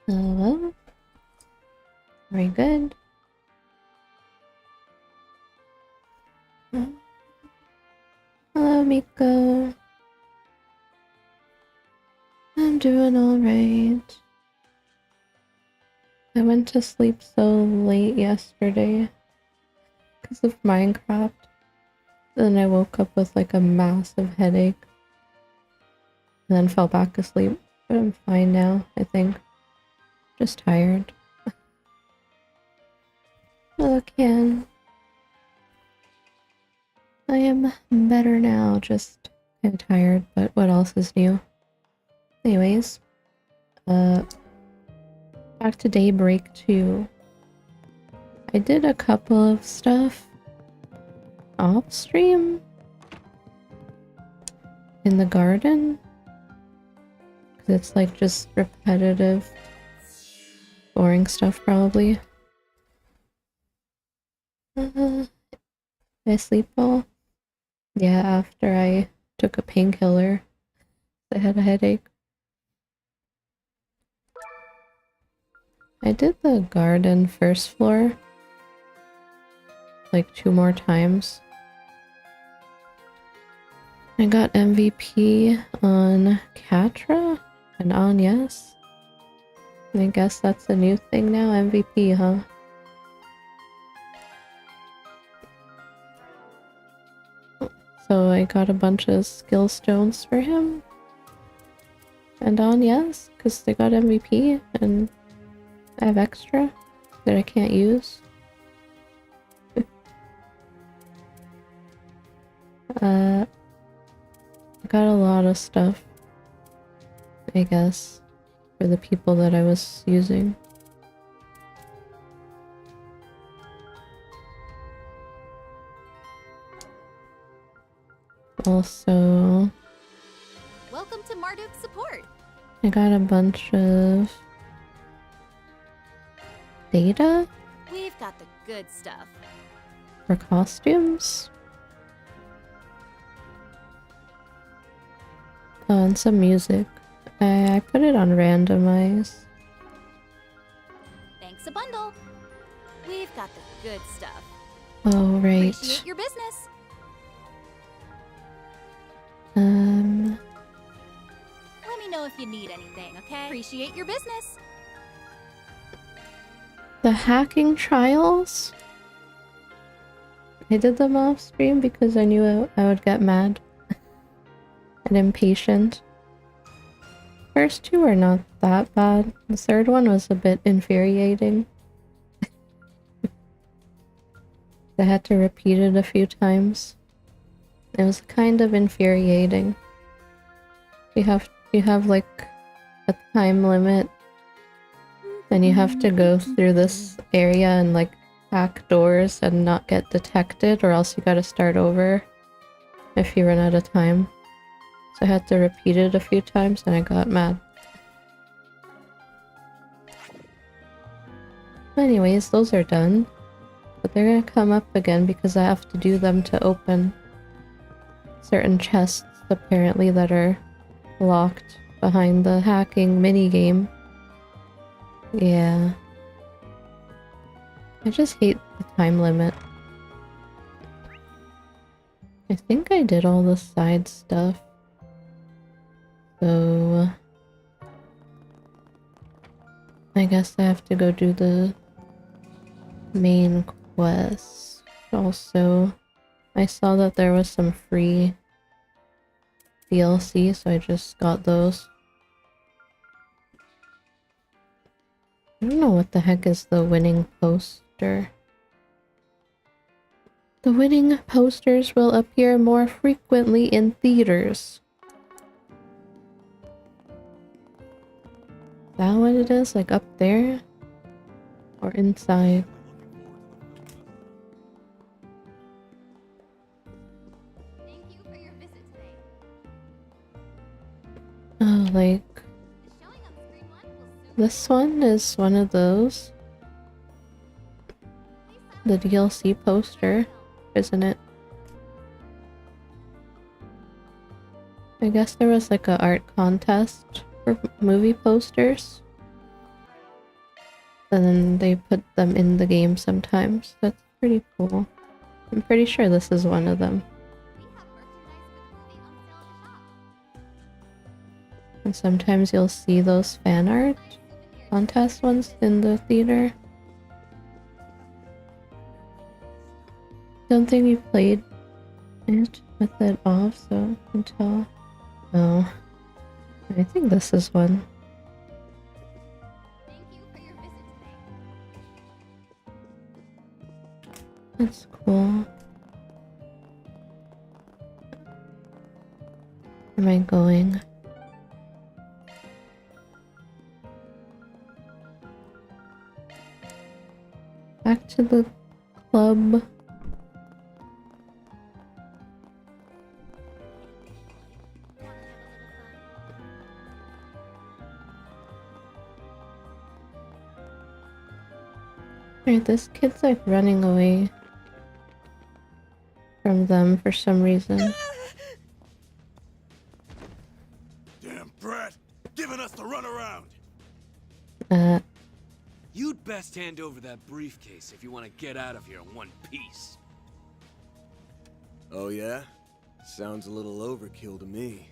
Hello? Very good. Hello, Miko. I'm doing alright. I went to sleep so late yesterday because of Minecraft. Then I woke up with like a massive headache. And then fell back asleep. But I'm fine now, I think. Just tired. Hello, Ken. I am better now, just kind of tired, but what else is new? Anyways, back to Daybreak 2. I did a couple of stuff off stream in the garden, because it's like just repetitive, boring stuff probably. Did I sleep well? Yeah, after I took a painkiller, I had a headache. I did the garden first floor like 2 more times. I got MVP on Catra and on Yes. And I guess that's a new thing now, MVP, huh? So I got a bunch of skill stones for him. And on Yes, because they got MVP and I have extra that I can't use. I got a lot of stuff, I guess, for the people that I was using. Also... Welcome to Marduk's support! I got a bunch of data We've got the good stuff. for costumes. Oh, and some music. I put it on randomize. Thanks a bundle. We've got the good stuff. Oh, right. Appreciate your business. Let me know if you need anything, okay? Appreciate your business. The hacking trials? I did them off stream because I knew I would get mad and impatient. First two are not that bad. The third one was a bit infuriating. I had to repeat it a few times. It was kind of infuriating. You have like a time limit, and you have to go through this area and like hack doors and not get detected, or else you gotta start over if you run out of time. So I had to repeat it a few times and I got mad. Anyways, those are done. But they're gonna come up again because I have to do them to open certain chests apparently that are locked behind the hacking minigame. Yeah. I just hate the time limit. I think I did all the side stuff. So I guess I have to go do the main quest. Also, I saw that there was some free DLC, so I just got those. I don't know what the heck is the winning poster. The winning posters will appear more frequently in theaters. Is that what it is? Like up there? Or inside? Thank you for your visit today. Oh, like The showing on screen one will soon this one is one of those. The DLC poster, isn't it? I guess there was like a art contest for movie posters. And then they put them in the game sometimes. That's pretty cool. I'm pretty sure this is one of them. We have merchandise for the movie on sale in the shop. And sometimes you'll see those fan art contest ones in the theater. Don't think we played it with it off, so until... Oh. I think this is one. Thank you for your visit today. That's cool. Where am I going? Back to the club. Right, this kid's like running away from them for some reason. Damn brat! Giving us the runaround! You'd best hand over that briefcase if you want to get out of here in one piece. Oh yeah? Sounds a little overkill to me.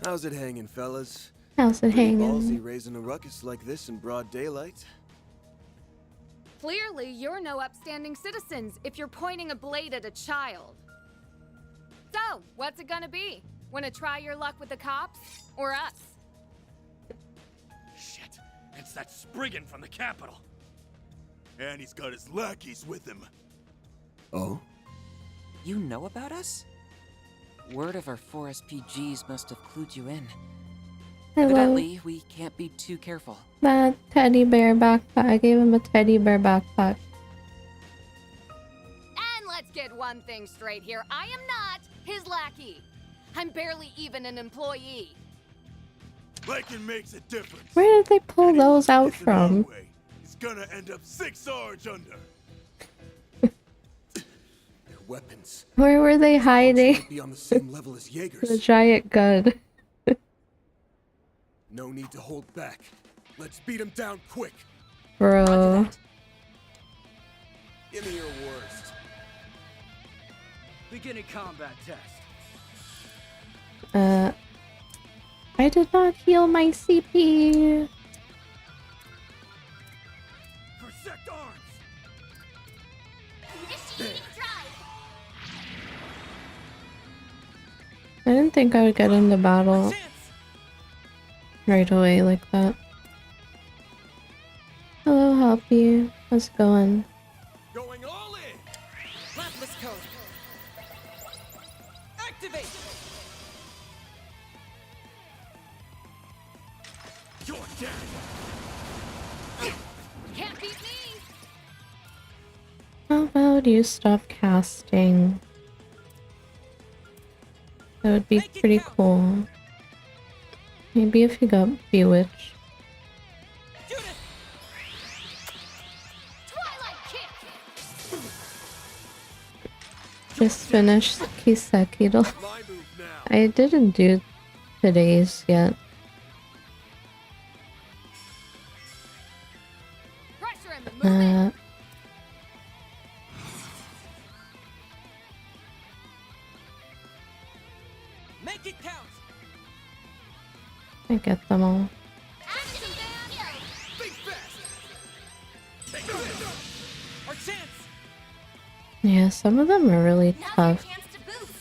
How's it hanging, fellas? How's it Pretty hanging? ballsy raising a ruckus like this in broad daylight? Clearly, you're no upstanding citizens if you're pointing a blade at a child. So, what's it gonna be? Wanna try your luck with the cops? Or us? Shit, it's that Spriggan from the capital. And he's got his lackeys with him. Oh? You know about us? Word of our 4 SPGs must have clued you in. Hello. Evidently, we can't be too careful. That teddy bear backpack. I gave him a teddy bear backpack. And let's get one thing straight here. I am not his lackey. I'm barely even an employee. Liking makes a difference. Where did they pull Anyone those who out gets in our from? way is gonna end up 6 Sarge under. Their weapons. Where were they Those hiding? might be on the same level as The Jaegers. giant gun. No need to hold back. Let's beat him down quick. Bro. Give me your worst. Beginning combat test. I did not heal my CP. Protect arms. Initiating drive. I didn't think I would get into battle right away like that. Hello, Happy. How's it going? Going all in. Lapis code. Activate. You're dead. Can't beat me! How about you stop casting? That would be pretty cool. Maybe if you got Bewitched. Judith. Twilight kick! Just finished Kisekido. My move now. I didn't do today's yet. Pressure in the movement! Make it count. I get them all. Activate skill. Think fast. Take this. Our chance. Yeah, some of them are really Now's your tough. chance to boost.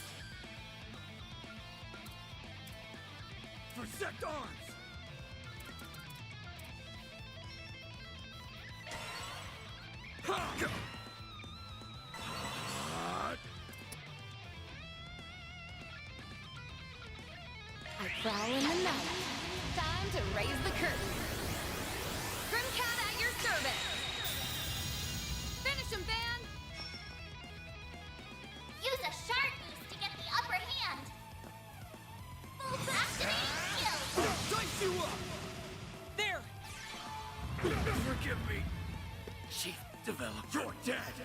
Protect arms. I prowl in the night. Time to raise the curtain. Grimcat at your service! Finish him, Van! Use a sharp boost to get the upper hand. Full activating skill. Dice you up. There. Forgive me. Chief Developer. You're dead.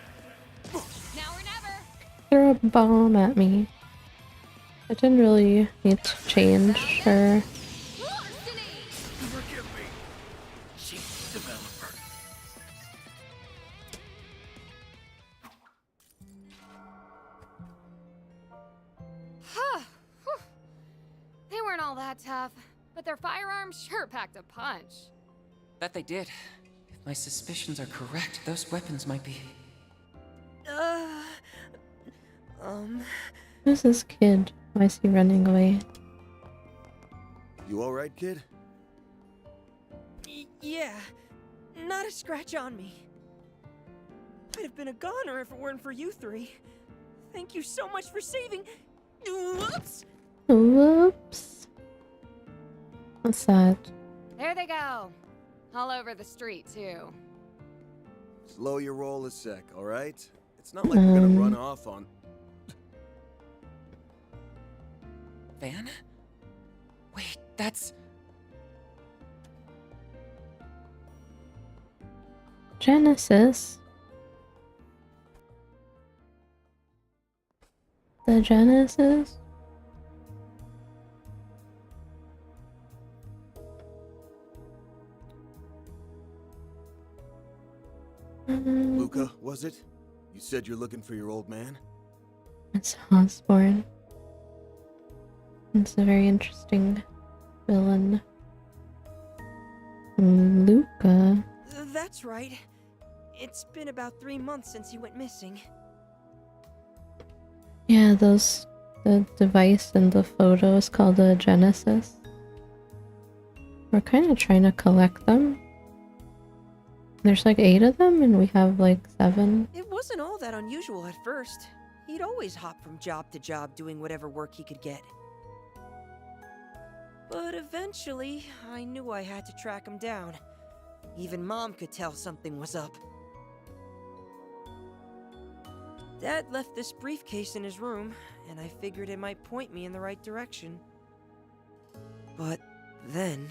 Now or never! Throw a bomb at me. I didn't really need to change her. Larceny! Forgive me. Chief Developer. They weren't all that tough, but their firearms sure packed a punch. That they did. If my suspicions are correct, those weapons might be. Who's this kid? Why is he running away? You all right, kid? Yeah, not a scratch on me. I'd have been a goner if it weren't for you three. Thank you so much for saving. Whoops! Whoops. What's that? There they go. All over the street, too. Slow your roll a sec, all right? It's not like we're gonna run off on. Van? Wait, that's. Genesis. The Genesis? Luca, was it? You said you're looking for your old man? It's Osborne. It's a very interesting villain. Luca. That's right. It's been about 3 months since he went missing. Yeah, the device in the photo is called a Genesis. We're kind of trying to collect them. There's like 8 of them and we have like 7. It wasn't all that unusual at first. He'd always hop from job to job doing whatever work he could get. But eventually, I knew I had to track him down. Even Mom could tell something was up. Dad left this briefcase in his room, and I figured it might point me in the right direction. But Then,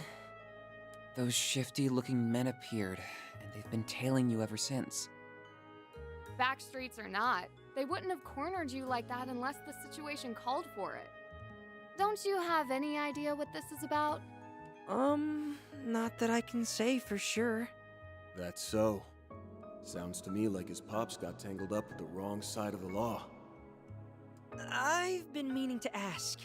Those shifty-looking men appeared, and they've been tailing you ever since. Back streets or not, they wouldn't have cornered you like that unless the situation called for it. Don't you have any idea what this is about? not that I can say for sure. That's so. Sounds to me like his pops got tangled up with the wrong side of the law. I've been meaning to ask.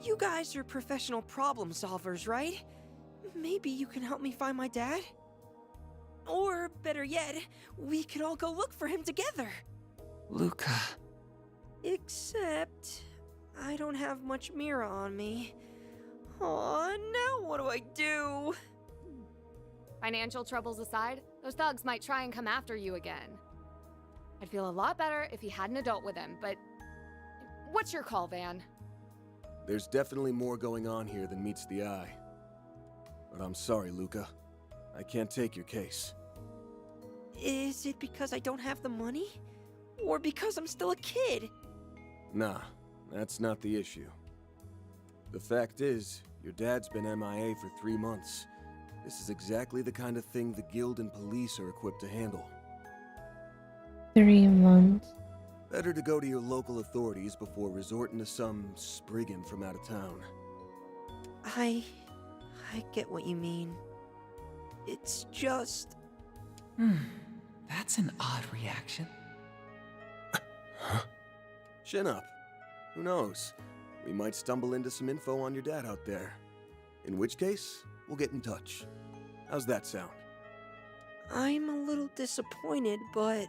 You guys are professional problem solvers, right? Maybe you can help me find my dad? Or, better yet, we could all go look for him together. Luca. Except, I don't have much Mira on me. Aw, now what do I do? Financial troubles aside, those thugs might try and come after you again. I'd feel a lot better if he had an adult with him, but... What's your call, Van? There's definitely more going on here than meets the eye. But I'm sorry, Luca. I can't take your case. Is it because I don't have the money? Or because I'm still a kid? Nah, that's not the issue. The fact is, your dad's been MIA for 3 months. This is exactly the kind of thing the guild and police are equipped to handle. 3 months. Better to go to your local authorities before resorting to some spriggan from out of town. I get what you mean. It's just... That's an odd reaction. Chin up. Who knows? We might stumble into some info on your dad out there. In which case, we'll get in touch. How's that sound? I'm a little disappointed, but...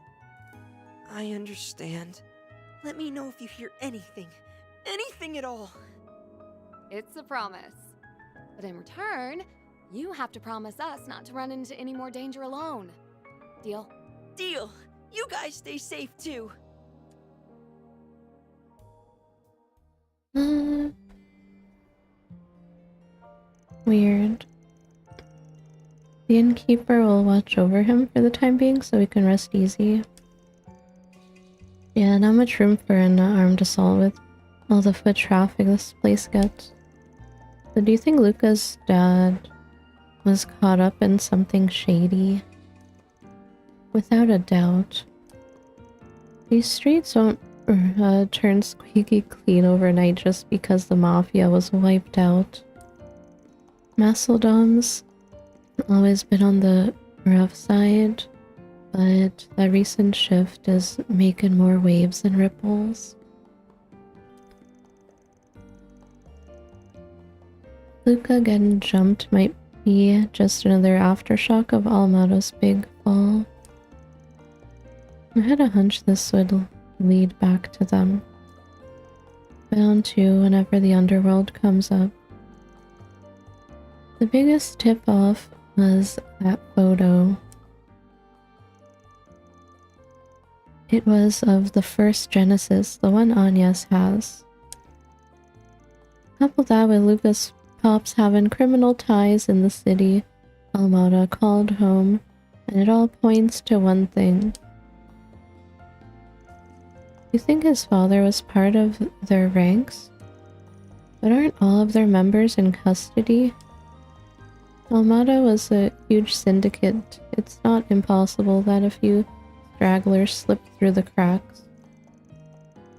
I understand. Let me know if you hear anything. Anything at all. It's a promise. But in return, you have to promise us not to run into any more danger alone. Deal? Deal! You guys stay safe too! Weird. The innkeeper will watch over him for the time being so he can rest easy. Yeah, not much room for an armed assault with all the foot traffic this place gets. So do you think Luca's dad was caught up in something shady? Without a doubt. These streets don't turn squeaky clean overnight just because the mafia was wiped out. Macedon's always been on the rough side, but that recent shift is making more waves and ripples. Luca getting jumped might be just another aftershock of Almado's big fall. I had a hunch this would lead back to them. Bound to whenever the underworld comes up. The biggest tip-off was that photo. It was of the first Genesis, the one Agnes has. Couple that with Lucas Pops having criminal ties in the city Almada called home, and it all points to one thing. You think his father was part of their ranks? But aren't all of their members in custody? Almada was a huge syndicate. It's not impossible that a few stragglers slipped through the cracks.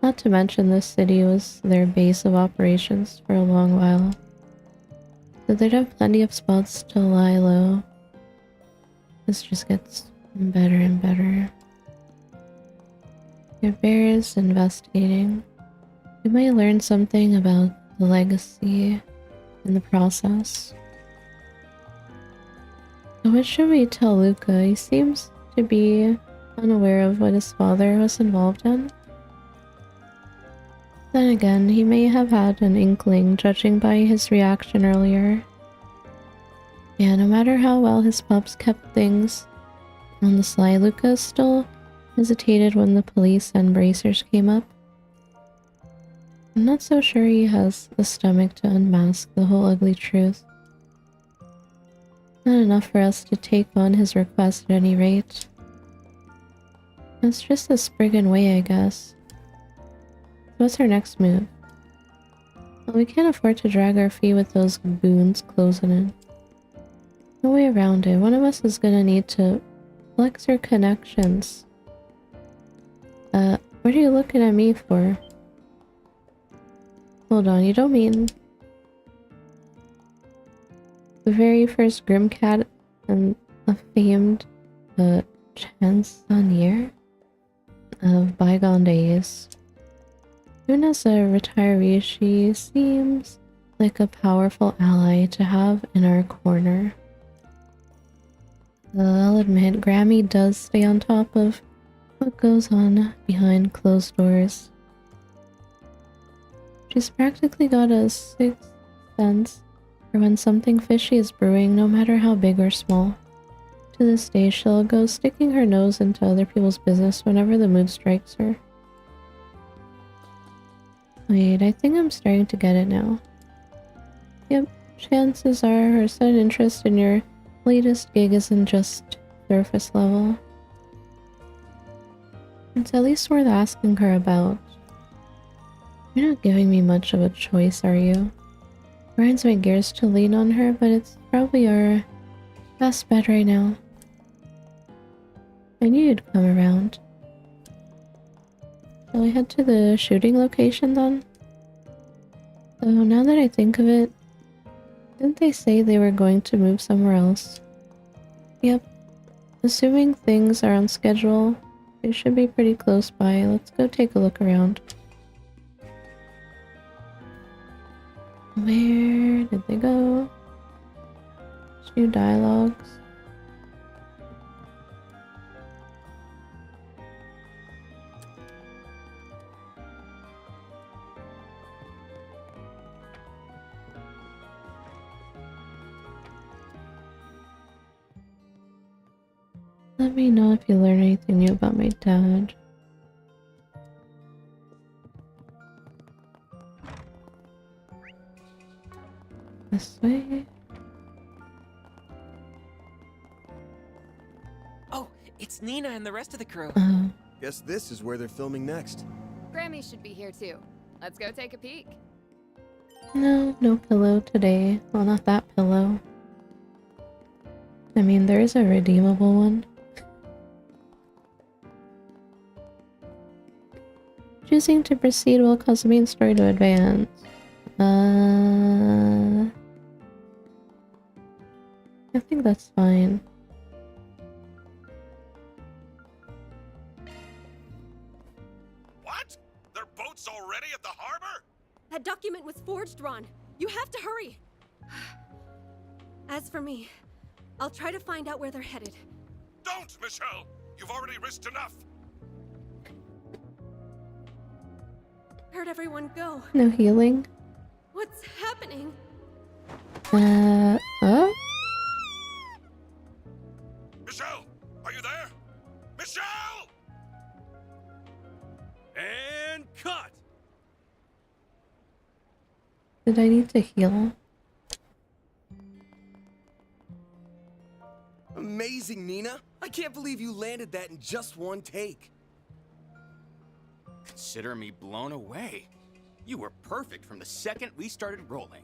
Not to mention this city was their base of operations for a long while. So they'd have plenty of spots to lie low. This just gets better and better. If Bear is investigating, we might learn something about the legacy in the process. So what should we tell Luca? He seems to be unaware of what his father was involved in. Then again, he may have had an inkling, judging by his reaction earlier. Yeah, no matter how well his pups kept things on the sly, Luca still hesitated when the police and bracers came up. I'm not so sure he has the stomach to unmask the whole ugly truth. Not enough for us to take on his request at any rate. It's just a Spriggan way, I guess. What's our next move? Well, we can't afford to drag our feet with those goons closing in. No way around it. One of us is gonna need to flex your connections. What are you looking at me for? Hold on, you don't mean the very first Grimcat and a famed chansonnier of bygone days. Even as a retiree, she seems like a powerful ally to have in our corner. I'll admit, Grammy does stay on top of what goes on behind closed doors. She's practically got a sixth sense for when something fishy is brewing, no matter how big or small. To this day, she'll go sticking her nose into other people's business whenever the mood strikes her. Wait, I think I'm starting to get it now. Yep, chances are her sudden interest in your latest gig isn't just surface level. It's at least worth asking her about. You're not giving me much of a choice, are you? Grinds my gears to lean on her, but it's probably our best bet right now. I knew you'd come around. Shall we head to the shooting location then? So now that I think of it, didn't they say they were going to move somewhere else? Yep. Assuming things are on schedule, they should be pretty close by. Let's go take a look around. Where did they go? New dialogues. Let me know if you learn anything new about my dad. This way. Oh, it's Nina and the rest of the crew. Oh, Guess this is where they're filming next. Grammy should be here too. Let's go take a peek. no pillow today. Well, not that pillow. I mean, there is a redeemable one. Choosing to proceed will cause the main story to advance. I think that's fine. What? Their boat's already at the harbor? That document was forged, Ron. You have to hurry. As for me, I'll try to find out where they're headed. Don't, Michelle! You've already risked enough! Heard everyone go. No healing. What's happening? Oh? Michelle! Are you there? Michelle! And cut! Did I need to heal? Amazing, Nina! I can't believe you landed that in just one take. Consider me blown away. You were perfect from the second we started rolling.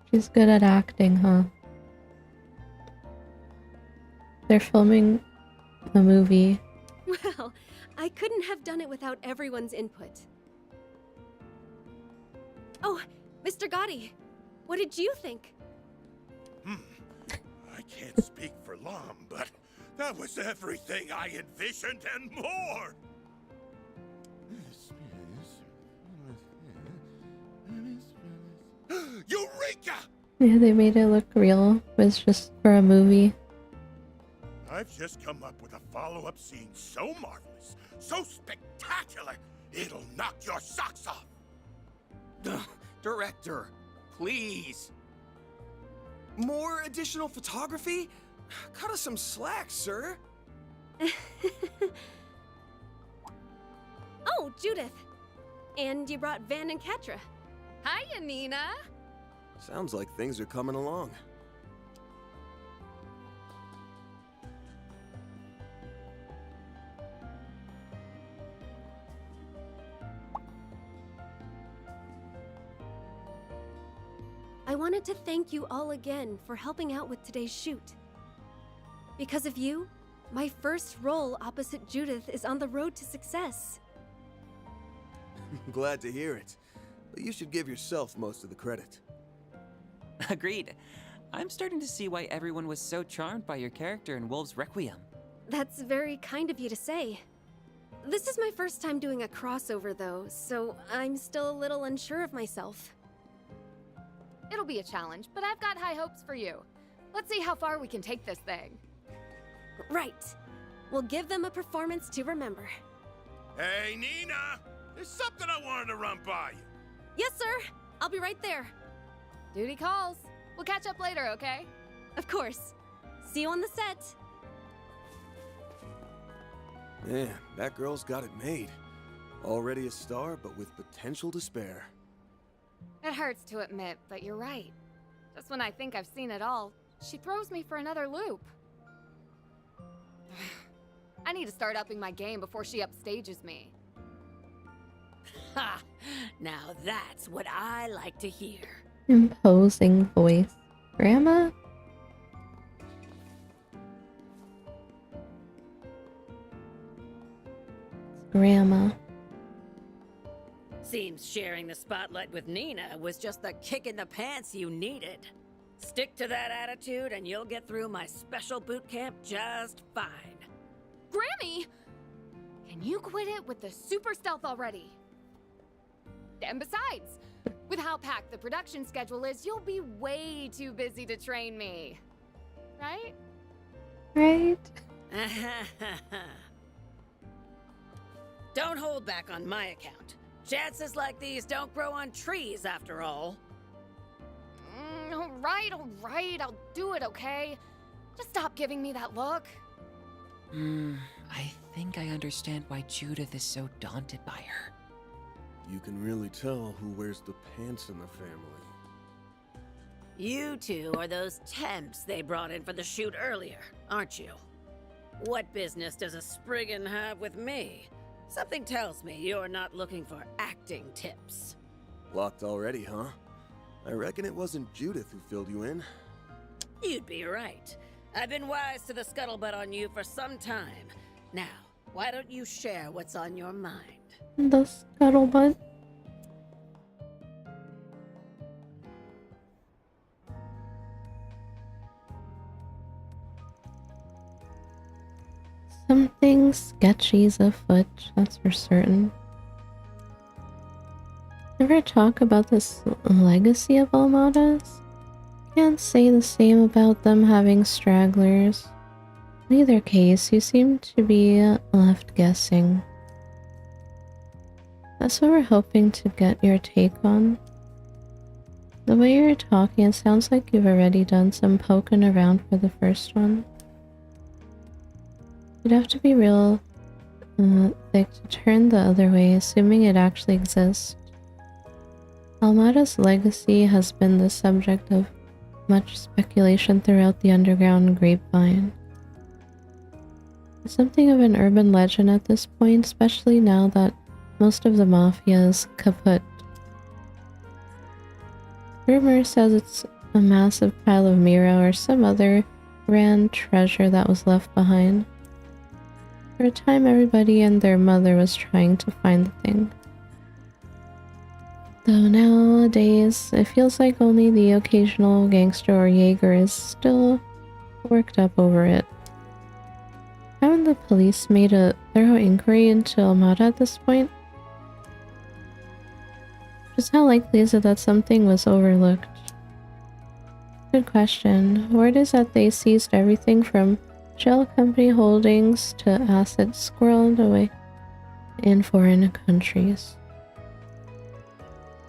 She's good at acting, huh? They're filming a movie. Well, I couldn't have done it without everyone's input. Oh, Mr. Gotti, what did you think? I can't speak for Lom, but that was everything I envisioned and more! Eureka! Yeah, they made it look real. It was just for a movie. I've just come up with a follow-up scene so marvelous, so spectacular, it'll knock your socks off! Director, please. More additional photography? Cut us some slack, sir. Oh, Judith. And you brought Van and Katra. Hiya, Nina. Sounds like things are coming along. I wanted to thank you all again for helping out with today's shoot. Because of you, my first role opposite Judith is on the road to success. Glad to hear it. But you should give yourself most of the credit. Agreed. I'm starting to see why everyone was so charmed by your character in Wolves Requiem. That's very kind of you to say. This is my first time doing a crossover though, so I'm still a little unsure of myself. It'll be a challenge, but I've got high hopes for you. Let's see how far we can take this thing. Right. We'll give them a performance to remember. Hey, Nina! There's something I wanted to run by you. Yes, sir. I'll be right there. Duty calls. We'll catch up later, okay? Of course. See you on the set. Man, that girl's got it made. Already a star, but with potential to spare. It hurts to admit, but you're right. Just when I think I've seen it all, she throws me for another loop. I need to start upping my game before she upstages me. Ha! Now that's what I like to hear. Imposing voice. Grandma? Grandma. Seems sharing the spotlight with Nina was just the kick in the pants you needed. Stick to that attitude and you'll get through my special boot camp just fine. Grammy! Can you quit it with the super stealth already? And besides, with how packed the production schedule is, you'll be way too busy to train me. Right? Right? Don't hold back on my account. Chances like these don't grow on trees, after all. All right, I'll do it, okay? Just stop giving me that look. I think I understand why Judith is so daunted by her. You can really tell who wears the pants in the family. You two are those temps they brought in for the shoot earlier, aren't you? What business does a Spriggan have with me? Something tells me you're not looking for acting tips. Locked already, huh? I reckon it wasn't Judith who filled you in. You'd be right. I've been wise to the scuttlebutt on you for some time. Now, why don't you share what's on your mind? The scuttlebutt. Something sketchy's afoot, that's for certain. Ever talk about this legacy of Almada's? Can't say the same about them having stragglers. In either case, you seem to be left guessing. That's what we're hoping to get your take on. The way you're talking, it sounds like you've already done some poking around for the first one. You'd have to be real thick to turn the other way, assuming it actually exists. Almada's legacy has been the subject of much speculation throughout the underground grapevine. It's something of an urban legend at this point, especially now that most of the mafia is kaput. Rumor says it's a massive pile of Mira or some other grand treasure that was left behind. For a time, everybody and their mother was trying to find the thing. Though nowadays, it feels like only the occasional gangster or Jaeger is still worked up over it. Haven't the police made a thorough inquiry into Almada at this point? Just how likely is it that something was overlooked? Good question. Word is that they seized everything from shell company holdings to assets squirreled away in foreign countries.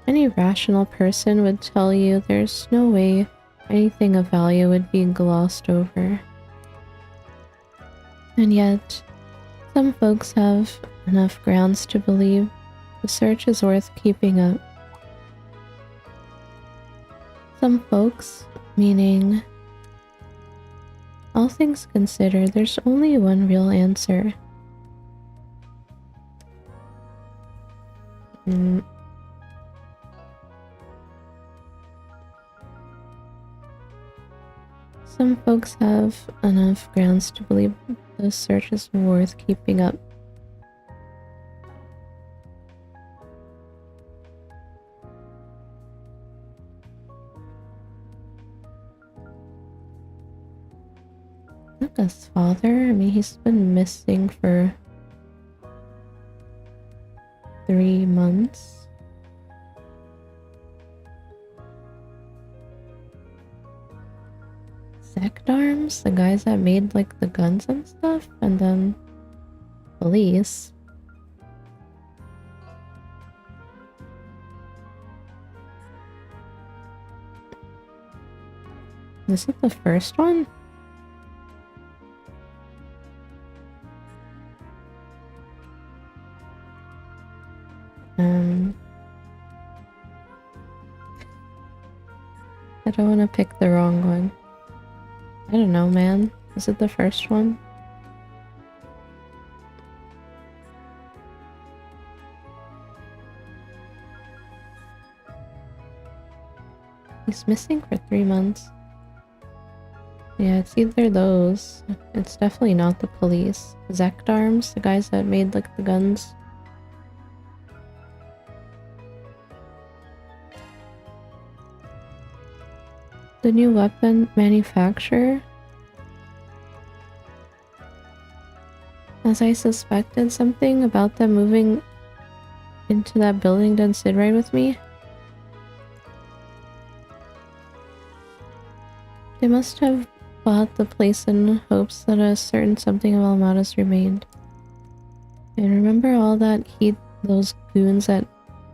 Any rational person would tell you there's no way anything of value would be glossed over. And yet, some folks have enough grounds to believe the search is worth keeping up. Some folks, meaning all things considered, there's only one real answer. Some folks have enough grounds to believe the search is worth keeping up. Luca's father? I mean, he's been missing for 3 months. Sectarms? The guys that made like the guns and stuff? And then police. Is it the first one? I don't want to pick the wrong one. I don't know, man. Is it the first one? He's missing for 3 months. Yeah, it's either those. It's definitely not the police. Sectarms, the guys that made like the guns. The new weapon manufacturer? As I suspected, something about them moving into that building didn't sit right with me. They must have bought the place in hopes that a certain something of Almada's remained. And remember all that heat those goons that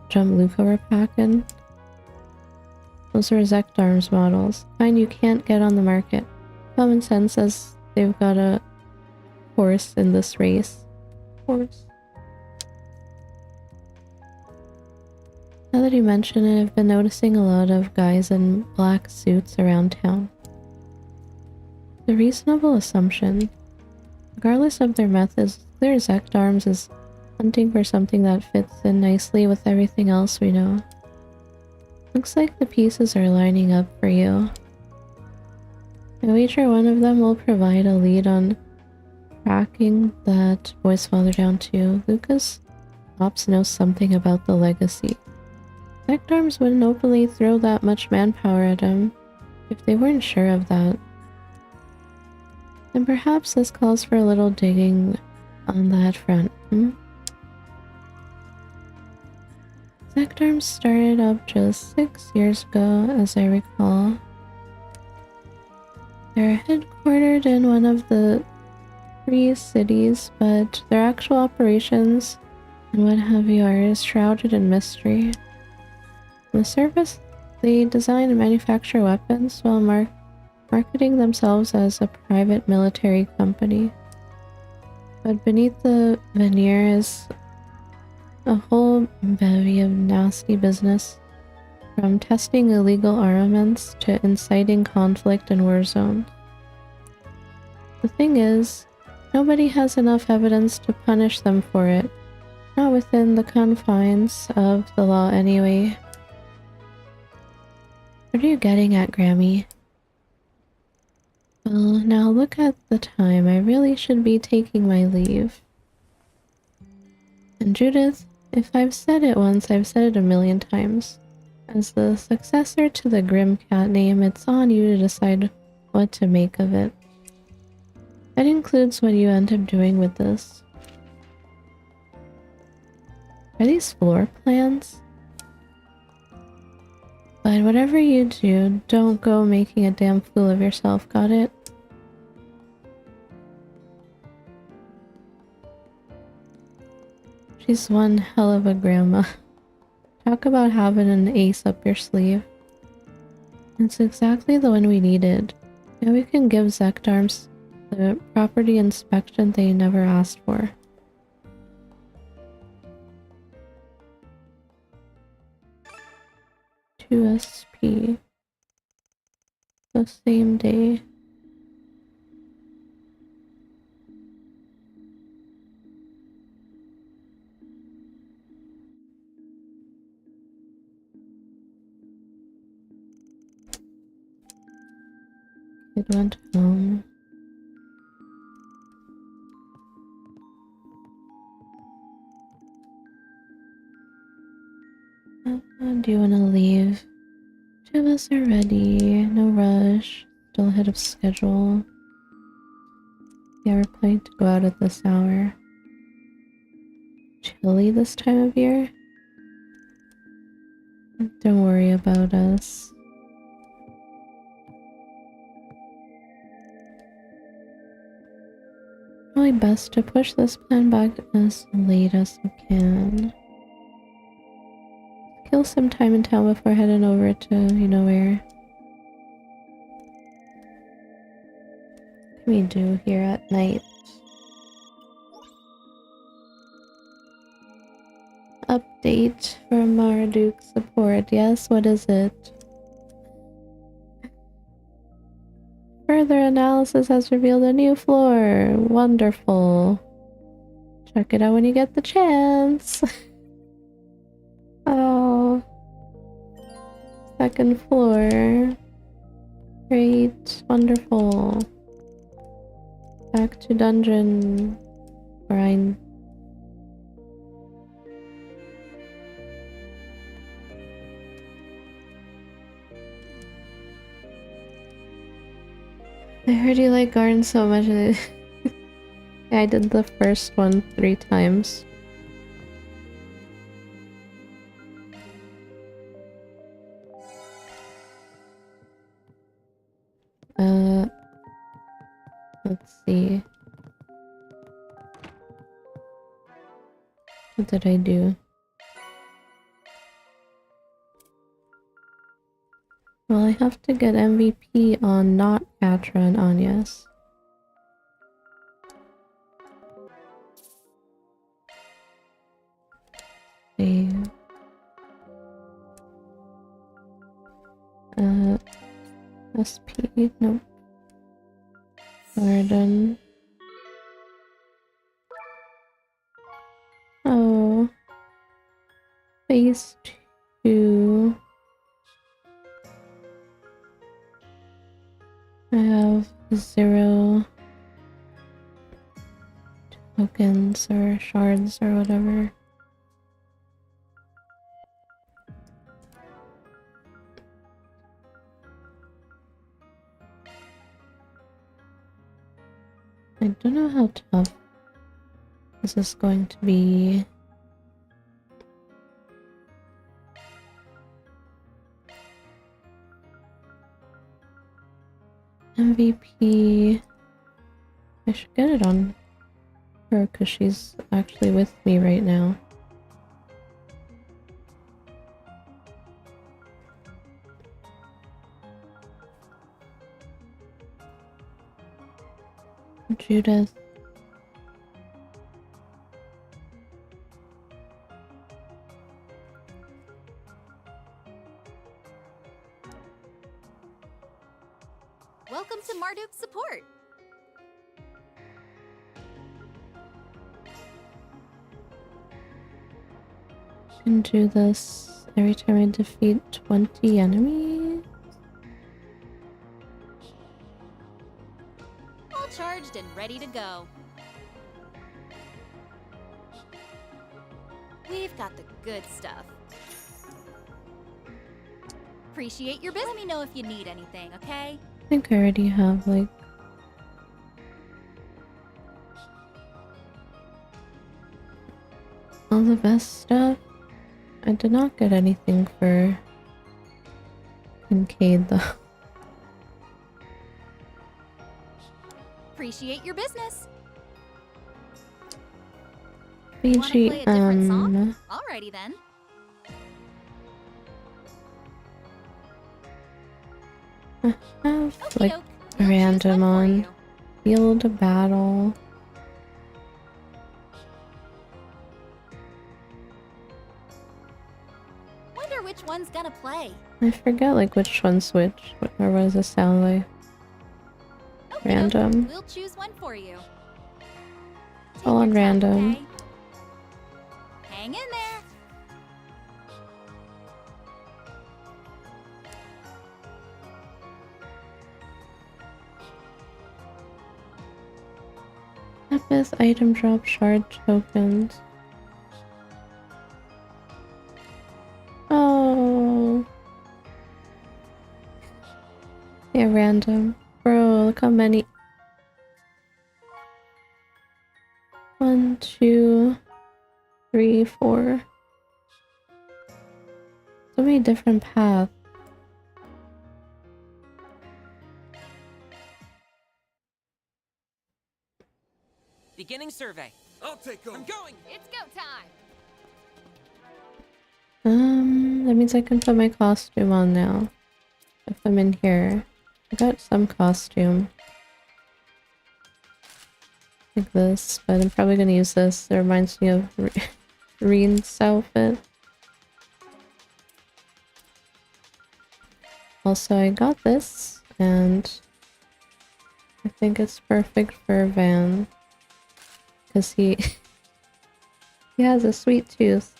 Jump Luca were packing? Those are Sectarms models. Kind you can't get on the market. Common sense says they've got a horse in this race. Horse. Now that you mention it, I've been noticing a lot of guys in black suits around town. The reasonable assumption, regardless of their methods, their Sectarms is hunting for something that fits in nicely with everything else we know. Looks like the pieces are lining up for you. I wager one of them will provide a lead on tracking that boy's father down too. Lucas Ops knows something about the legacy. Sectarms wouldn't openly throw that much manpower at him if they weren't sure of that. And perhaps this calls for a little digging on that front, Sectarms started up just 6 years ago, as I recall. They're headquartered in one of the 3 cities, but their actual operations and what have you are shrouded in mystery. On the surface, they design and manufacture weapons while marketing themselves as a private military company. But beneath the veneer is a whole bevy of nasty business, from testing illegal armaments to inciting conflict in war zones. The thing is, nobody has enough evidence to punish them for it, not within the confines of the law anyway. What are you getting at, Grammy? Well, now look at the time. I really should be taking my leave. And Judith, if I've said it once, I've said it 1,000,000 times. As the successor to the Grim Cat name, it's on you to decide what to make of it. That includes what you end up doing with this. Are these floor plans? But whatever you do, don't go making a damn fool of yourself, got it? She's one hell of a grandma. Talk about having an ace up your sleeve. It's exactly the one we needed. Now we can give Sectarms the property inspection they never asked for. To SP. The same day. It went home. Do you want to leave? Two of us are ready. No rush. Still ahead of schedule. Yeah, we're planning to go out at this hour. Chilly this time of year? Don't worry about us. Probably best to push this plan back as late as you can. Kill some time in town before heading over to you know where. What can we do here at night? Update from Marduk support. Yes, what is it? Further analysis has revealed a new floor. Wonderful. Check it out when you get the chance. Oh. Second floor. Great. Wonderful. Back to dungeon. Grind. I heard you like Garden so much. Yeah, I did the first one 3 times. Let's see. What did I do? Well, I have to get MVP on not Atra and Anya's. See. SP, nope. Garden. Oh. Phase 2. I have 0 tokens or shards or whatever. I don't know how tough this is going to be. MVP. I should get it on her because she's actually with me right now. Judith. Welcome to Marduk support. I can do this every time I defeat 20 enemies. All charged and ready to go. We've got the good stuff. Appreciate your business. Let me know if you need anything, okay? I think I already have like all the best stuff. I did not get anything for Kincaid though. Appreciate your business. Wanna play a different BGM. song? Alrighty then. I have like Okey-doke. We'll choose random one for on you. field battle. Wonder which one's gonna play. I forget like which one's which, or what does it sound like? Okey-doke. Random. We'll choose one for you. Take All on your time, random. okay? Hang in there. Epis item drop shard tokens. Oh. Yeah, random. Bro, look how many. 1, 2, 3, 4. So many different paths. Beginning survey. I'll take over. I'm going. It's go time. That means I can put my costume on now. If I'm in here. I got some costume. Like this, but I'm probably gonna use this. It reminds me of Reen's outfit. Also, I got this, and I think it's perfect for Van. Because he has a sweet tooth.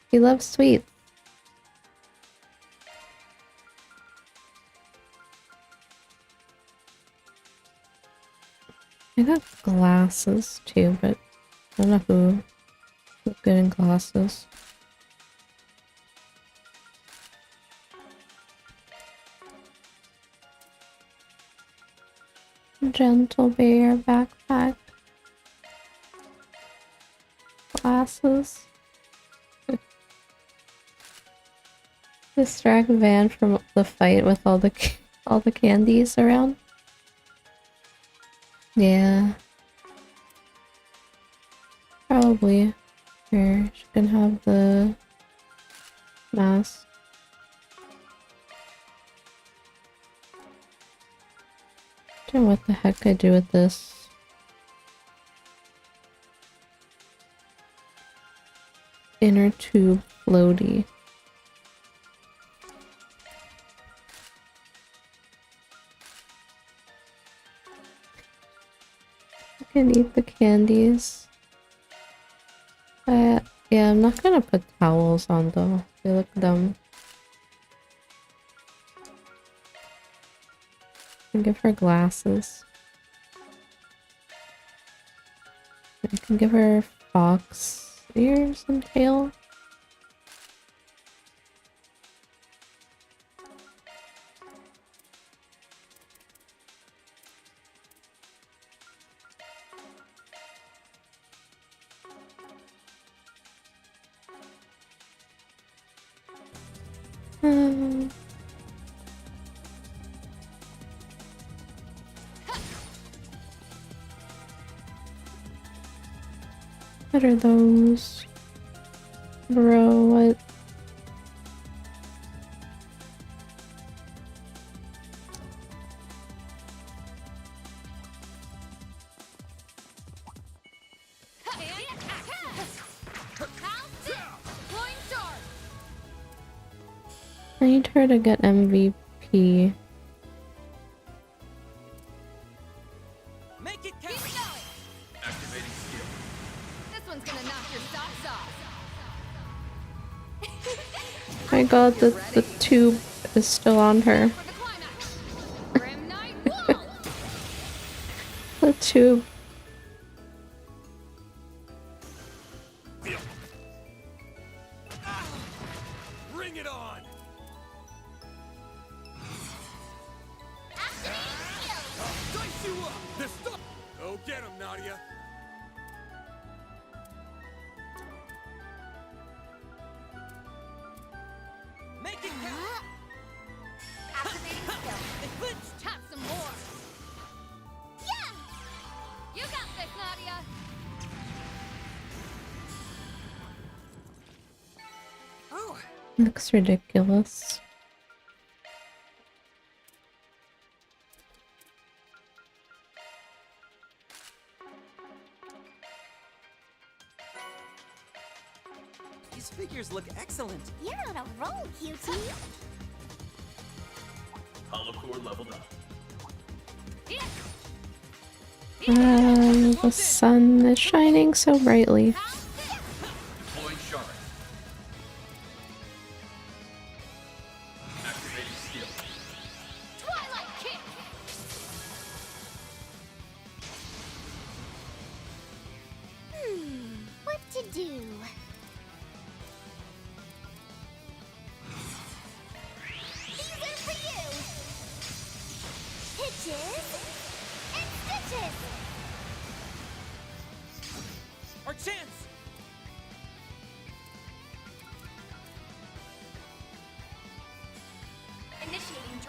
He loves sweets. I got glasses too, but I don't know who look good in glasses. Gentle bear backpack. Glasses. Distract Van from the fight with all the candies around. Yeah. Probably. Here, she can have the mask. Don't know what the heck I do with this. Inner tube floaty. I can eat the candies. Yeah, I'm not gonna put towels on though. They look dumb. I can give her glasses. I can give her fox ears and tail. What are those? Bro, what? I need her to get MVP. Make it count. Keep going. Activating skill. This one's gonna knock your socks off. My god, the tube is still on her. For the climax. Grim Knight Wall. The tube. Bring it on! Dice you up! This stuff! Go get him, Nadia! Make it count. Activating skill. Tap some more. Yeah! You got this, Nadia. Oh, Looks ridiculous. these figures look excellent. You're on a roll, cutie. Hollow core leveled up. The sun is shining so brightly. Deploying shard. Activating skill. Twilight kick.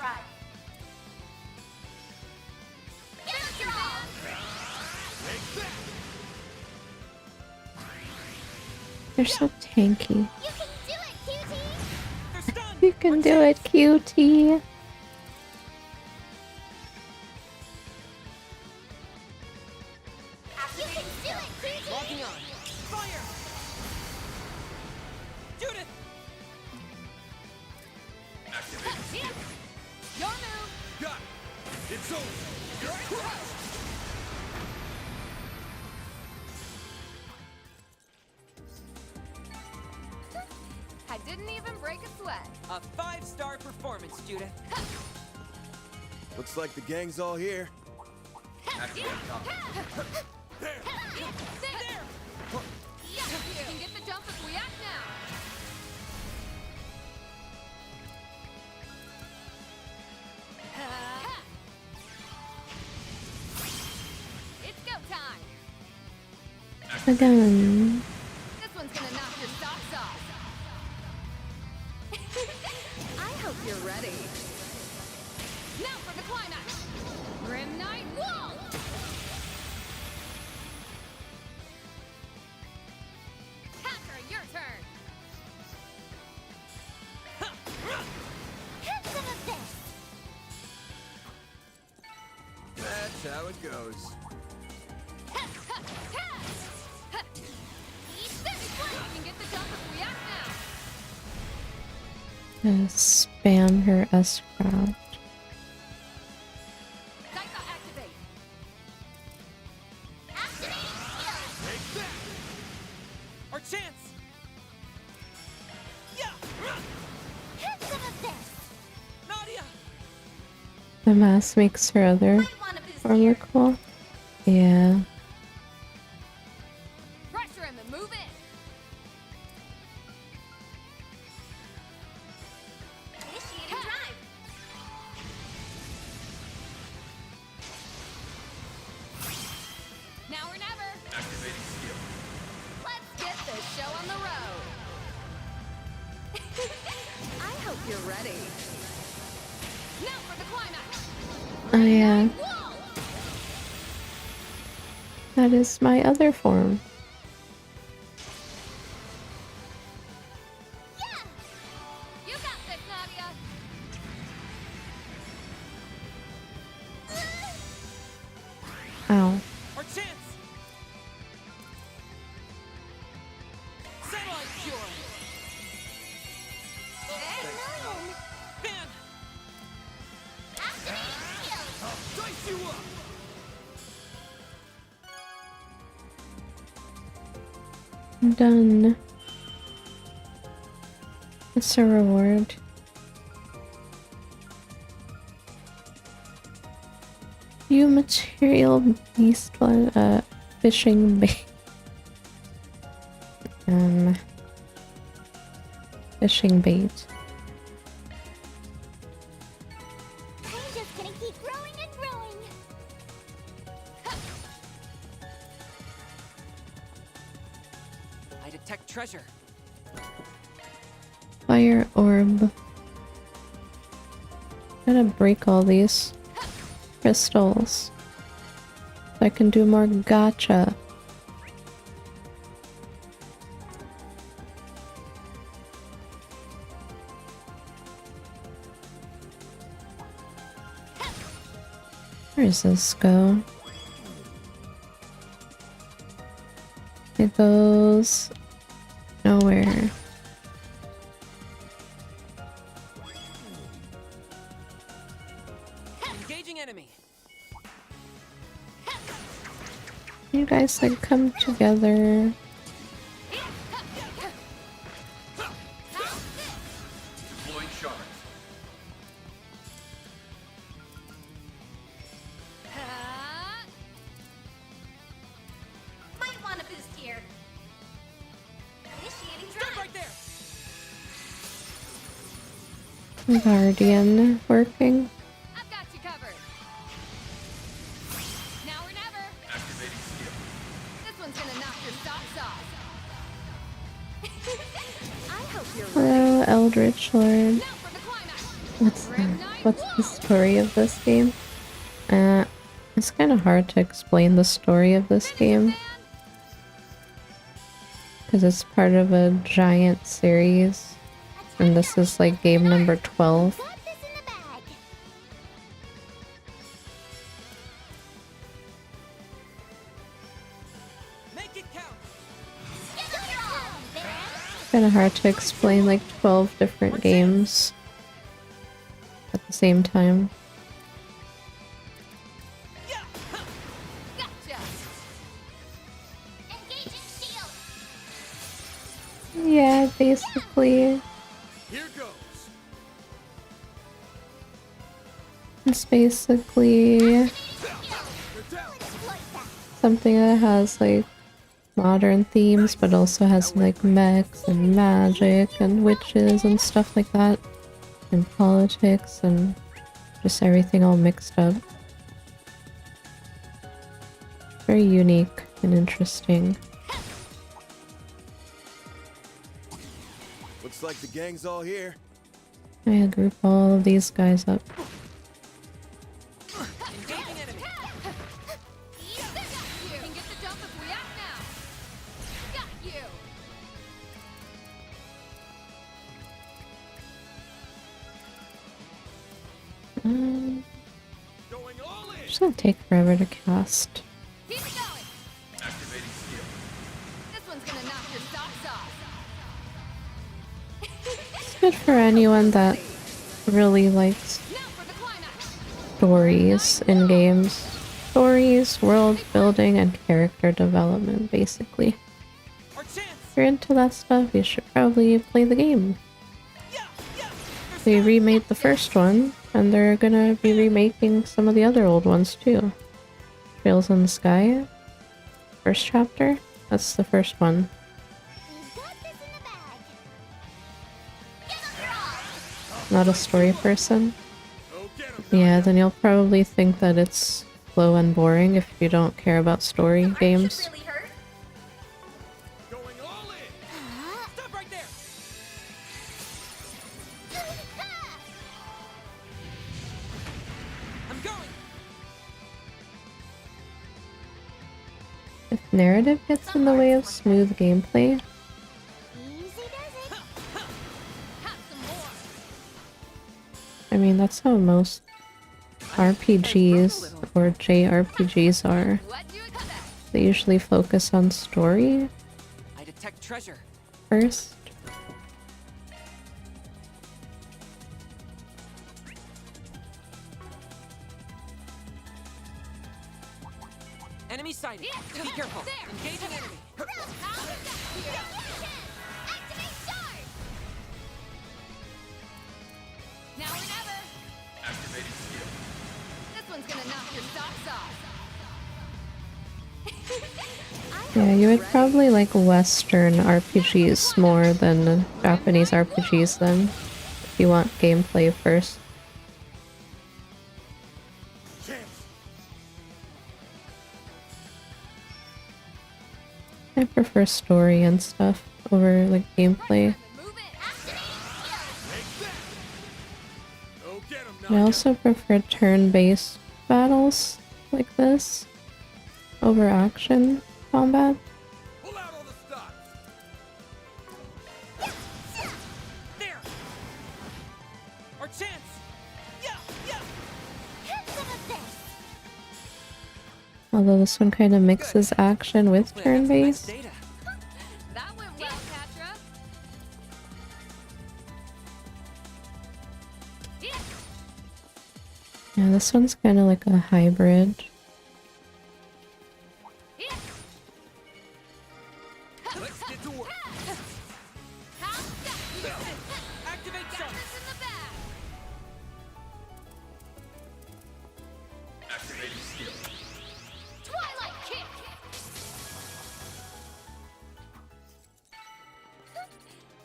try. Give it your all. They're so tanky. You can do it, cutie. They're stunned. You can do it, cutie. You can do it, cutie. Locking on. Fire! Judith! Your move. Got it. It's over. You're crushed. I didn't even break a sweat. A 5-star performance, Judith. Looks like the gang's all here. There. Yeah, you can get the jump if we act now. It's go time. Again. This one's gonna knock your socks off. I hope you're ready. Now for the climax. Grim Knight Wall. Hacker, your turn. Have some of this. That's how it goes. You can get the jump if we act now. Spam her S-craft. Psycho activate. Activating skill. Take that. Our chance! Yeah! Have some of this. Nadia! The mask makes her other Might want to boost form here. look cool. Yeah. Pressure him and move in. Initiating drive. Now or never. Activating skill. Let's get this show on the road. I hope you're ready. Now for the climax. Oh yeah. Whoa! That is my other form. Yeah. You got this, Nadia. Ow. Our chance! Satellite cure! Fan! Activating skill. Dice you up! I'm done. It's a reward. You material beast one fishing bait. Fishing bait. I'm just gonna keep growing and growing. I detect treasure. Fire orb. Gotta break all these crystals so I can do more gacha. Where does this go? It goes nowhere. Engaging enemy. You guys like come together. Deploying shards. Might want to boost here. Initiating Stop drive. right there! Guardian working. I've got you covered. Now or never. Activating skill. This one's gonna knock your socks off. I hope you're ready. Hello, Eldritch Lord. Now for the climax. What's the story of this game? It's kind of hard to explain the story of this game because it's part of a giant series, and this is like game number 12. Got this in the bag. Make it count. Get up your own, man. Kind of hard to explain like 12 different games at the same time. Gotcha. Engaging shield. Yeah, basically. Here goes. It's basically something that has like modern themes, but also has like mechs and magic and witches and stuff like that, and politics and just everything all mixed up. Very unique and interesting. Looks like the gang's all here. I group all of these guys up. Engaging enemy. You can get the jump if we act now. Got you. Going all in. It's gonna take forever to cast. Keep it going. Activating skill. This one's gonna knock your socks off. It's good for anyone that really likes Now for the climax. stories in games. Stories, world building, and character development, basically. Our chance. If you're into that stuff, you should probably play the game. Yeah, yeah. They remade the first one, and they're gonna be remaking some of the other old ones too. Trails in the Sky, first chapter, that's the first one. We've got this in the bag. Get up your own. Not a story person. Oh, get 'em. Yeah, then you'll probably think that it's slow and boring if you don't care about story games. Really hurt. Going all in. Stop right there. I'm going. If narrative gets in the way of smooth gameplay, Easy does it. Have some more. I mean that's how most RPGs or JRPGs are. What do you expect? They usually focus on story I detect treasure. first. Enemy sighted. Be careful. Engaging enemy. Activate start. Now or never. Activating skill. This one's gonna knock your socks off. Yeah, you would probably like Western RPGs more than Japanese RPGs then, if you want gameplay first. Chance. I prefer story and stuff over like gameplay. Move it. Take that. Oh, get 'em I now. also prefer turn-based battles like this over action combat. Pull out all the stops. There. Our chance. Yeah, yeah. Have some of this. Although this one kind of mixes action with Hopefully I got some nice turn-based. data. That went well, Patra. Yeah, this one's kind of like a hybrid. Let's get to work. Activate jump. Activating skill. Twilight kick.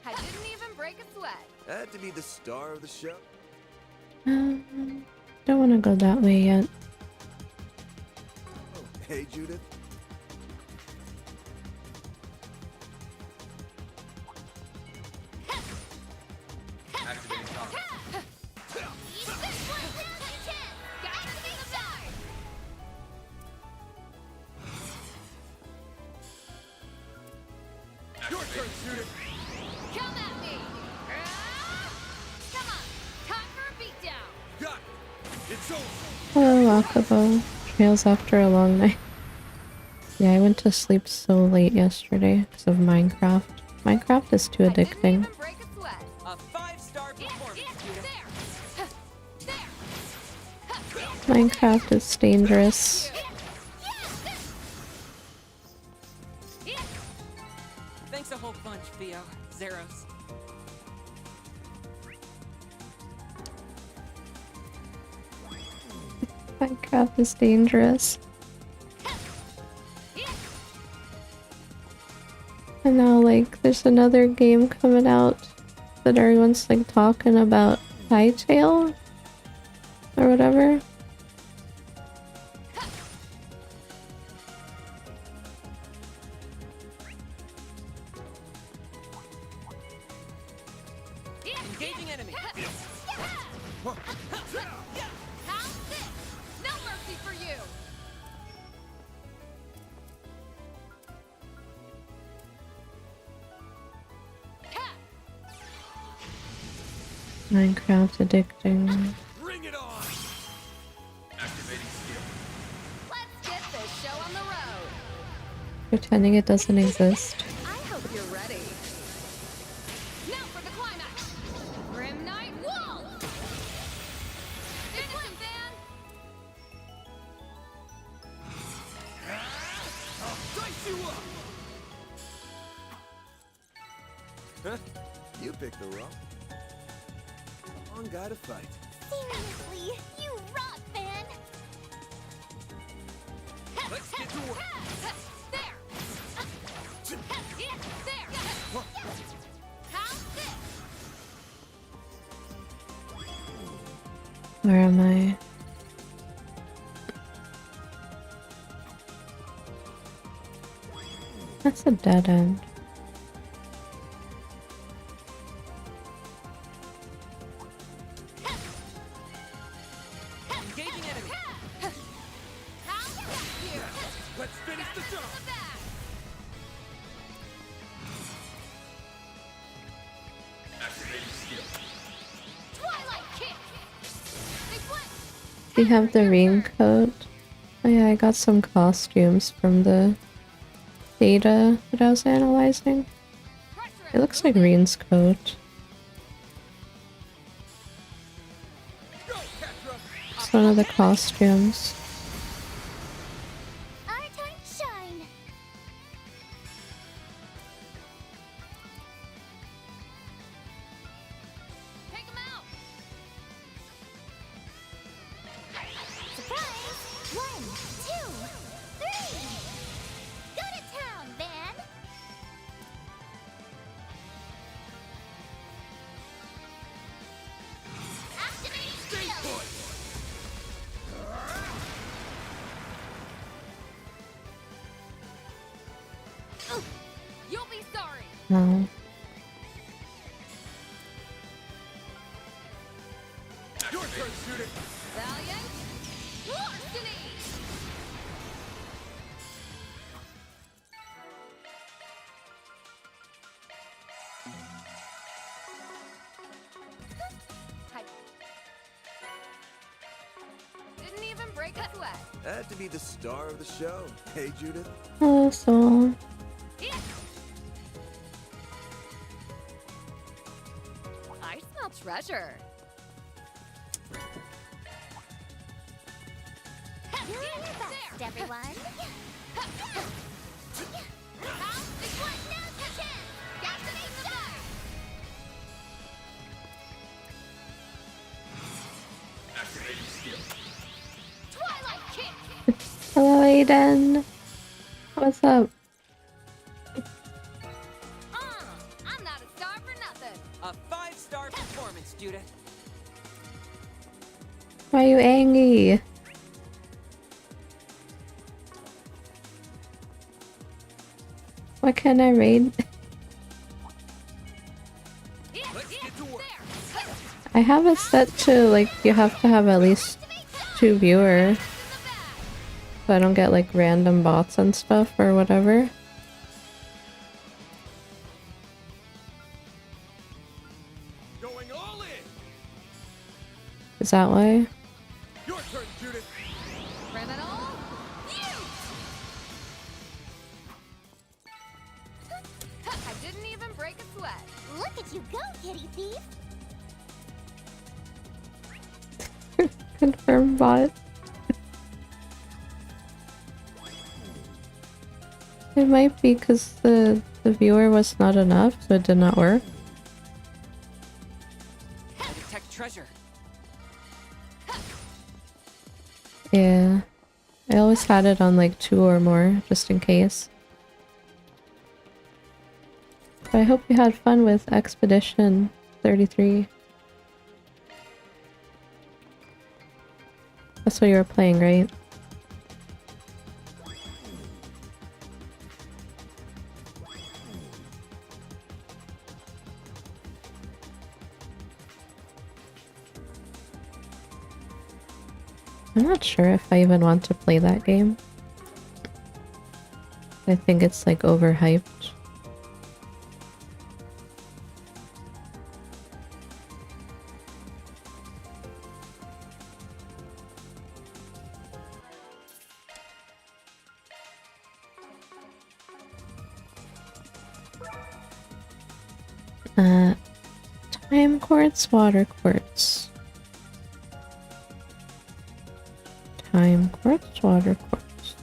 I didn't even break a sweat. Had to be the star of the show. Don't want to go that way yet. Oh, hey, Judith. Activating combat. Come at me! Come on! Time for a beatdown! Got it. It's over. Hello, Akabo. Trails after a long night. Yeah, I went to sleep so late yesterday because of Minecraft. Minecraft is too addicting. Break a sweat. A 5-star performance, Judith. Minecraft is dangerous. Thanks a whole bunch, Theo. Zeros. Minecraft is dangerous. And now, like, there's another game coming out that everyone's, like, talking about Hytale? Or whatever. Engaging enemy. How's this? No mercy for you! Minecraft addicting. Bring it on. Activating skill. Let's get this show on the road! Pretending it doesn't exist. I hope you're ready. Now for the climax! Grim Knight Wall! Innocent Van! Dice you up. Huh? You picked the rock. Wrong guy to fight. Seriously, you rock, Van. Let's get to work. There! There! How's this? Where am I? That's a dead end. Engaging enemy. How's this here? Let's finish the job. The back! Activating skill. Twilight Kick! They flip! Do you have the raincoat? Oh yeah, I got some costumes from the data that I was analyzing. It looks like Reen's coat. It's one of the costumes. Our time to shine. Take them out! Surprise! 1, 2, 3. Go to town, Van. Activating skill. You'll be sorry! No. Your turn, Judith. Valiant! Larceny! Hi. Didn't even break a sweat. Had to be the star of the show. Hey, Judith. Oh, so I smell treasure. You're your best, everyone. Activating skill. Twilight Kick! hello, Aiden. What's up? I'm not a star for nothing. A 5-star performance, Judith. Why are you angry? What can I raid? Let's get to work. I have it set to, like, you have to have at least 2 viewers. So I don't get, like, random bots and stuff or whatever. Is that why? Your turn, Judith. Criminal, mute! I didn't even break a sweat. Look at you go, kitty thief! Confirm bot. It might be because the viewer was not enough, so it did not work. I detect treasure. Yeah. I always had it on like 2 or more, just in case. But I hope you had fun with Expedition 33. That's what you were playing, right? I'm not sure if I even want to play that game. I think it's like overhyped. Time quartz, water quartz. Time quartz, water quartz.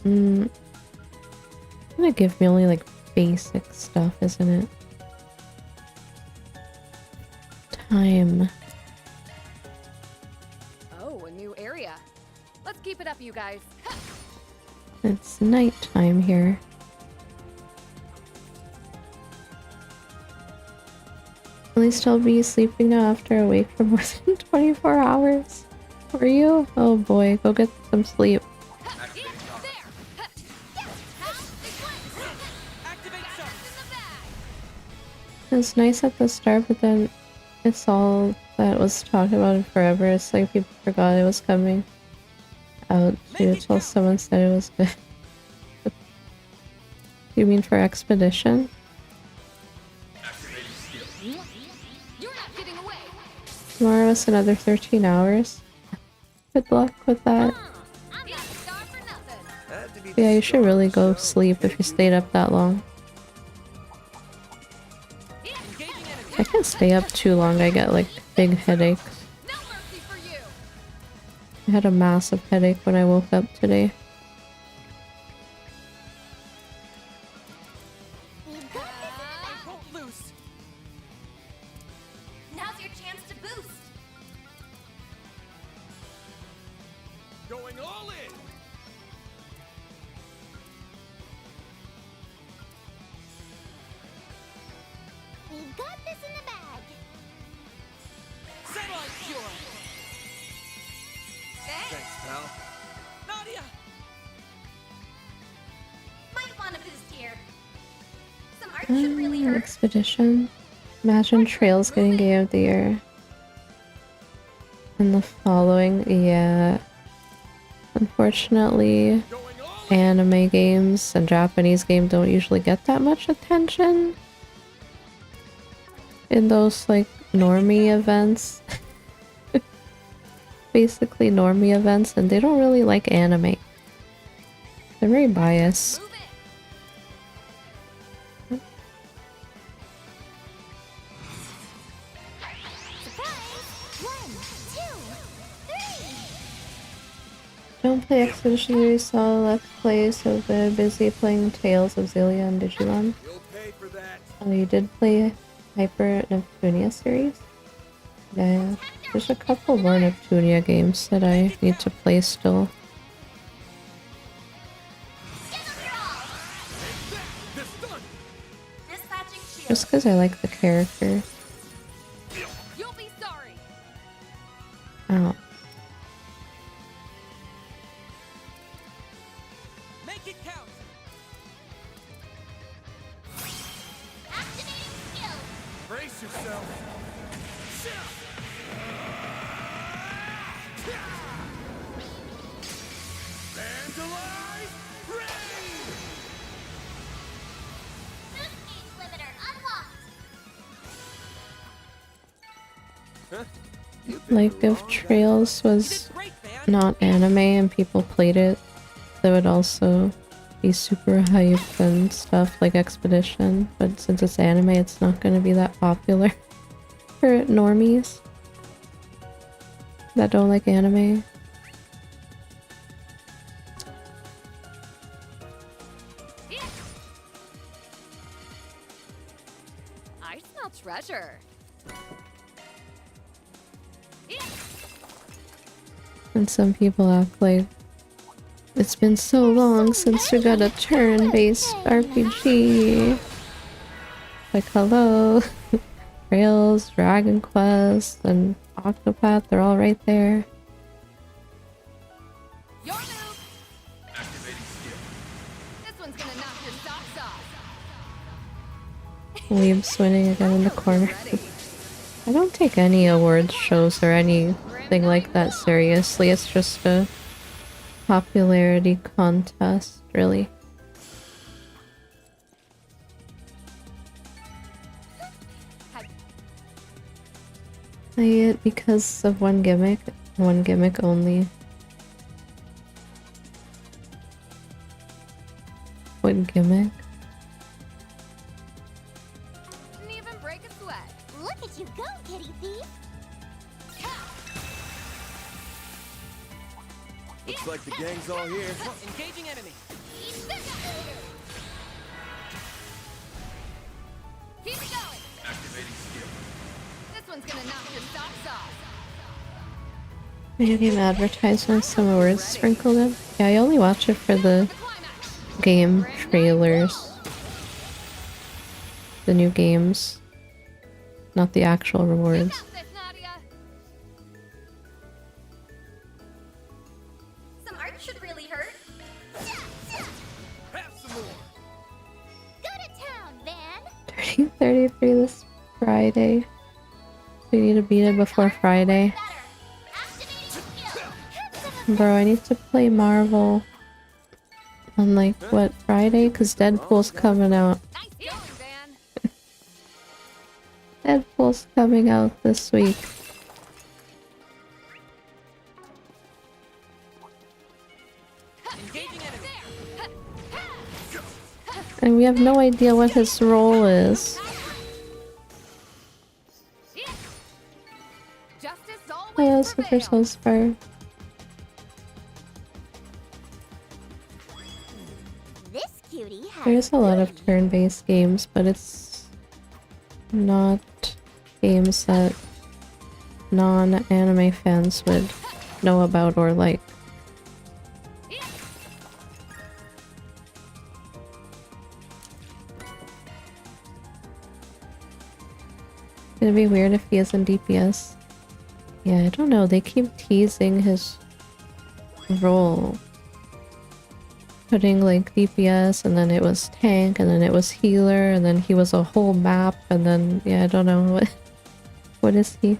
It's gonna give me only like basic stuff, isn't it? Time. Oh, a new area. Let's keep it up, you guys. It's nighttime here. At least I'll be sleeping now after awake for more than 24 hours. Were you? Oh boy, go get some sleep. It was nice at the start, but then it's all that was talked about in forever. It's like people forgot it was coming out too until someone said it was good. You mean for Expedition? Tomorrow is another 13 hours. Good luck with that. Yeah, you should really go sleep if you stayed up that long. I can't stay up too long, I get like big headaches. I had a massive headache when I woke up today. Now's your chance to boost. Going all in. We've got this in the bag. Satellite cure! Thanks, pal. Nadia! Might want a boost here. Some art should really hurt. Expedition. Imagine Trails getting Game of the Year. And the following, yeah. Unfortunately, anime games and Japanese games don't usually get that much attention in those like normie events. Basically normie events, and they don't really like anime. They're very biased. Don't play Expedition 3, saw Let's Play, so they're busy playing Tales of Xillia and Digimon. Oh, you did play Hyper Neptunia series? Yeah, there's a couple more Neptunia games that I need to play still. Just because I like the character. You'll be sorry. Ow. Make it count! Activating skills. Brace yourself. Vandalize! Rain! Boost gauge limiter unlocked. Huh? Like if Trails was not anime and people played it, they would also be super hype and stuff like Expedition, but since it's anime, it's not going to be that popular for normies that don't like anime. I smell treasure. And some people act like it's been so long since we got a turn-based RPG. Like, hello. Rails, Dragon Quest, and Octopath, they're all right there. Your move. Activating skill. This one's gonna knock your socks off. Weeb swinging again in the corner. I don't take any awards shows or anything like that seriously. It's just a popularity contest, really. I it because of one gimmick only. What gimmick? Didn't even break a sweat. Look at you go, kitty thief! Looks like the gang's all here. Engaging enemy. Keep it going. Activating skill. This one's gonna knock your socks off. Video game advertisements, some words sprinkled in. Yeah, I only watch it for the game trailers. The new games. Not the actual rewards. Some art should really hurt. Have some more. Go to town, Van! 3033 this Friday. We need to beat it before Friday. Bro, I need to play Marvel on like, what, Friday? Cause Deadpool's coming out. Nice going, Van. Deadpool's coming out this week. Engaging enemy. And we have no idea what his role is. Justice always Oh, Super prevails. Soul Spire. This cutie has There's a lot of turn-based games, but it's not games that non-anime fans would know about or like. It'd be weird if he is in DPS. Yeah, I don't know. They keep teasing his role. Putting like DPS, and then it was tank, and then it was healer, and then he was a whole map, and then yeah, I don't know what is he?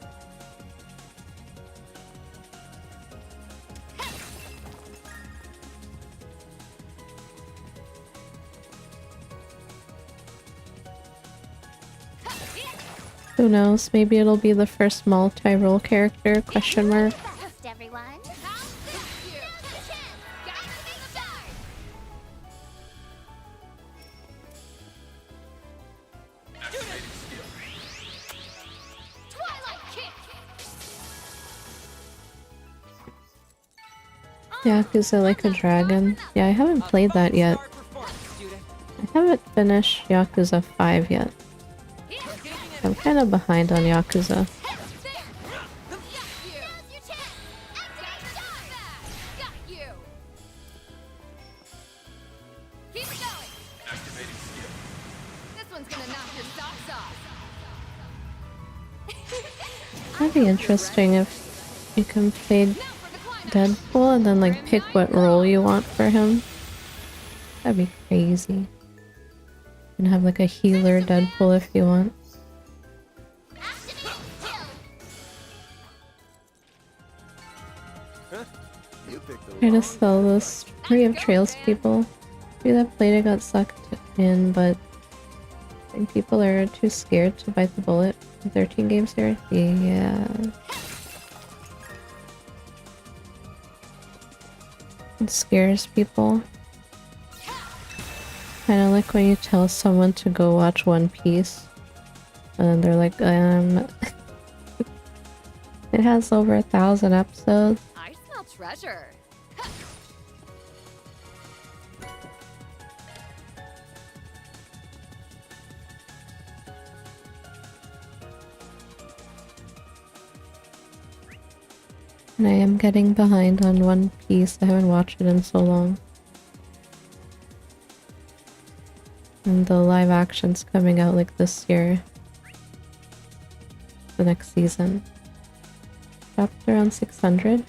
Who knows? Maybe it'll be the first multi-role character? Question mark. fast, everyone. Yakuza Like a Dragon. Yeah, I haven't played that yet. I haven't finished Yakuza 5 yet. I'm kind of behind on Yakuza. That'd be interesting if you can play Deadpool and then like pick what role you want for him. That'd be crazy. You can have like a healer Deadpool if you want. Try to sell this free of Trails people. Maybe that played got sucked in, but I think people are too scared to bite the bullet. 13 games here? Yeah. It scares people. Kind of like when you tell someone to go watch One Piece, and they're like, it has over 1,000 episodes. I smell treasure. And I am getting behind on One Piece. I haven't watched it in so long. And the live action's coming out like this year. The next season. Chapter around 600.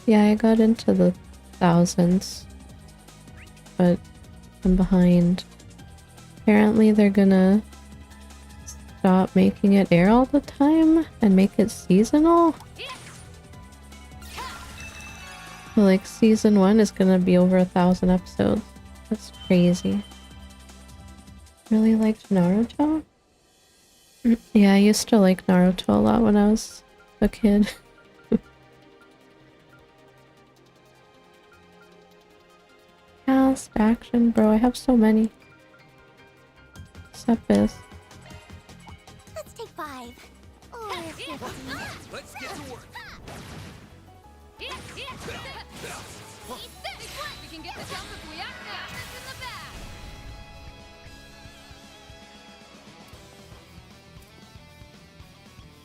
Yeah, I got into the thousands. But I'm behind. Apparently they're gonna stop making it air all the time and make it seasonal. So, like, season 1 is gonna be over 1,000 episodes. That's crazy. Really liked Naruto? Yeah, I used to like Naruto a lot when I was a kid. Cast, action, bro, I have so many. Except this. Let's take 5. Or 15. Let's get to work. We can get the jump if we act now. This in the back.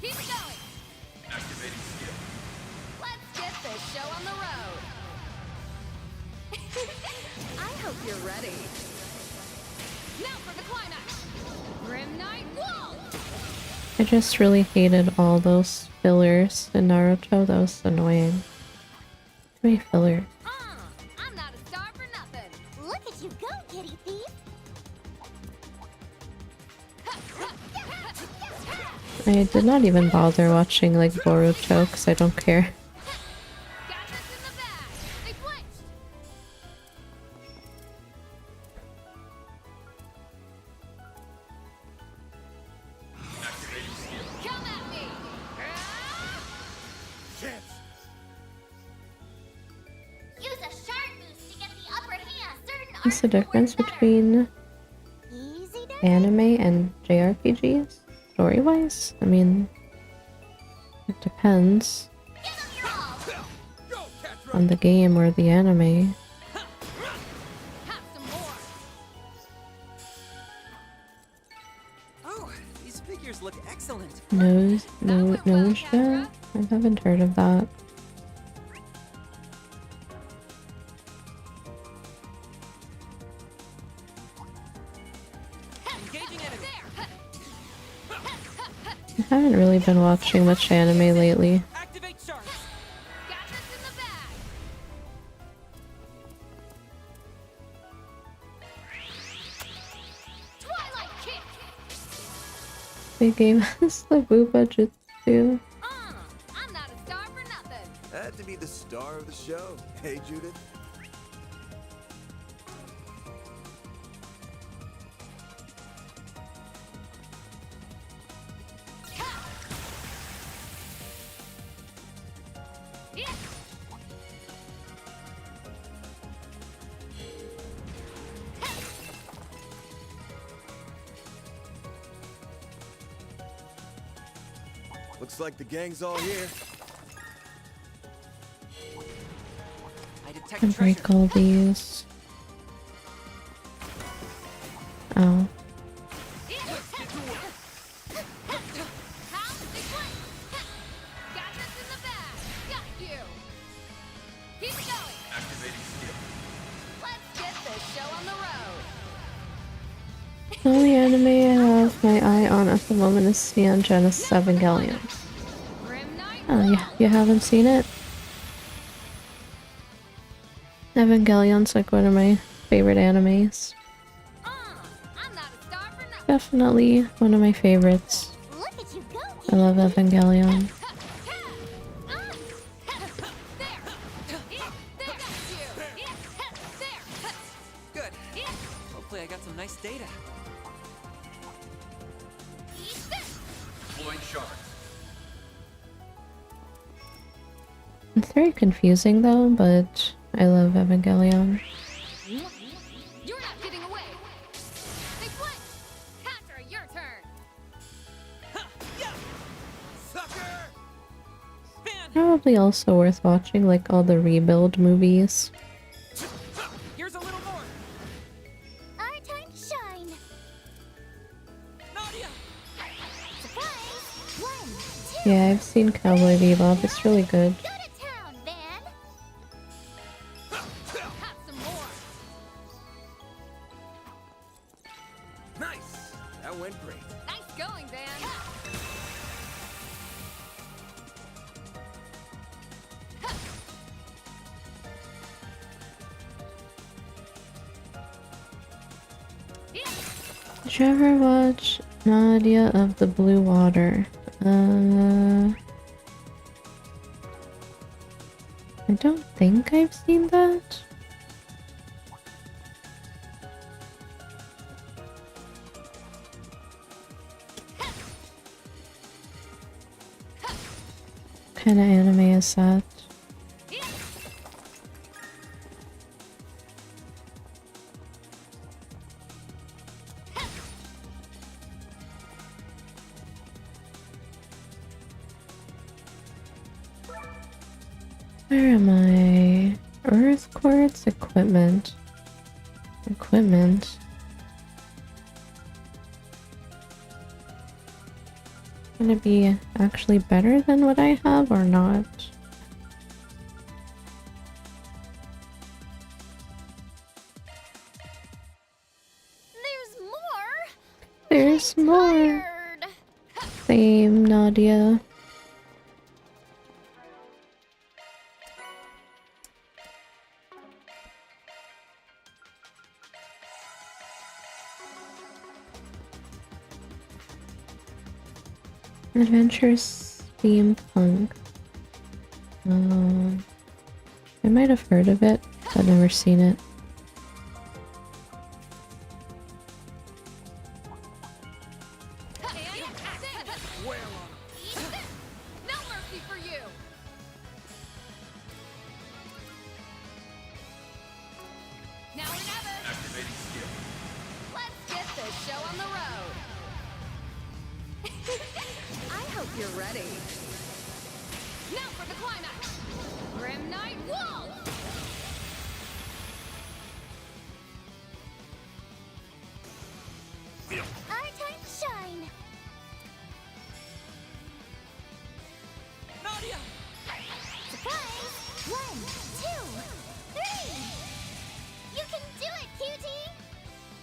Keep it going. Activating skill. Let's get this show on the road. I hope you're ready. Now for the climax. Grim Knight Wall. I just really hated all those fillers in Naruto. That was annoying. Too many fillers. I'm not a star for nothing. Look at you go, kitty thief. I did not even bother watching like Boruto because I don't care. Got this in the bag. They flinched. Come at me. Chance. Use a sharp boost to get the upper hand. Certain What's the arts will difference work better. between Easy does. anime and JRPGs? Story-wise? I mean, it depends Give them your all. on the game or the anime. Have some more. Oh, these figures look excellent. Noja? I haven't heard of that. Engaging enemy. I haven't really been watching much anime lately. Activate sharks. Got this in the bag. Twilight kick. They gave us the Booba Jutsu. I'm not a star for nothing. Had to be the star of the show. Hey, Judith? Looks like the gang's all here. I detect And treasure. break all these. Oh. How? They flinched. Got this in the bag. Got you. Keep it going. Activating skill. Let's get this show on the road. The only anime I have my eye on at the moment is Neon Genesis Evangelion. Grim Knight Oh, yeah, you haven't seen it? Evangelion's like one of my favorite animes. I'm not a star for nothing. Definitely one of my favorites. Look at you go, I kitty. love Evangelion. Good. Hopefully I got some nice data. Deploying sharks. It's very confusing though, but I love Evangelion. You're not getting away. They flinch. Patra, your turn. Probably also worth watching, like all the rebuild movies. Here's a little more. Our time to shine. Nadia! Surprise! 1, 2. Yeah, I've seen Cowboy Bebop. It's really good. Go to town, Van. Have some more. Nice! That went great. Nice going, Van. Did you ever watch Nadia of the Blue Water? I don't think I've seen that. What kind of anime is that? Where am I? Earth quartz equipment. Equipment. Gonna be actually better than what I have or not? There's more. There's more. Tired. Same, Nadia. Adventures Steampunk. I might have heard of it, but never seen it. No mercy for you. Now or never. Activating skill. Let's get this show on the road. I hope you're ready. Now for the climax. Grim Night Wall. Our time to shine. Nadia! Surprise! 1, 2, 3. You can do it, cutie.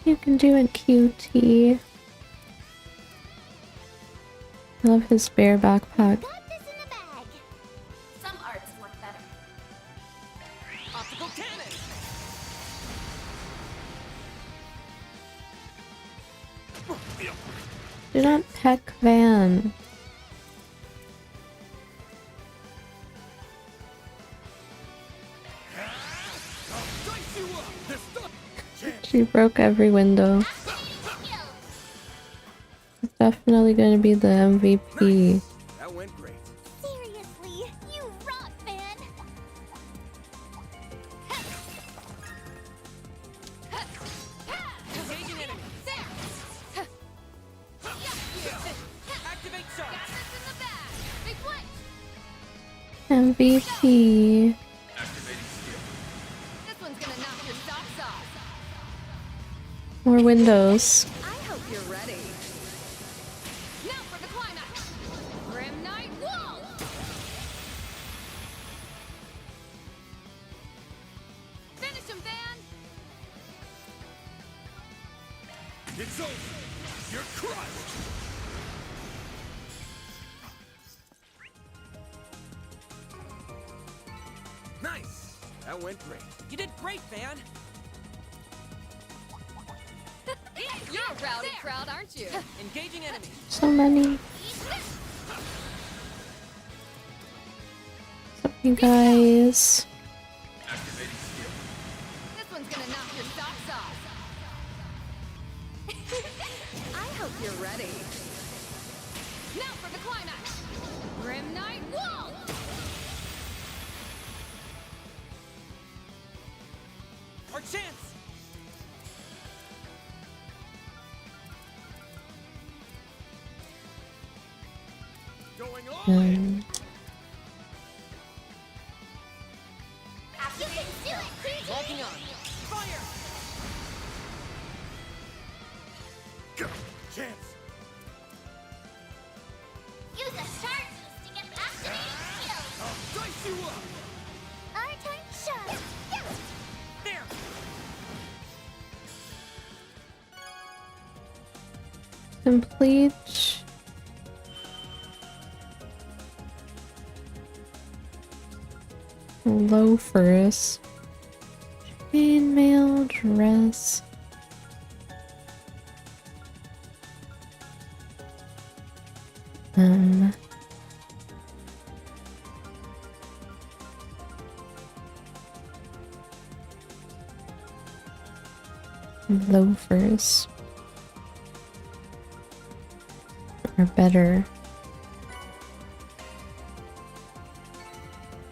You can do it, cutie. I love his bear backpack. Got this in the bag. Some arts work better. Optical cannon! Do not peck Van. She broke every window. It's definitely gonna be the MVP. That went great. Seriously, you rock, man. Engaging enemy! Activate charge! Got this in the bag. They flinch. MVP. Activating skill. This one's gonna knock your socks off. More windows. I hope you're ready. Now for the climax. Grim Night Wall. Finish him, Van. It's over. You're crushed. Nice! That went great. You did great, Van! You're a rowdy crowd, aren't you? Engaging enemy! So many. Sorry, guys. Activating skill. This one's gonna knock your socks off. I hope you're ready. Now for the climax. Grim Night Wall. Um, You can do it, Cruzy! Locking on. Fire! Go. Chance. Use a shark boost to get the activating skills! Dice you up! Our turn to shine! There! complete. Loafers. Chainmail dress. Loafers are better.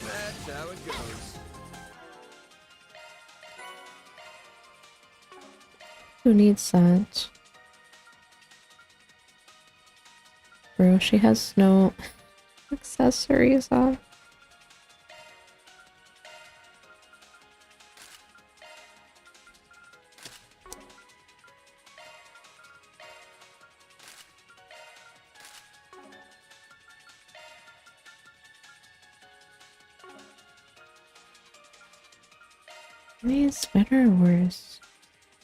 That's how it goes. Who needs that? Bro, she has no accessories on. Is better or worse?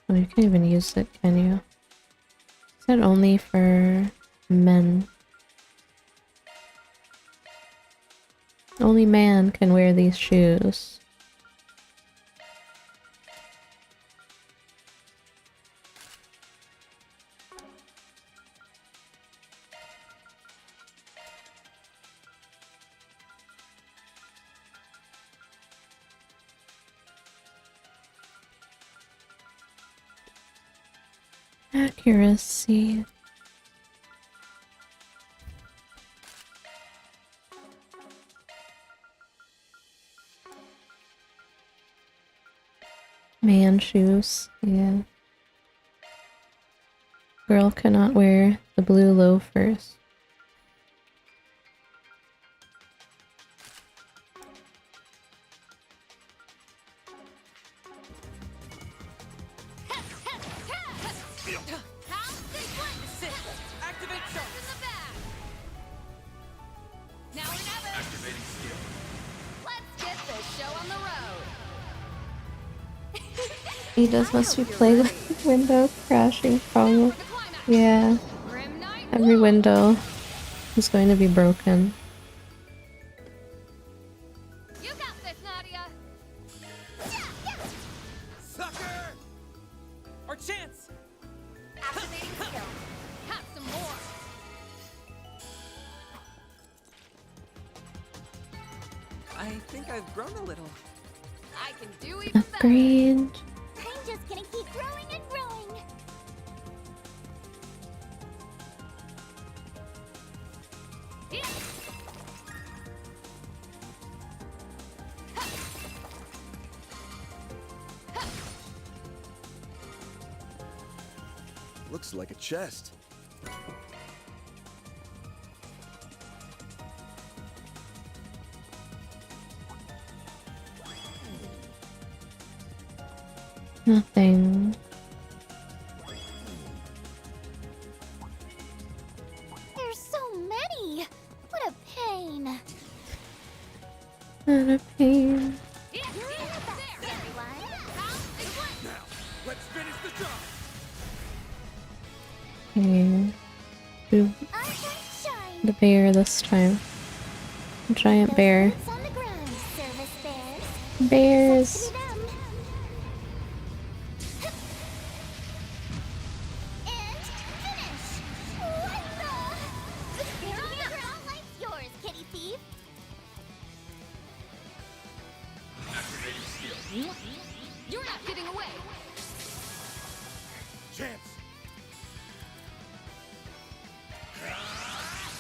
Oh, you can't even use it, can you? Is that only for men? Only man can wear these shoes. Accuracy. Man shoes, yeah. Girl cannot wear the blue loafers. Activate shark! Now we have it! Activating skill. Let's get this show on the road! He does must be playing with window crashing problem. Yeah, Grim Knight, every window is going to be broken. you got this, Nadia! Sucker! Our chance! Activating skill. Have some more! I think I've grown a little. I can do even better! Upgrade. I'm just gonna keep growing and growing. Yeah. Looks like a chest. Nothing. There's so many. What a pain. Not a pain. Yeah. You're the best, everyone. Now, let's finish the job. Okay. Do Our turn to shine. the bear this time. Giant bear. Boots on the ground, service bears. Bears. Sucks to be them. And finish. Voila! You're on the ground. Life's yours, kitty thief. Activating skill. You're not getting away! Chance.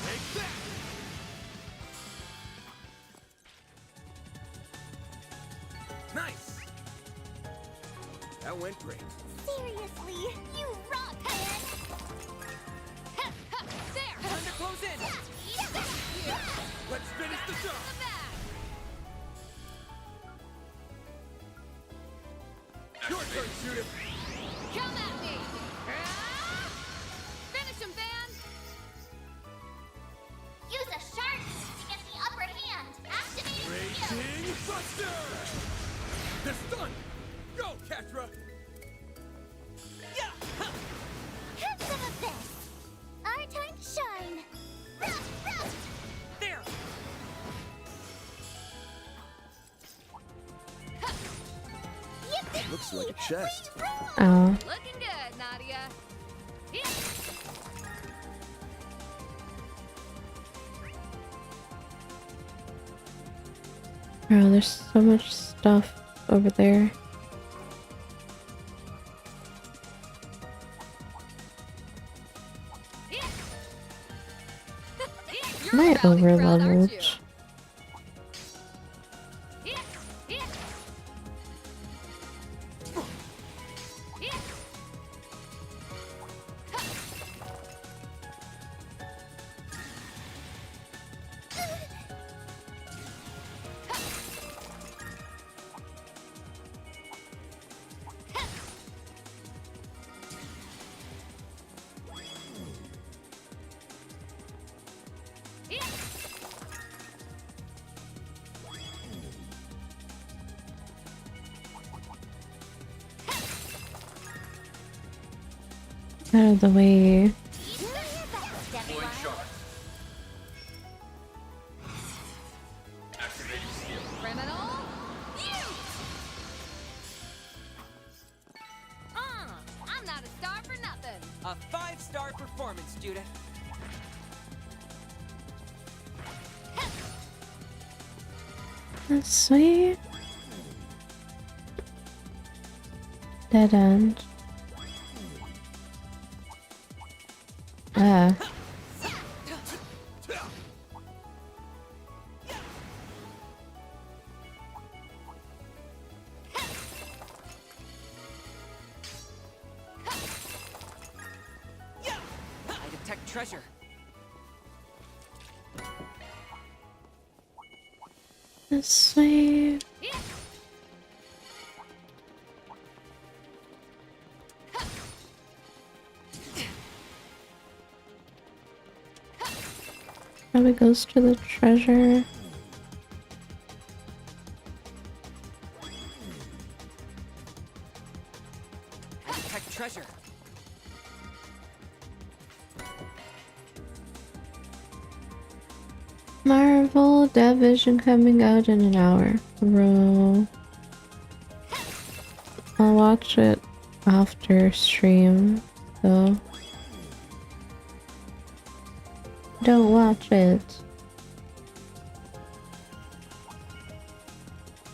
Take that. Nice! That went great. Seriously, you rock, man. There! Time to close in! Your turn, Judith. Come at me! Finish him, Van! Use a shark to get the upper hand. Activating skill. Raging Buster! They're stunned! Go, Catra! Have some of this. Our time to shine. Rust, rust. There! Yippee! Looks like a chest. Oh. Looking good, Nadia. Yeah. Oh, there's so much stuff over there. Am I over leveled? Out of the way. Criminal? I'm not a star for nothing. A 5-star performance, Judith. That's sweet. Dead end. Ah. I detect treasure. That's sweet. Probably goes to the treasure. I detect treasure. Marvel Division coming out in an hour. Bro. I'll watch it after stream, so don't watch it.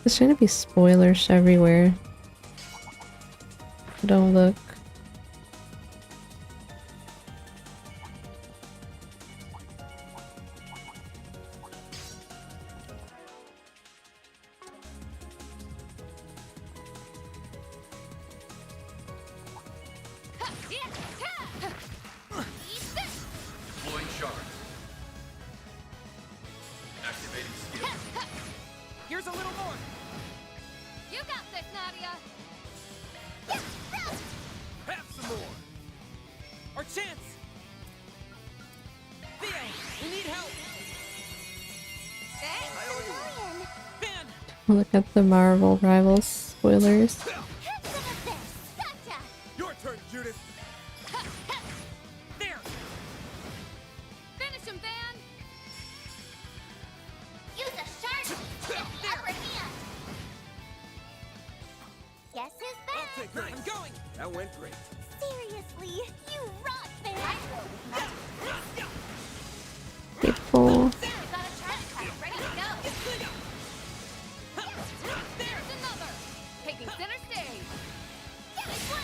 There's gonna be spoilers everywhere. Don't look. Deploying shards. Activating skill. Here's a little more. You got this, Nadia. Have some more. Our chance. Theo, we need help. Lion. Van, Look at the Marvel Rivals spoilers. Have some of this. Gotcha. Your turn, Judith. there. Finish him, Van. Use a shark to get the upper hand. Guess who's I'll back? take her. I'm going. That went great. Seriously, you rock, man. People. We've got a shark card ready to go. There's another. Taking center stage. This one.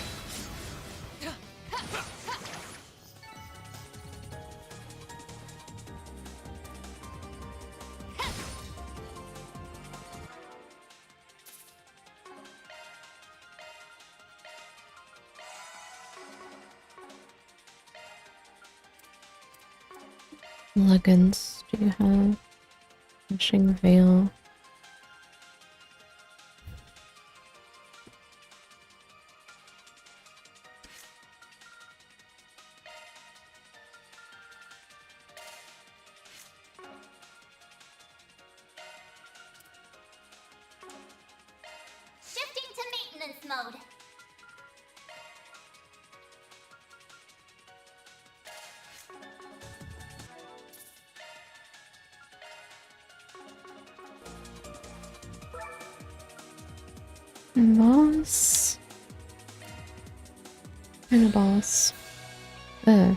Leggings do you have? Wishing Veil. Shifting to maintenance mode. Boss? And a boss. We'll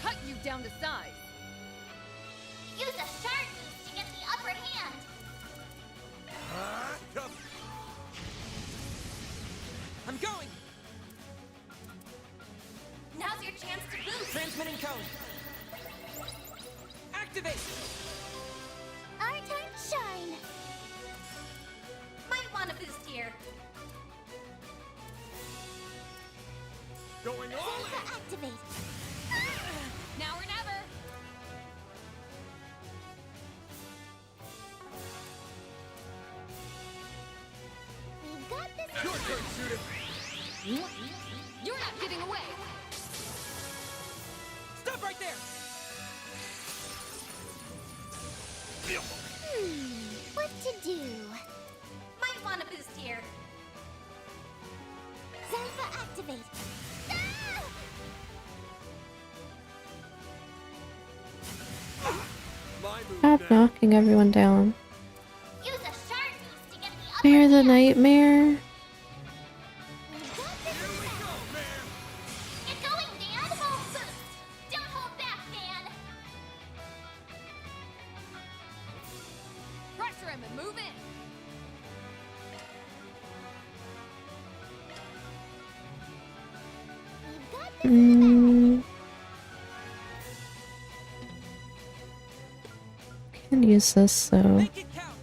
cut you down to size. Use a shark boost to get the upper hand. I'm going! Now's your chance to boost. Transmitting code. Activate! Our time to shine. Might want a boost here. Going all in! Zenka activate. Now or never. We've got this. Your turn, Judith! You're not getting away. Stop right there! What to do? Might want a boost here. Zenka activate. My move Stop now. knocking everyone down. Use a shark boost to get the upper Fear the hand. nightmare. We've got this in the bag. Get going, Dan. Full boost. Don't hold back, Dan. Pressure him and move in. We've got this in the bag. Can use this so. Make it count!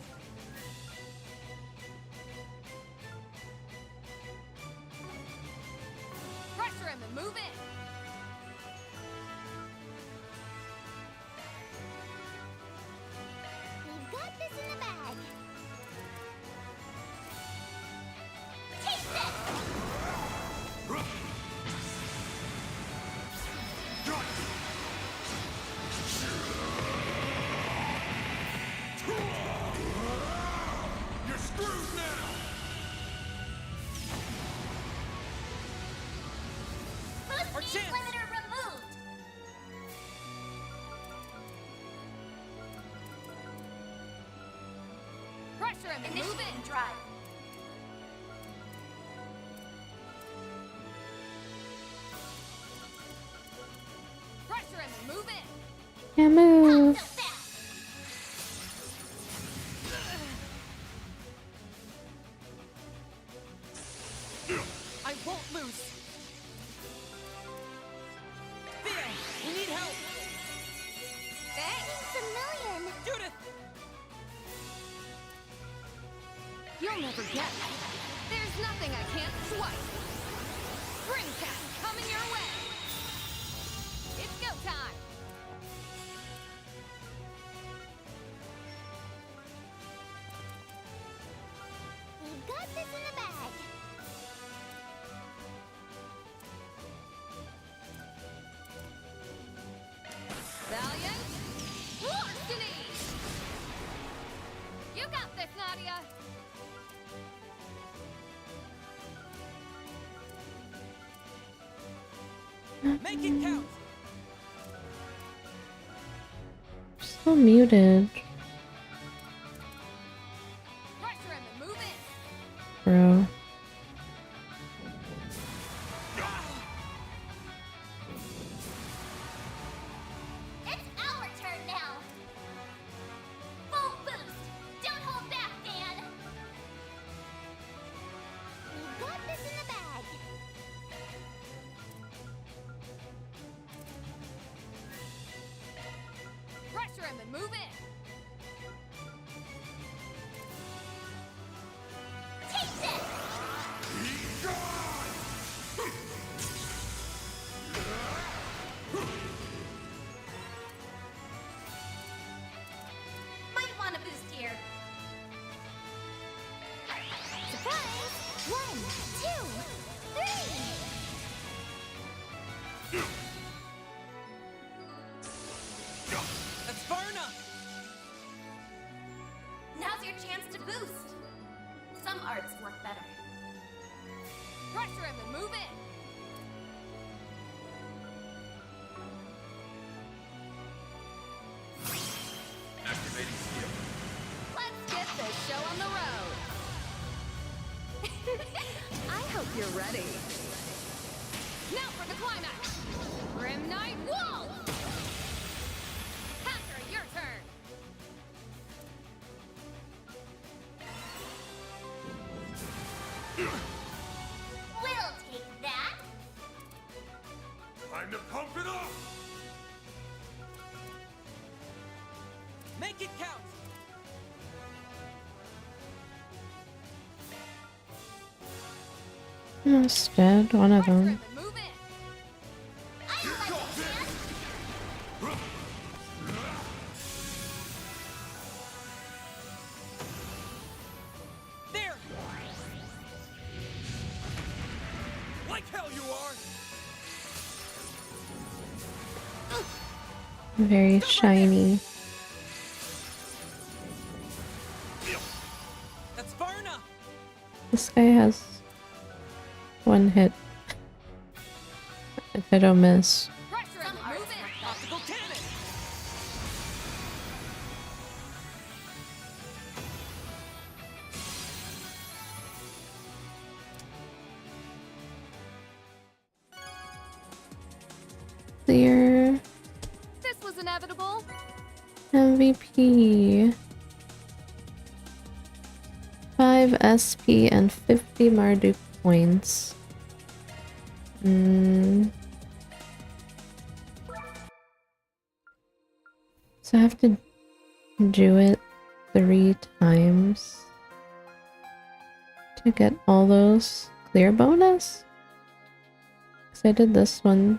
Pressure him and move in. We've got this in the bag. Taste it! You're screwed now! Boost Our speed chance. limiter removed. Pressure him and move Initiating in. drive. Pressure him and move in. Can't Not move. so fast. I won't lose! Theo, we need help! Thanks a million. Judith! You'll never get me. There's nothing I can't swipe. Spring cat coming your way. It's go time. We've got this in the bag. Valiant. Destiny. You got this, Nadia. Make it count! Still muted, Pressure him and move in. bro. It's our turn now. Full boost. Don't hold back, Dan. We've got this in the bag. Pressure him and move in. Taste it. That's far enough! Now's your chance to boost. Some arts work better. Pressure him and move in. Activating skill. Let's get this show on the road. I hope you're ready. Now for the climax. Grim Knight Wolf! Hacker, your turn. We'll take that. Time to pump it up! Make it count! Instead, one of Pressure them. him and move in. I like it, man. There! Like hell you are! Very shiny. That's far enough! This guy has one hit. If I don't miss. Pressure him and move in. Optical cannon! Clear. This was inevitable. MVP. 5 SP and 50 Marduk points. So I have to do it 3 times to get all those clear bonus? Because I did this one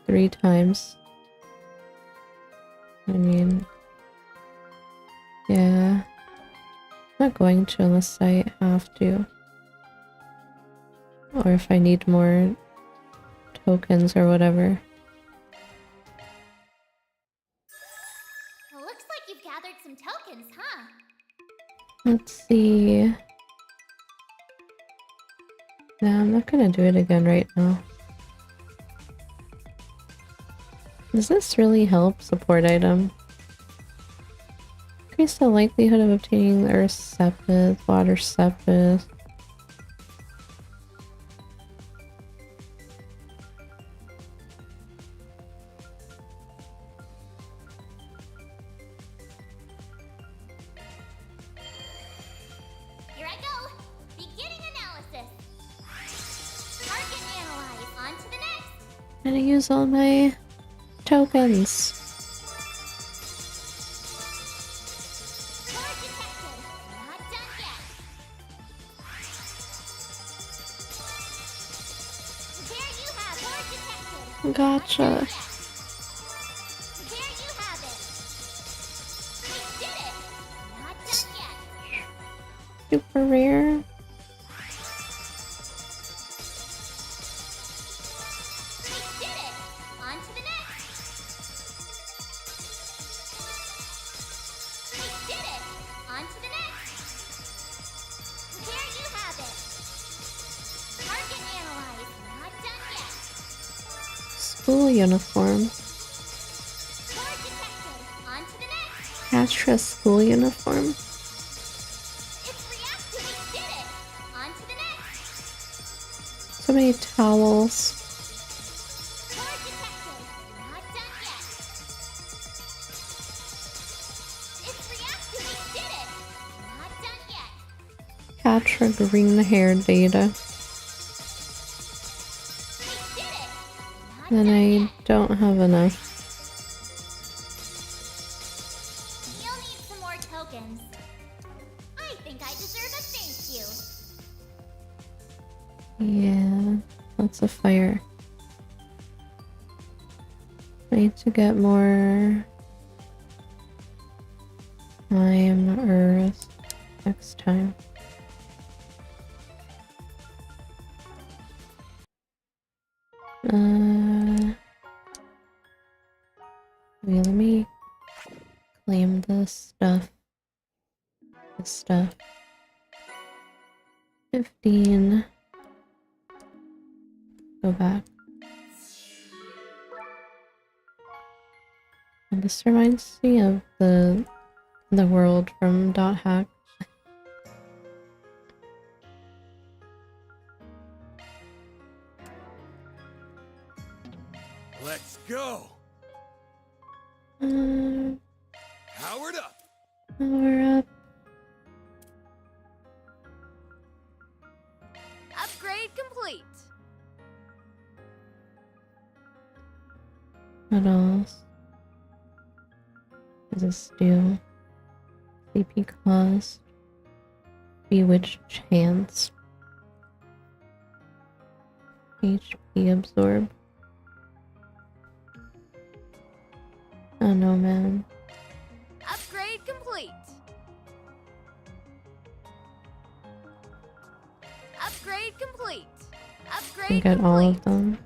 3 times. I mean, yeah. I'm not going to unless I have to. Or if I need more tokens or whatever. Looks like you've gathered some tokens, huh? Let's see. No, I'm not gonna do it again right now. Does this really help support item? Increase the likelihood of obtaining the Earth Sepith, Water Sepith. Here I go. Beginning analysis. Target analyze. On to the next. I'm gonna use all my tokens. Core detected. Not done yet. There you have core detected. Gotcha. Not done yet. There you have it. We did it. Not done yet. Super rare. We did it. On to the next. We did it. On to the next. There you have it. Target analyze. Not done yet. School uniform. Core detected. On to the next. Astra school uniform. It's reactive. We did it. On to the next. So many towels. Core detected. Not done yet. It's reactive. We did it. Not done yet. Patra green hair data. We did it. Not Then done I yet. don't have enough. You'll need some more tokens. I think I deserve a thank you. Yeah, lots of fire. I need to get more time, earth next time. Okay, let me claim this stuff. This stuff. 15. Go back. And this reminds me of the world from Dot Hack. Let's go. Powered up. Power up. Upgrade complete. What else does this do? CP cost. Bewitched hands. HP absorb. Oh no, man. Upgrade complete. Upgrade complete. Upgrade I got complete. all of them.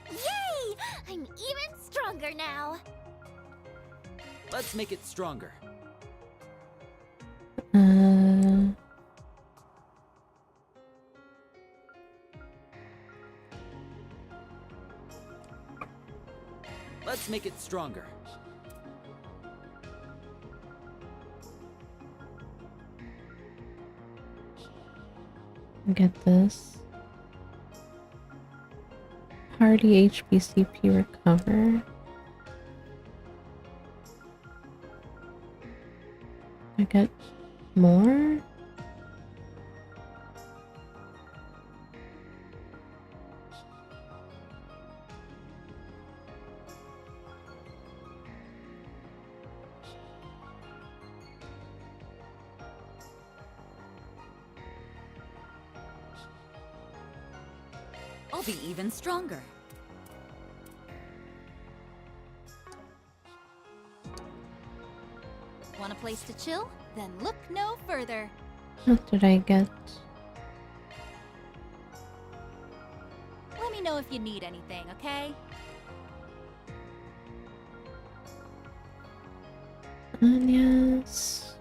Yay! I'm even stronger now. Let's make it stronger. Let's make it stronger. Get this. Party HPCP recover. I get more? I'll be even stronger. Want a place to chill? Then look no further. What did I get? Let me know if you need anything, okay? Onions.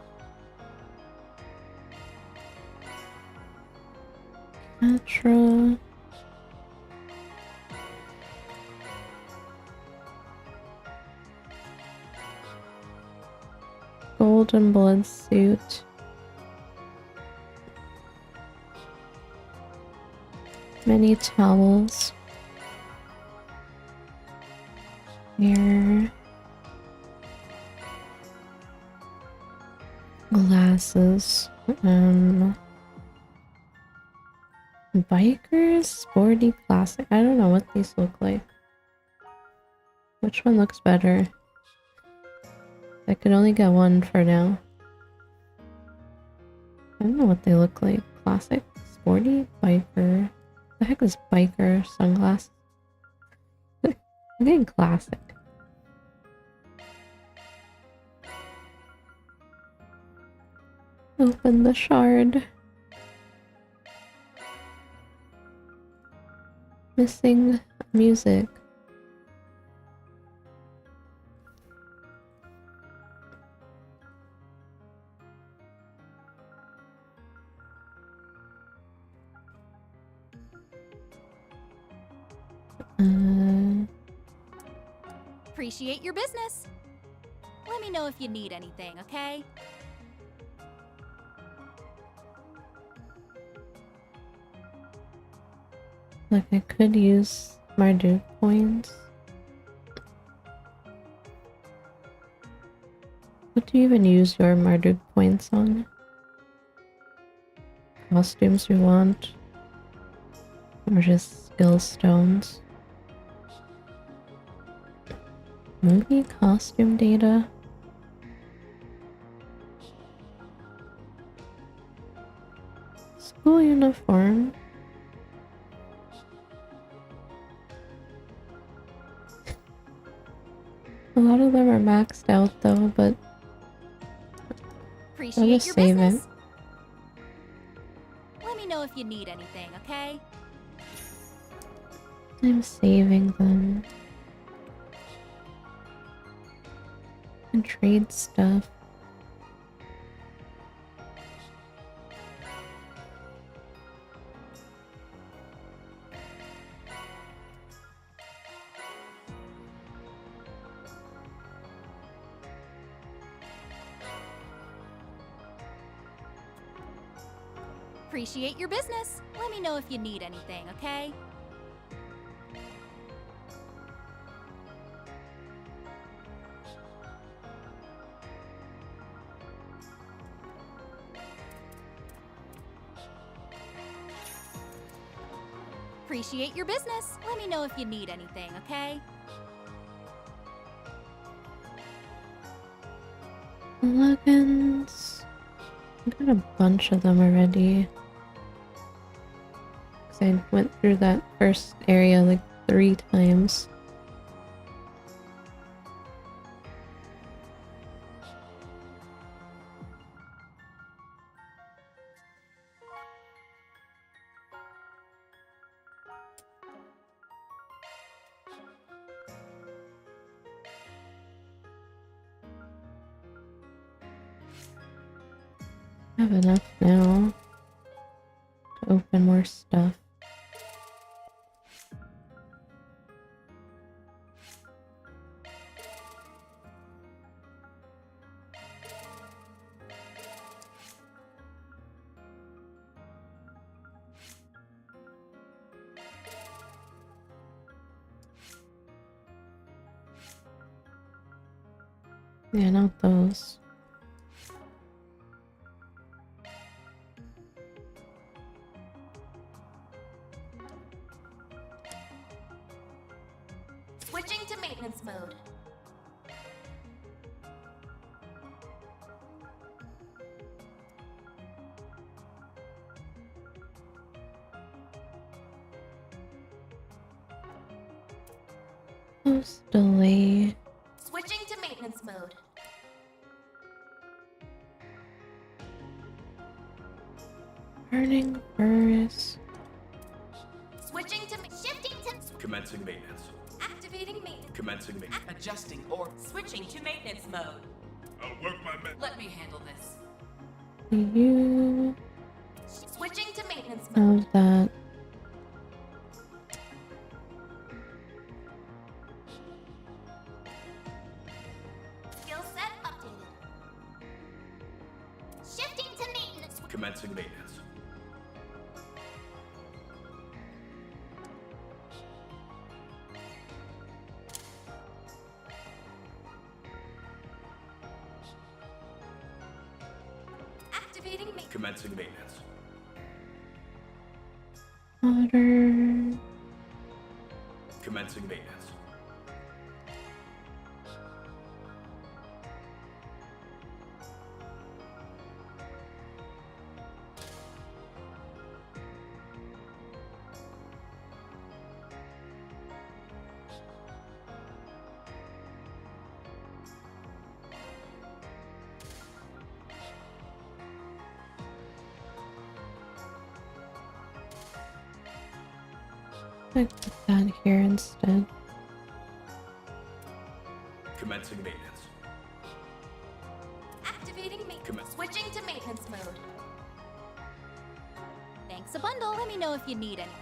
Catra. Golden blood suit. Many towels. Hair. Glasses. Bikers, sporty, classic. I don't know what these look like. Which one looks better? I could only get one for now. I don't know what they look like. Classic, sporty, biker. The heck is biker sunglasses? I'm getting classic. Open the shard. Missing music. Appreciate your business. Let me know if you need anything, okay? Like I could use Marduk points. What do you even use your Marduk points on? Costumes you want? Or just skill stones? Movie costume data? School uniform? A lot of them are maxed out though, but I'll Appreciate just your save business. it. Let me know if you need anything, okay? I'm saving them. And trade stuff. Appreciate your business. Let me know if you need anything, okay? Appreciate your business. Let me know if you need anything, okay? Plugins. I got a bunch of them already. Cause I went through that first area like 3 times. I have enough now to open more stuff. Yeah, not those. Switching to maintenance mode. Post delay. Switching to maintenance mode. Burning furnace. Switching to shifting to Commencing maintenance. activating maintenance. Commencing maintenance. Adjusting or switching to maintenance mode. I'll work my magic. Let me handle this. You Switching to maintenance mode. have that. Skill set updated. Shifting to maintenance. Commencing maintenance. Activating maintenance. Commencing maintenance. Water. Commencing maintenance. I put that here instead. Commencing maintenance. Activating maintenance. Switching to maintenance mode. Thanks a bundle. Let me know if you need any.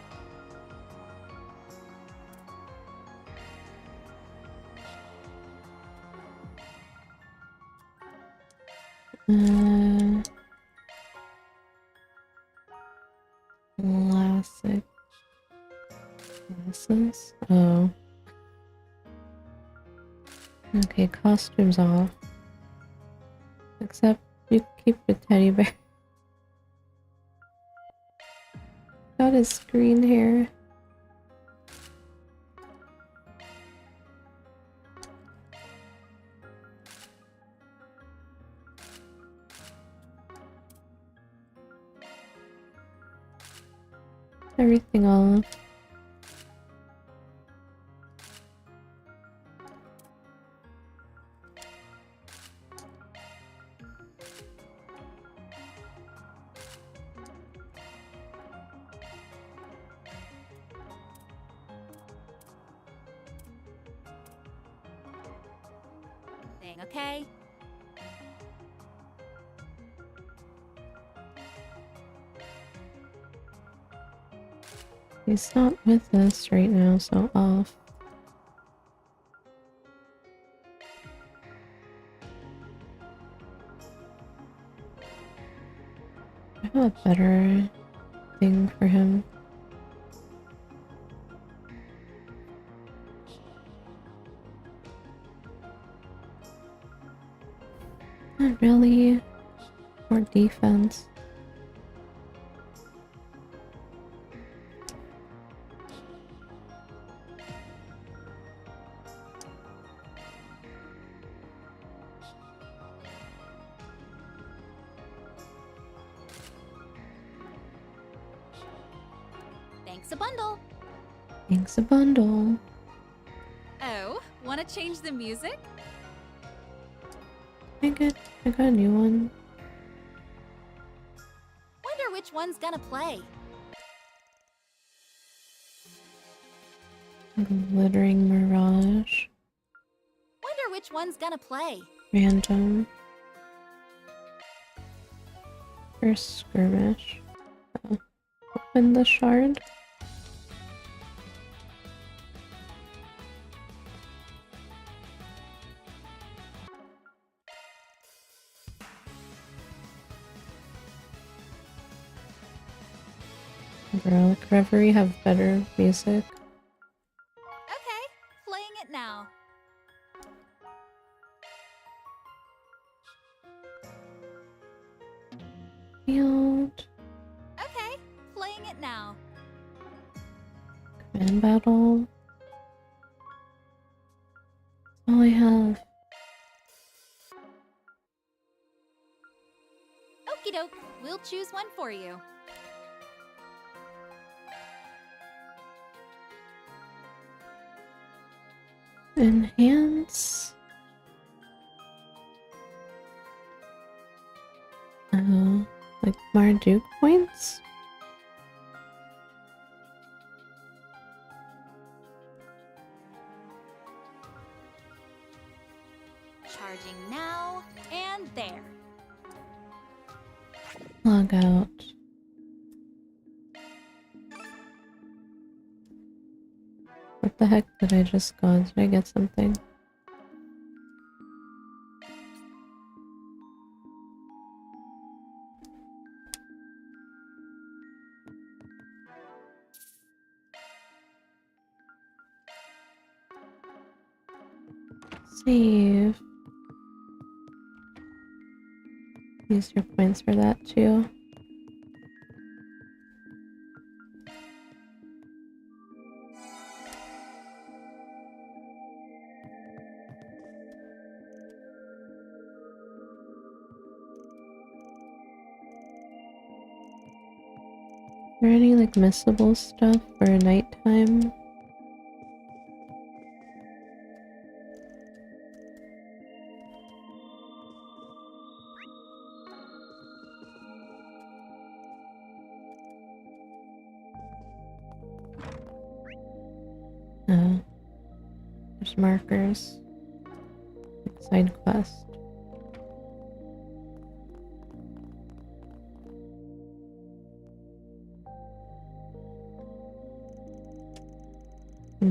Classic glasses. Oh. Okay, costumes off. Except you keep the teddy bear. Got his green hair. Everything off. anything, okay? He's not with us right now, so off. I have a better thing for him. Not really. More defense. Thanks a bundle. Thanks a bundle. Oh, wanna change the music? I got a new one. Wonder which one's gonna play. Glittering Mirage. Wonder which one's gonna play. Random. First skirmish. Open the shard. Relic Reverie have better music. Okay, playing it now. Field. Okay, playing it now. Command battle. That's all I have. Okie doke, we'll choose one for you. Enhance. Like Marduk points? Charging now, and there. Log out. What the heck did I just go? Did I get something? Save. Use your points for that too. Is there any like missable stuff for nighttime? There's markers. Side quest.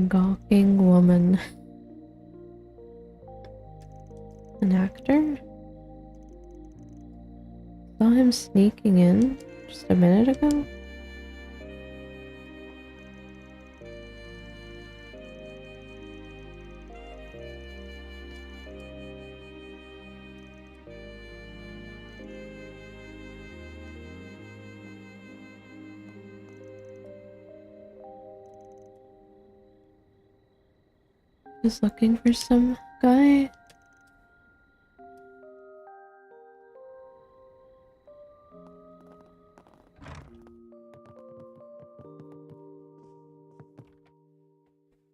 Gawking woman. An actor? Saw him sneaking in just a minute ago? Just looking for some guy.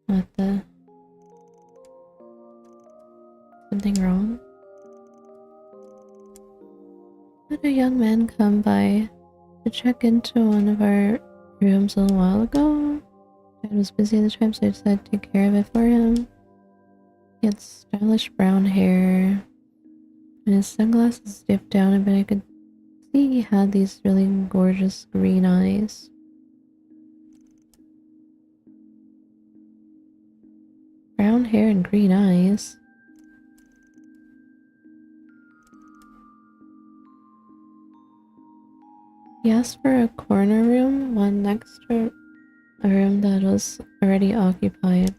What the? Something wrong? Had a young man come by to check into one of our rooms a little while ago. I was busy at the time, so I decided to take care of it for him. He had stylish brown hair, and his sunglasses dipped down a bit. I could see he had these really gorgeous green eyes. Brown hair and green eyes. He asked for a corner room, one next to a room that was already occupied.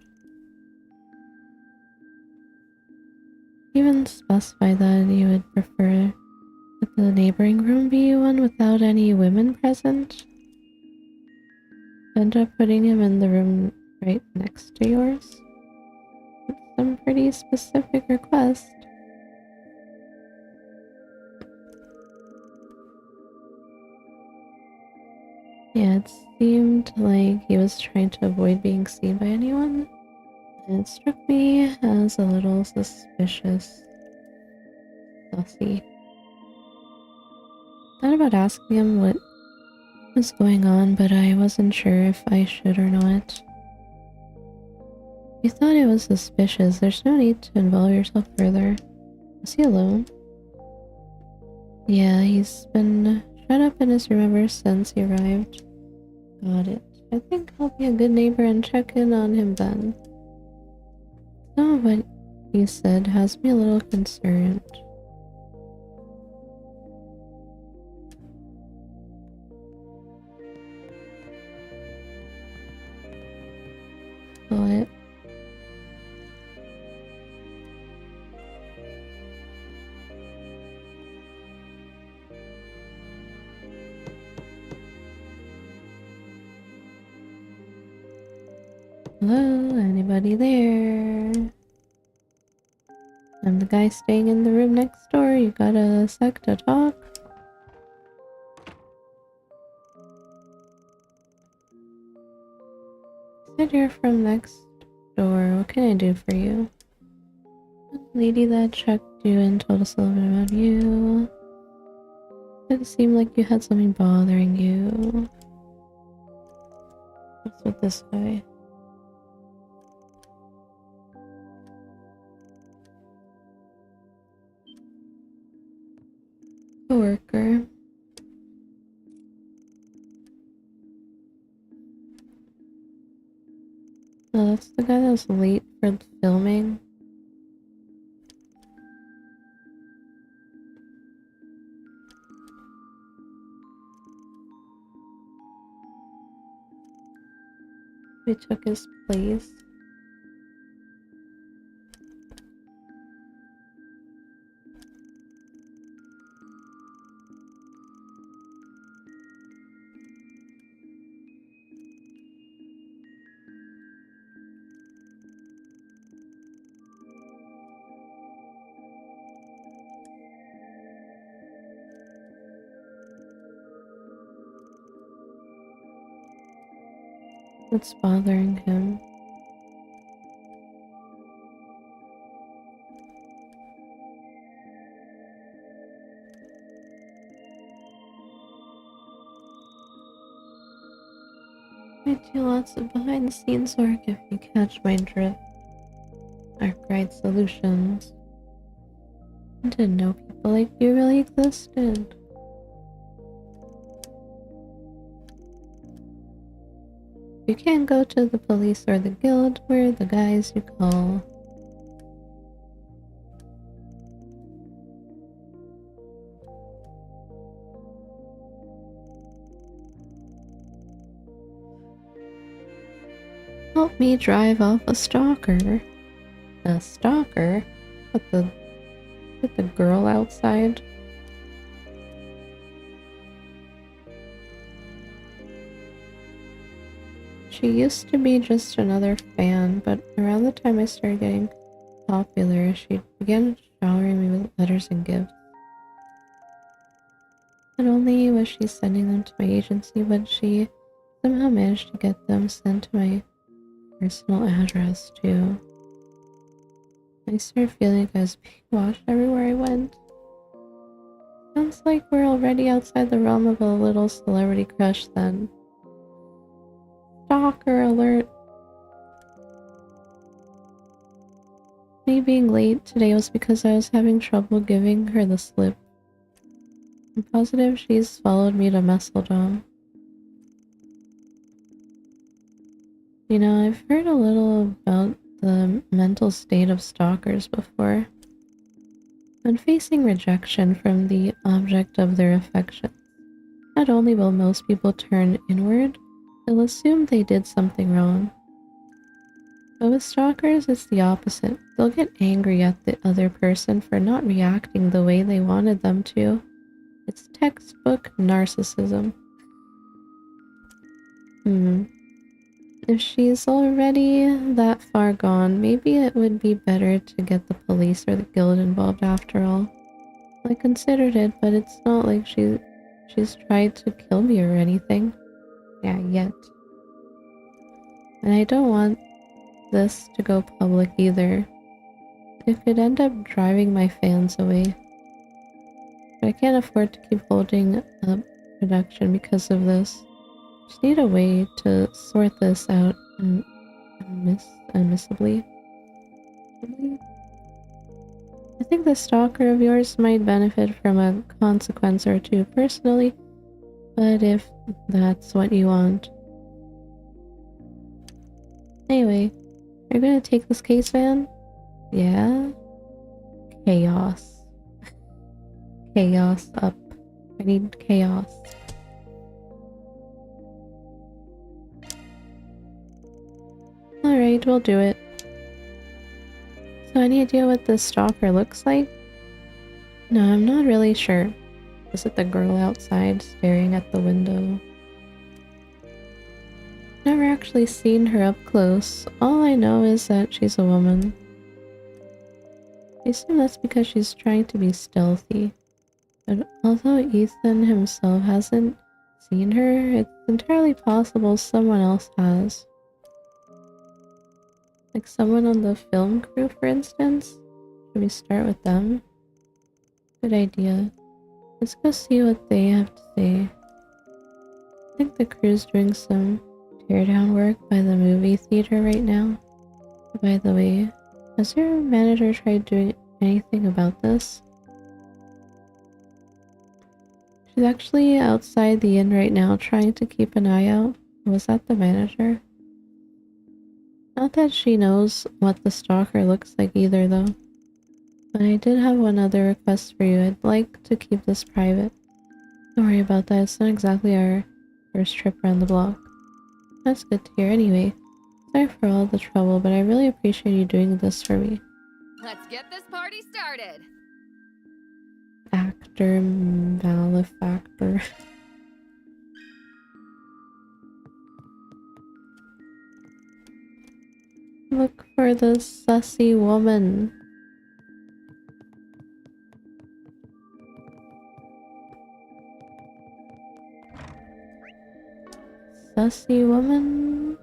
He even specified that he would prefer that the neighboring room be one without any women present. End up putting him in the room right next to yours. It's some pretty specific request. Yeah, it seemed like he was trying to avoid being seen by anyone. And it struck me as a little suspicious. Sussy. Thought about asking him what was going on, but I wasn't sure if I should or not. You thought it was suspicious. There's no need to involve yourself further. Was he alone? Yeah, he's been shut up in his room ever since he arrived. Got it. I think I'll be a good neighbor and check in on him then. Some of what you said has me a little concerned. What? Hello, anybody there? I'm the guy staying in the room next door. You got a sec to talk? Said you're from next door. What can I do for you? Lady that checked you and told us a little bit about you. It seemed like you had something bothering you. What's with this guy? Coworker. Oh, that's the guy that was late for filming. We took his place. What's bothering him? I do lots of behind the scenes work if you catch my drift. Arkwright Solutions. I didn't know people like you really existed. You can't go to the police or the guild, we're the guys you call. Help me drive off a stalker. A stalker? With the girl outside? She used to be just another fan, but around the time I started getting popular, she began showering me with letters and gifts. Not only was she sending them to my agency, but she somehow managed to get them sent to my personal address too. I started feeling like I was being watched everywhere I went. Sounds like we're already outside the realm of a little celebrity crush then. Stalker alert. being late today was because I was having trouble giving her the slip. I'm positive she's followed me to Messeldom. You know, I've heard a little about the mental state of stalkers before. When facing rejection from the object of their affection, not only will most people turn inward, they'll assume they did something wrong. But with stalkers, it's the opposite. They'll get angry at the other person for not reacting the way they wanted them to. It's textbook narcissism. If she's already that far gone, maybe it would be better to get the police or the guild involved after all. I considered it, but it's not like she's tried to kill me or anything. Yeah, yet. And I don't want this to go public either. It could end up driving my fans away. But I can't afford to keep holding up production because of this. Just need a way to sort this out amicably. I think the stalker of yours might benefit from a consequence or two personally, but if that's what you want. Anyway, you're gonna take this case, Van? Yeah? Chaos. Chaos up. I need chaos. Alright, we'll do it. So any idea what this stalker looks like? No, I'm not really sure. Is it the girl outside staring at the window? Never actually seen her up close. All I know is that she's a woman. I assume that's because she's trying to be stealthy. But although Ethan himself hasn't seen her, it's entirely possible someone else has. Like someone on the film crew, for instance? Should we start with them? Good idea. Let's go see what they have to say. I think the crew's doing some teardown work by the movie theater right now. By the way, has your manager tried doing anything about this? She's actually outside the inn right now trying to keep an eye out. Was that the manager? Not that she knows what the stalker looks like either though. But I did have one other request for you. I'd like to keep this private. Don't worry about that, it's not exactly our first trip around the block. That's good to hear anyway. Sorry for all the trouble, but I really appreciate you doing this for me. Let's get this party started! Actor, malefactor. Look for the sussy woman. Sussy woman.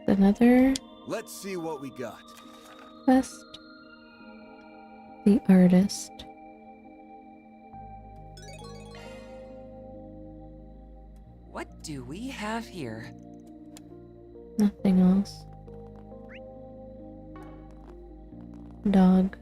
Another Let's see what we got. quest. The artist. What do we have here? Nothing else. Dog.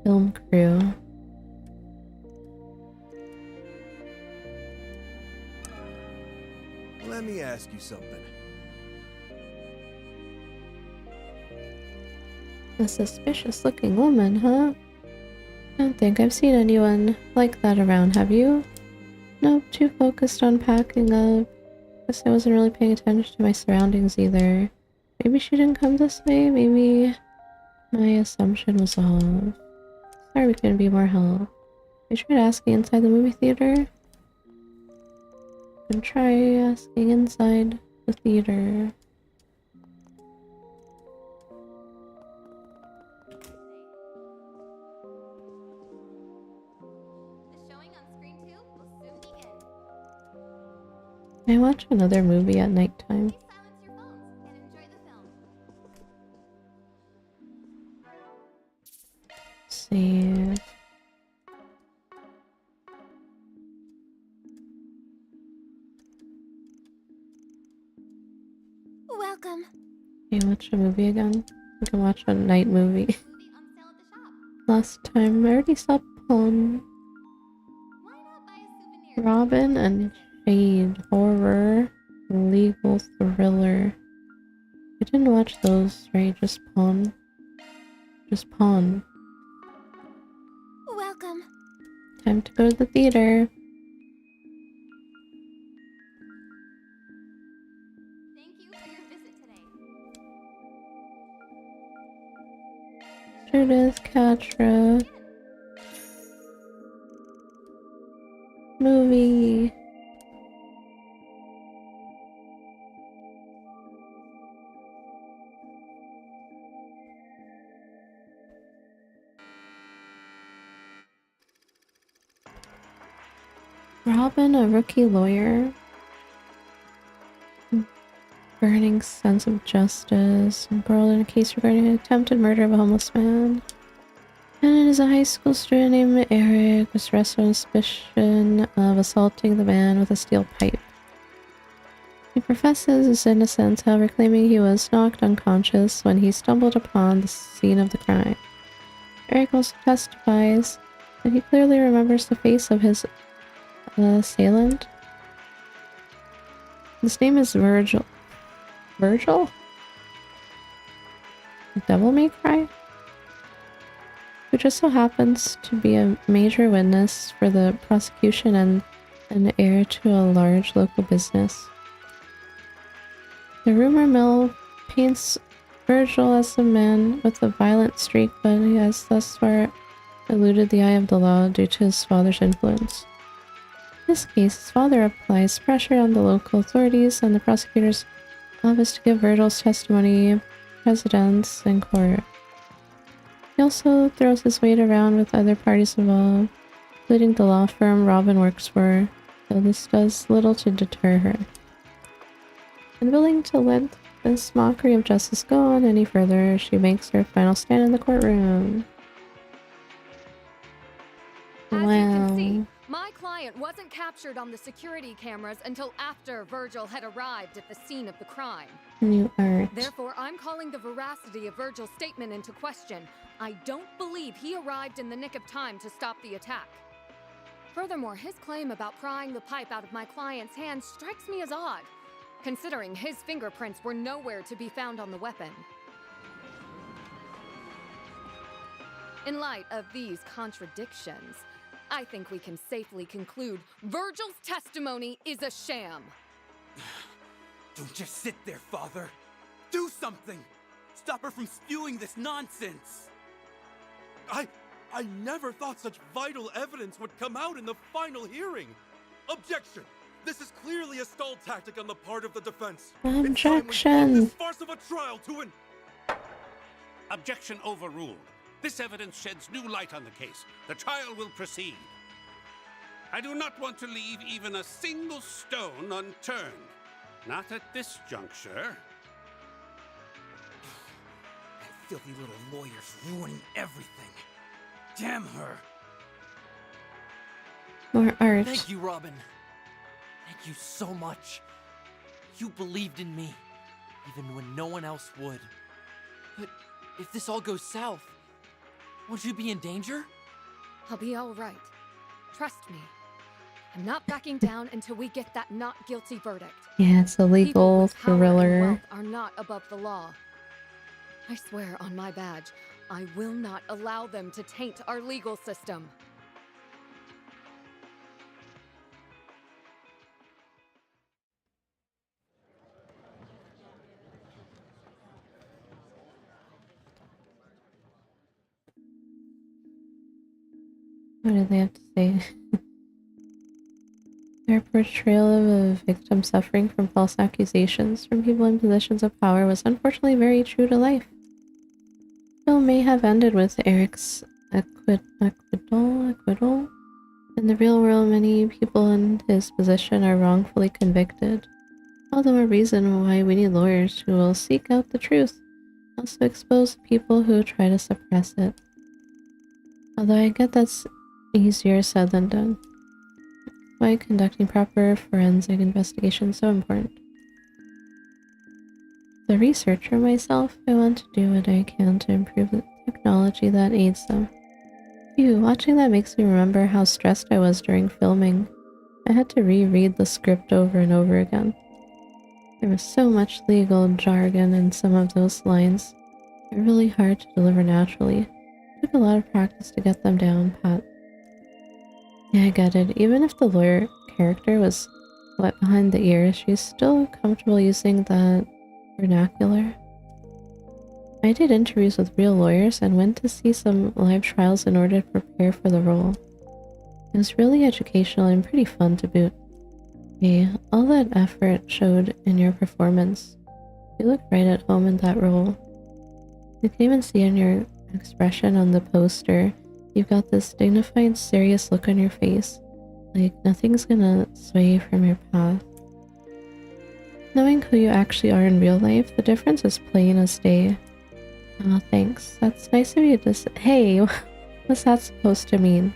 Film crew. Let me ask you something. A suspicious looking woman, huh? I don't think I've seen anyone like that around, have you? Nope, too focused on packing up. Guess I wasn't really paying attention to my surroundings either. Maybe she didn't come this way, maybe my assumption was off. Sorry we couldn't be more help. We tried asking inside the movie theater. And try asking inside the theater. The showing on screen 2 will soon begin. I watch another movie at nighttime. Silence your phones and enjoy the film. Save. Welcome. Okay, watch a movie again. We can watch a night movie. Movie on sale at the shop. Last time I already saw Pawn. Why not buy a souvenir? Robin and Shade. Horror. Legal thriller. I didn't watch those, right? Just Pawn. Just Pawn. Welcome. Time to go to the theater. Thank you for your visit today. Judith, Katra. Movie. Robin, a rookie lawyer. Burning sense of justice. Embroiled in a case regarding an attempted murder of a homeless man. And is a high school student named Eric was arrested on suspicion of assaulting the man with a steel pipe. He professes his innocence, however, claiming he was knocked unconscious when he stumbled upon the scene of the crime. Eric also testifies that he clearly remembers the face of his assailant. His name is Virgil. Virgil? Devil May Cry? Who just so happens to be a major witness for the prosecution and an heir to a large local business. The rumor mill paints Virgil as a man with a violent streak, but he has thus far eluded the eye of the law due to his father's influence. In this case, his father applies pressure on the local authorities and the prosecutor's office to give Virgil's testimony precedence in court. He also throws his weight around with other parties involved, including the law firm Robin works for, though this does little to deter her. Unwilling to let this mockery of justice go on any further, she makes her final stand in the courtroom. As you can see, my client wasn't captured on the security cameras until after Virgil had arrived at the scene of the crime. You aren't. Therefore, I'm calling the veracity of Virgil's statement into question. I don't believe he arrived in the nick of time to stop the attack. Furthermore, his claim about prying the pipe out of my client's hand strikes me as odd, considering his fingerprints were nowhere to be found on the weapon. In light of these contradictions, I think we can safely conclude Virgil's testimony is a sham. Don't just sit there, Father. Do something! Stop her from spewing this nonsense! I never thought such vital evidence would come out in the final hearing! Objection! This is clearly a stall tactic on the part of the defense. Objection! This farce of a trial to an... Objection overruled. This evidence sheds new light on the case. The trial will proceed. I do not want to leave even a single stone unturned. Not at this juncture. That filthy little lawyer's ruining everything. Damn her. More art. Thank you, Robin. Thank you so much. You believed in me, even when no one else would. But if this all goes south, won't you be in danger? I'll be all right. Trust me. I'm not backing down until we get that not guilty verdict. Yeah, it's a legal People with power and thriller. wealth are not above the law. I swear on my badge, I will not allow them to taint our legal system. What do they have to say? Their portrayal of a victim suffering from false accusations from people in positions of power was unfortunately very true to life. The film may have ended with Eric's acquittal, In the real world, many people in his position are wrongfully convicted. All the more reason why we need lawyers who will seek out the truth, also expose people who try to suppress it. Although I get that's easier said than done. Why conducting proper forensic investigation is so important. As a researcher myself, I want to do what I can to improve the technology that aids them. Phew, watching that makes me remember how stressed I was during filming. I had to reread the script over and over again. There was so much legal jargon in some of those lines. They're really hard to deliver naturally. It took a lot of practice to get them down pat. Yeah, I get it. Even if the lawyer character was wet behind the ears, she's still comfortable using that vernacular. I did interviews with real lawyers and went to see some live trials in order to prepare for the role. It was really educational and pretty fun to boot. Hey, all that effort showed in your performance. You look right at home in that role. You can even see in your expression on the poster, you've got this dignified, serious look on your face, like nothing's gonna sway you from your path. Knowing who you actually are in real life, the difference is plain as day. Oh, thanks. That's nice of you to say. Hey, what's that supposed to mean?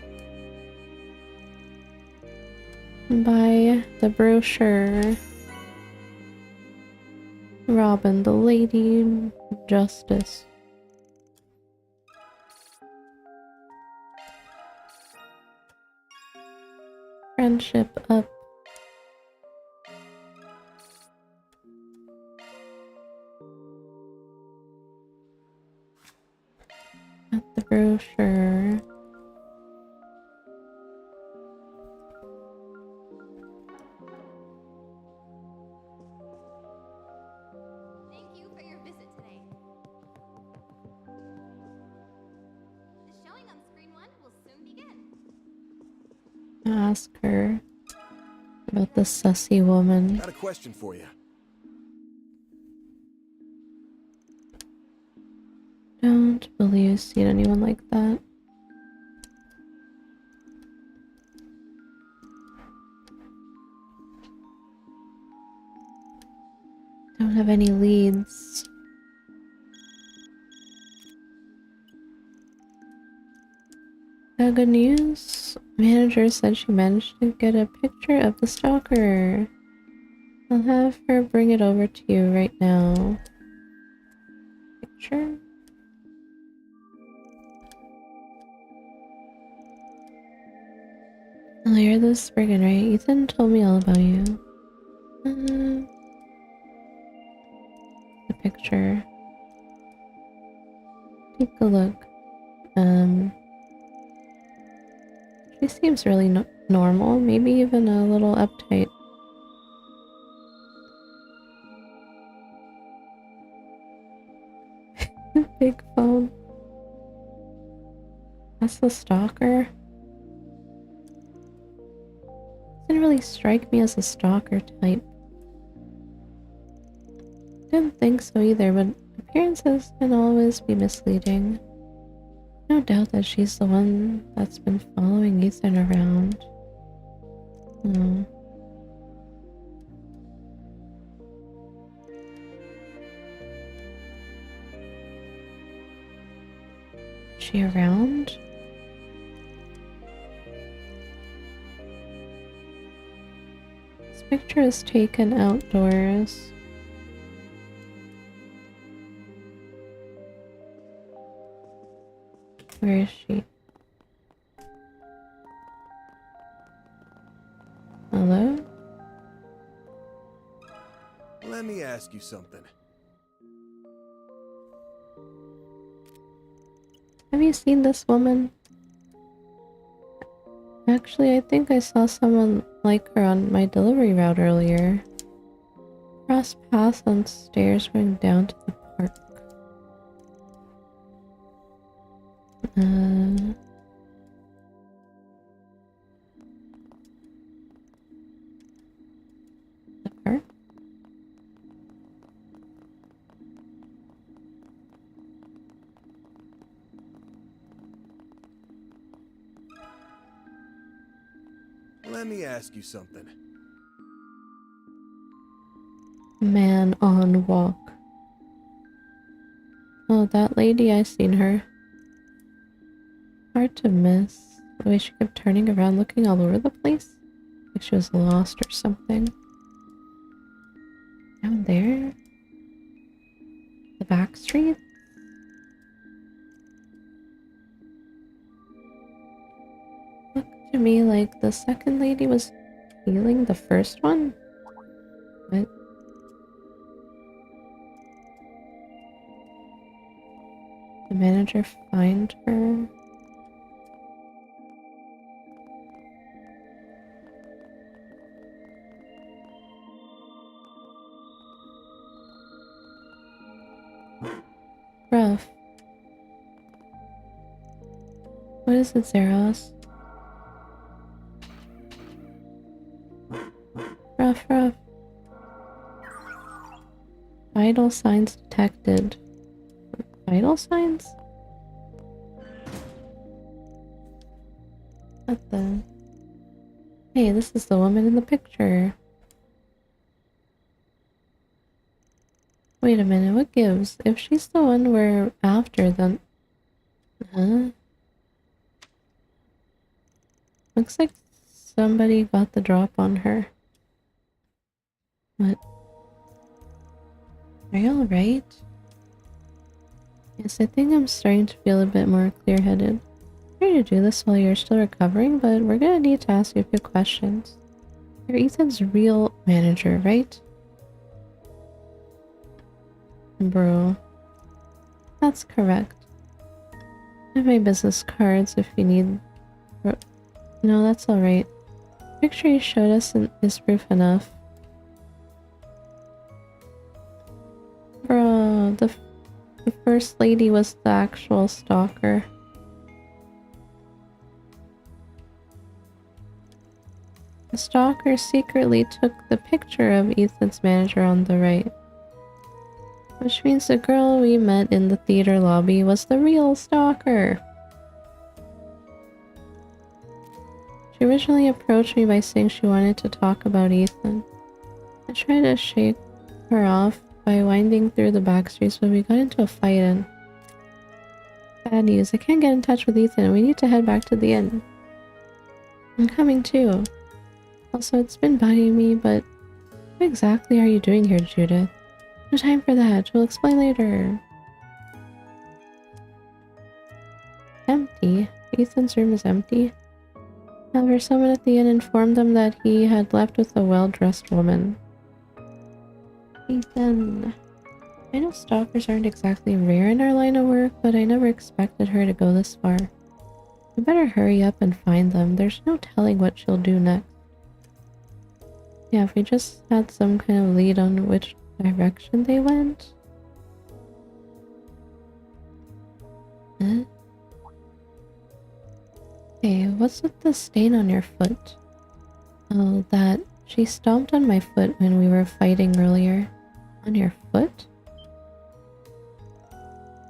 Buy the brochure. Robin, the Lady Justice. Friendship up. At the brochure. Thank you for your visit today. The showing on screen 1 will soon begin. Ask her about the sussy woman. Got a question for you. Don't believe I've seen anyone like that. Don't have any leads. Got good news. Manager said she managed to get a picture of the stalker. I'll have her bring it over to you right now. Picture? Oh, you're the Spriggan, right? Ethan told me all about you. The picture. Take a look. She seems really normal, maybe even a little uptight. Big phone. That's the stalker. Didn't really strike me as a stalker type. Didn't think so either, but appearances can always be misleading. No doubt that she's the one that's been following Ethan around. Hmm. Is she around? This picture is taken outdoors. Where is she? Hello? Let me ask you something. Have you seen this woman? Actually, I think I saw someone like her on my delivery route earlier. Cross paths on stairs going down to the park. The park? me ask you something. Man on walk. Oh, that lady, I seen her. Hard to miss. The way she kept turning around looking all over the place. Like she was lost or something. Down there? The back street? Looked to me like the second lady was healing the first one? What? The manager find her? Rough. What is it, Zeros? Rough. Vital signs detected. Vital signs? What the? Hey, this is the woman in the picture. Wait a minute, what gives? If she's the one we're after, then... Huh? Looks like somebody got the drop on her. What? Are you alright? Yes, I think I'm starting to feel a bit more clear-headed. Sorry to do this while you're still recovering, but we're gonna need to ask you a few questions. You're Ethan's real manager, right? Bro. That's correct. I have my business cards if you need... No, that's alright. The picture you showed us is proof enough. Bro, the first lady was the actual stalker. The stalker secretly took the picture of Ethan's manager on the right. Which means the girl we met in the theater lobby was the real stalker. She originally approached me by saying she wanted to talk about Ethan. I tried to shake her off by winding through the back streets, but we got into a fight and... Bad news, I can't get in touch with Ethan and we need to head back to the inn. I'm coming too. Also, it's been bugging me, but what exactly are you doing here, Judith? No time for that. We'll explain later. Empty? Ethan's room is empty? However, someone at the inn informed them that he had left with a well-dressed woman. Ethan... I know stalkers aren't exactly rare in our line of work, but I never expected her to go this far. We better hurry up and find them. There's no telling what she'll do next. Yeah, if we just had some kind of lead on which direction they went. Huh? Hey, what's with the stain on your foot? Oh, that. She stomped on my foot when we were fighting earlier. On your foot?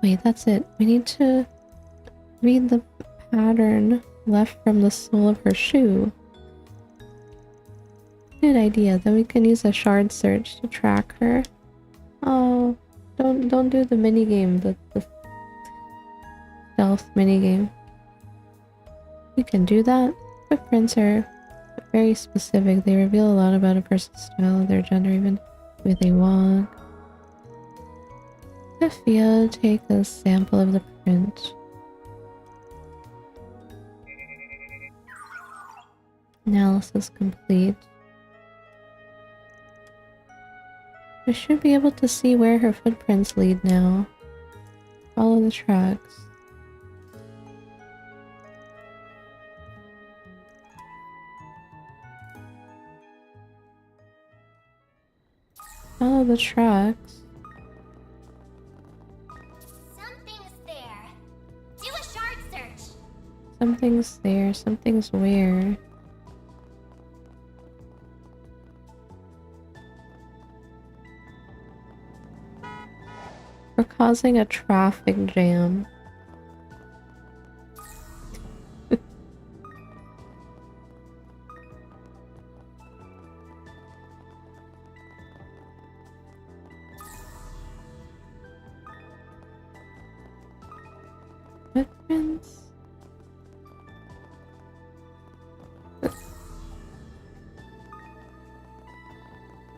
Wait, that's it. We need to read the pattern left from the sole of her shoe. Good idea. Then we can use a shard search to track her. Oh, don't do the minigame, the stealth minigame. We can do that. Footprints are very specific. They reveal a lot about a person's style, their gender, even where they walk. Sophia, take a sample of the print. Analysis complete. We should be able to see where her footprints lead now. Follow the tracks. Follow the tracks. Something's there. Do a shard search. Something's there, something's where. We're causing a traffic jam. Prince.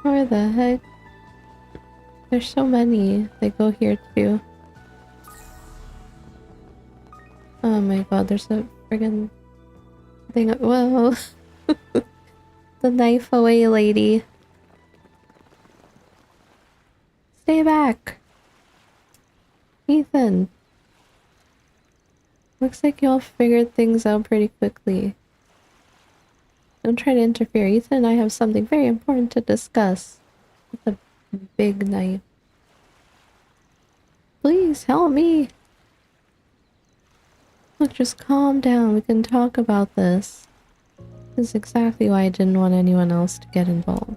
Where the heck? There's so many. They go here too. Oh my god, there's a friggin' thing. Whoa. The knife away lady. Stay back. Ethan. Looks like y'all figured things out pretty quickly. Don't try to interfere. Ethan and I have something very important to discuss. With a big knife. Please help me. Look, just calm down. We can talk about this. This is exactly why I didn't want anyone else to get involved.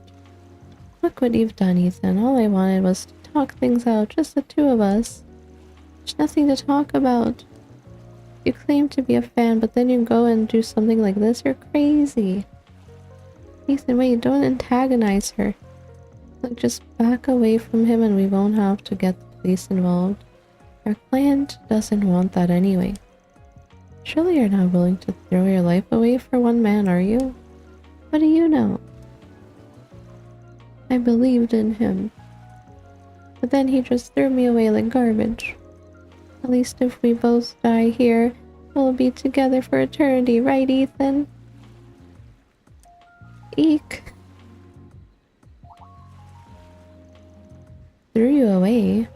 Look what you've done, Ethan. All I wanted was to talk things out, just the two of us. There's nothing to talk about. You claim to be a fan, but then you go and do something like this? You're crazy. Ethan, wait, don't antagonize her. Like, just back away from him and we won't have to get the police involved. Our client doesn't want that anyway. Surely you're not willing to throw your life away for one man, are you? What do you know? I believed in him. But then he just threw me away like garbage. At least if we both die here, we'll be together for eternity, right, Ethan? Eek. Threw you away?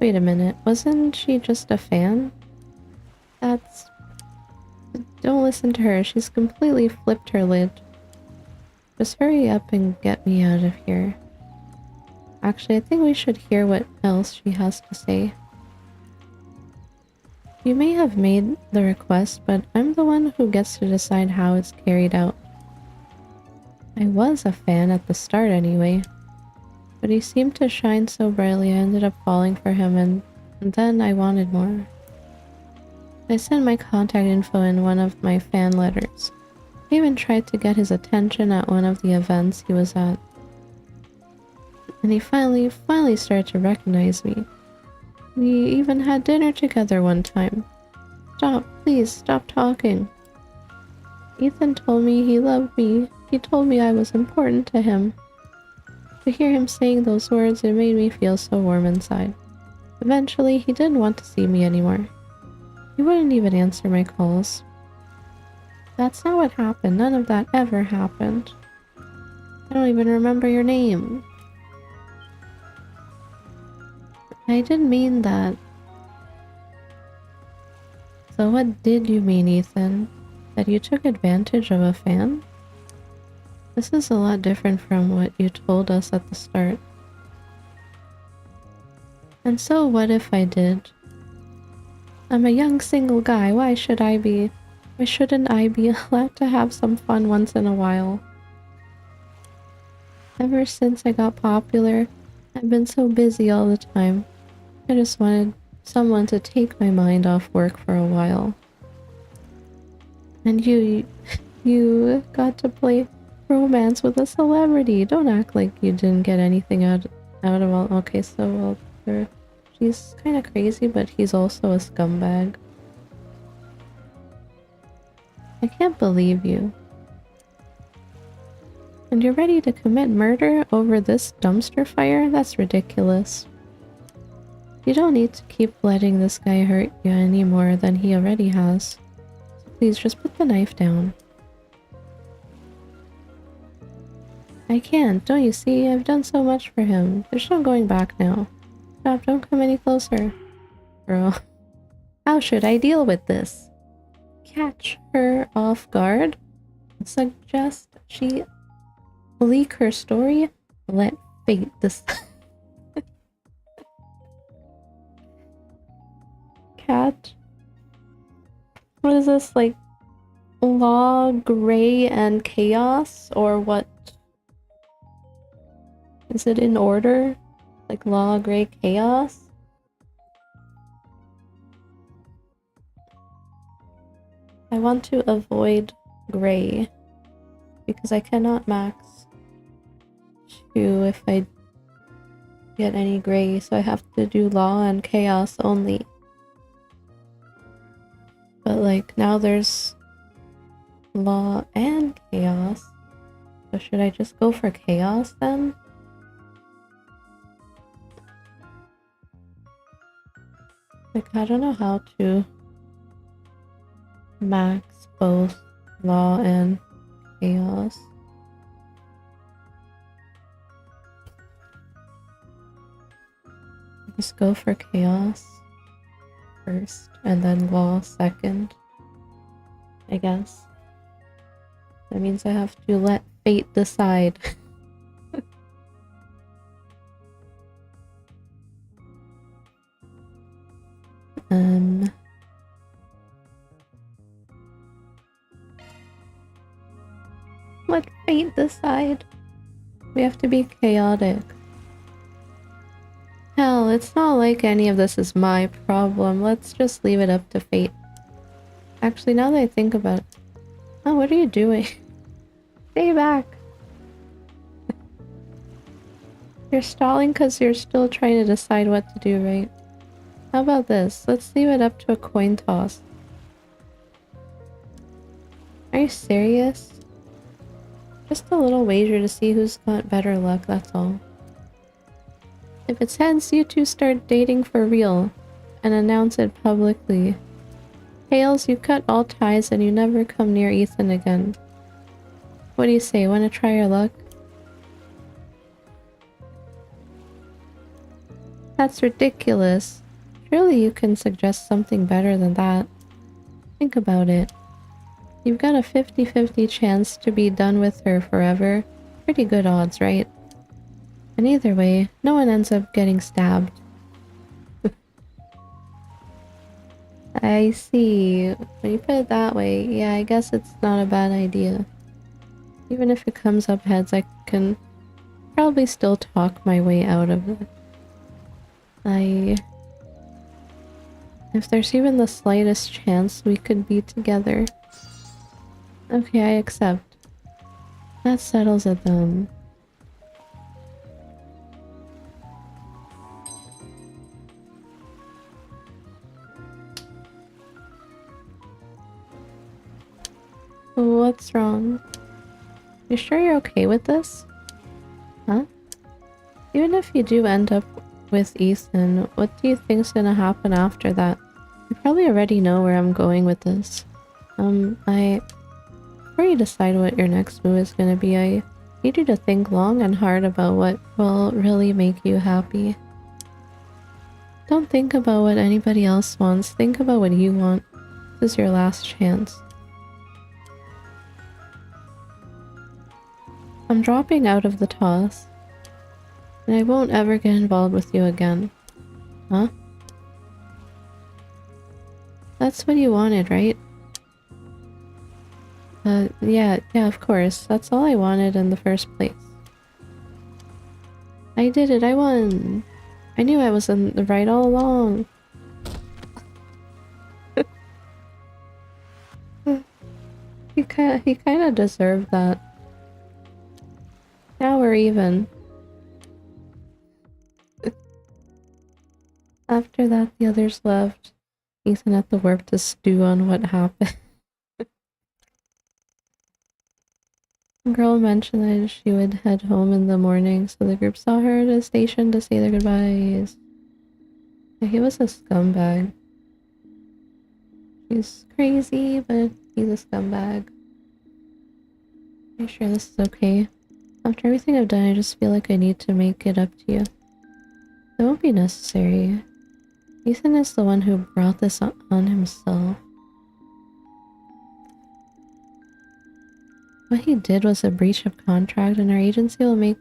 Wait a minute, wasn't she just a fan? That's... Don't listen to her, she's completely flipped her lid. Just hurry up and get me out of here. Actually, I think we should hear what else she has to say. You may have made the request, but I'm the one who gets to decide how it's carried out. I was a fan at the start anyway. But he seemed to shine so brightly I ended up falling for him and then I wanted more. I sent my contact info in one of my fan letters. I even tried to get his attention at one of the events he was at. And he finally started to recognize me. We even had dinner together one time. Stop, please, stop talking. Ethan told me he loved me. He told me I was important to him. To hear him saying those words, it made me feel so warm inside. Eventually, he didn't want to see me anymore. He wouldn't even answer my calls. That's not what happened. None of that ever happened. I don't even remember your name. I didn't mean that. So what did you mean, Ethan? That you took advantage of a fan? This is a lot different from what you told us at the start. And so what if I did? I'm a young single guy, why shouldn't I be allowed to have some fun once in a while? Ever since I got popular, I've been so busy all the time. I just wanted someone to take my mind off work for a while. And you got to play romance with a celebrity. Don't act like you didn't get anything out of all. Okay, so she's kind of crazy, but he's also a scumbag. I can't believe you. And you're ready to commit murder over this dumpster fire? That's ridiculous. You don't need to keep letting this guy hurt you any more than he already has. So please just put the knife down. I can't, don't you see? I've done so much for him. There's no going back now. Stop, don't come any closer. Girl. How should I deal with this? Catch her off guard? Suggest she leak her story? Let fate decide. Cat? What is this, like law, gray, and chaos? Or what? Is it in order? Like law, gray, chaos? I want to avoid gray because I cannot max 2 if I get any gray, so I have to do law and chaos only. But like now there's law and chaos. So should I just go for chaos then? Like I don't know how to max both law and chaos. Just go for chaos first and then law second, I guess. That means I have to let fate decide. Let fate decide. We have to be chaotic. Hell, it's not like any of this is my problem. Let's just leave it up to fate. Actually, now that I think about it... Oh, what are you doing? Stay back. You're stalling because you're still trying to decide what to do, right? How about this? Let's leave it up to a coin toss. Are you serious? Just a little wager to see who's got better luck, that's all. If it's heads, you two start dating for real and announce it publicly. Tails, you cut all ties and you never come near Ethan again. What do you say? Want to try your luck? That's ridiculous. Surely you can suggest something better than that. Think about it. You've got a 50-50 chance to be done with her forever. Pretty good odds, right? And either way, no one ends up getting stabbed. I see. When you put it that way, yeah, I guess it's not a bad idea. Even if it comes up heads, I can probably still talk my way out of it. If there's even the slightest chance we could be together. Okay, I accept. That settles it then. What's wrong? You sure you're okay with this? Huh? Even if you do end up with Ethan, what do you think's gonna happen after that? You probably already know where I'm going with this. Before you decide what your next move is gonna be, I need you to think long and hard about what will really make you happy. Don't think about what anybody else wants, think about what you want. This is your last chance. I'm dropping out of the toss. And I won't ever get involved with you again. Huh? That's what you wanted, right? Yeah, of course. That's all I wanted in the first place. I did it, I won! I knew I was in the right all along. He kinda deserved that. Now we're even. After that, the others left. Ethan had to work to stew on what happened. The girl mentioned that she would head home in the morning, so the group saw her at a station to say their goodbyes. Yeah, he was a scumbag. He's crazy, but he's a scumbag. Are you sure this is okay? After everything I've done, I just feel like I need to make it up to you. It won't be necessary. Ethan is the one who brought this on himself. What he did was a breach of contract, and our agency will make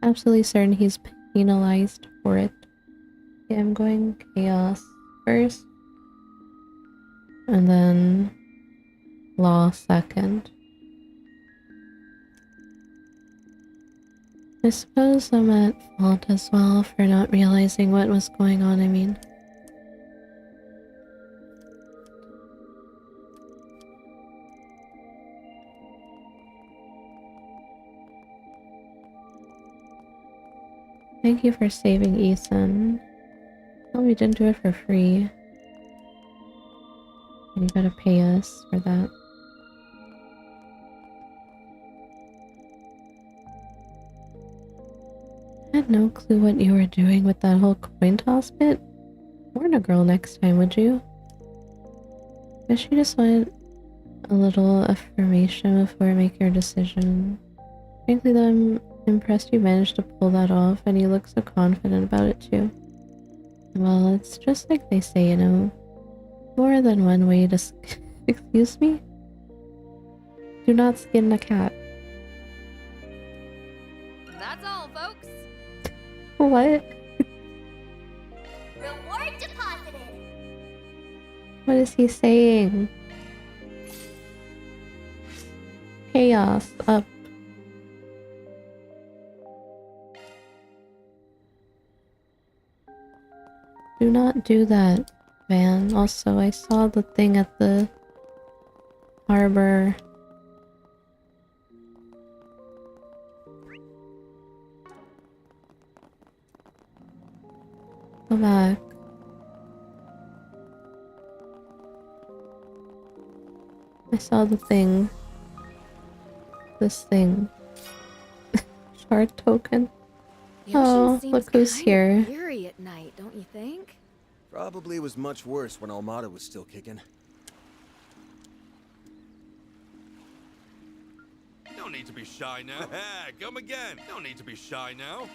absolutely certain he's penalized for it. Okay, I'm going chaos first. And then law second. I suppose I'm at fault as well for not realizing what was going on, I mean. Thank you for saving Ethan. Well, we didn't do it for free. You gotta pay us for that. I had no clue what you were doing with that whole coin toss bit. Warn a girl next time, would you? Guess you just want a little affirmation before you make your decision. Frankly though, I'm impressed you managed to pull that off, and you look so confident about it too. Well, it's just like they say, you know. More than one way to excuse me? Do not skin a cat. That's all, folks. What? Reward deposited. What is he saying? Chaos up. Do not do that, Van. Also, I saw the thing at the harbor. Go back. I saw the thing. This thing. Shard token. The ocean Oh, seems look who's kinda here. eerie at night, don't you think? Probably was much worse when Almada was still kicking. No need to be shy now. Come again. No need to be shy now.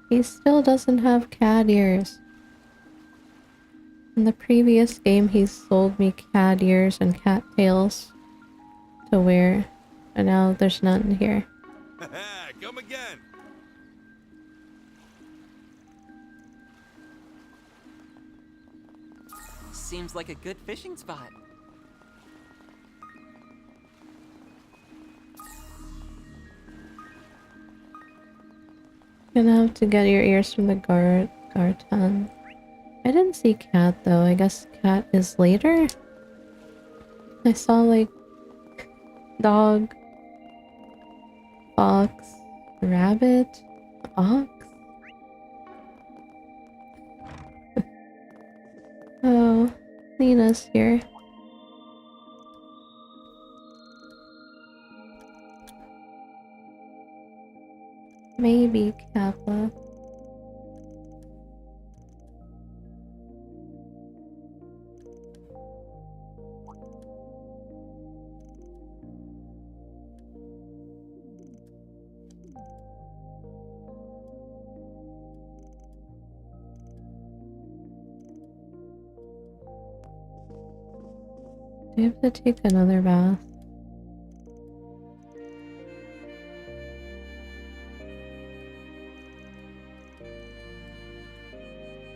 He still doesn't have cat ears. In the previous game, he sold me cat ears and cat tails to wear, and now there's none here. Come again. Seems like a good fishing spot. Gonna have to get your ears from the Garton. I didn't see cat though. I guess cat is later? I saw like dog, fox, rabbit, ox. Oh, Nina's here. Maybe Kappa. Do you have to take another bath?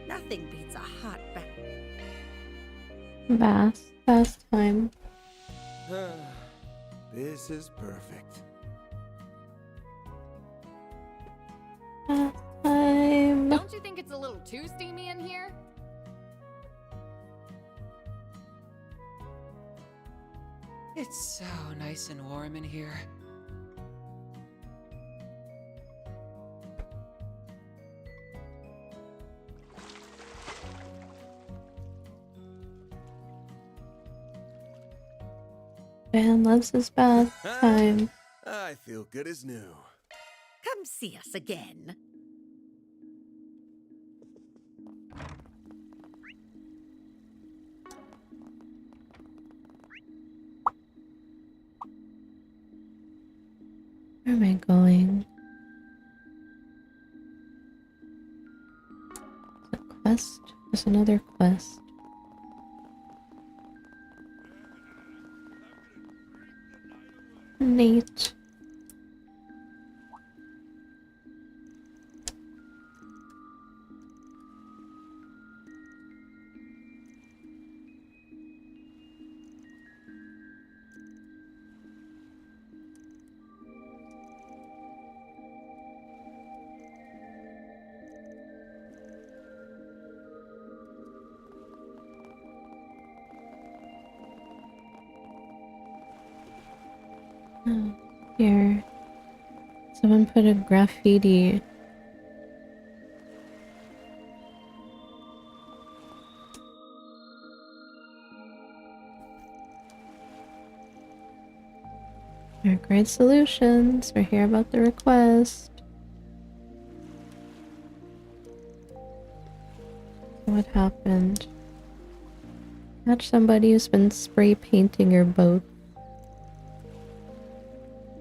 Nothing beats a hot bath. Bath time. This is perfect. Bath time. Don't you think it's a little too steamy in here? It's so nice and warm in here. Van loves his bath time. I feel good as new. Come see us again. Where am I going? Is it a quest? There's another quest. Neat. Oh, here. Someone put a graffiti. Right solutions. We're here about the request. What happened? Catch somebody who's been spray painting your boat.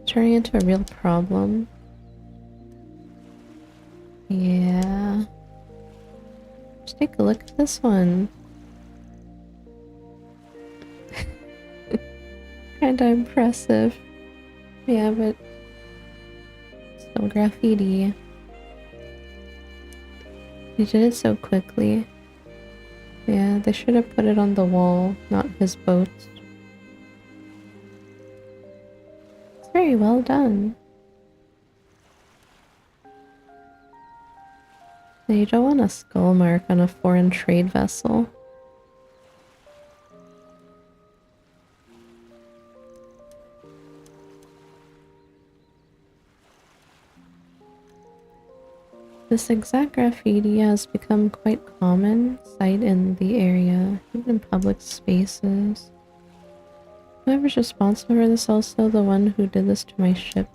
Turning into a real problem. Yeah. Just take a look at this one. Kinda impressive. Yeah, but still graffiti. He did it so quickly. Yeah, they should have put it on the wall, not his boat. It's very well done. You don't want a skull mark on a foreign trade vessel. This exact graffiti has become quite common sight in the area, even in public spaces. Whoever's responsible for this also the one who did this to my ship.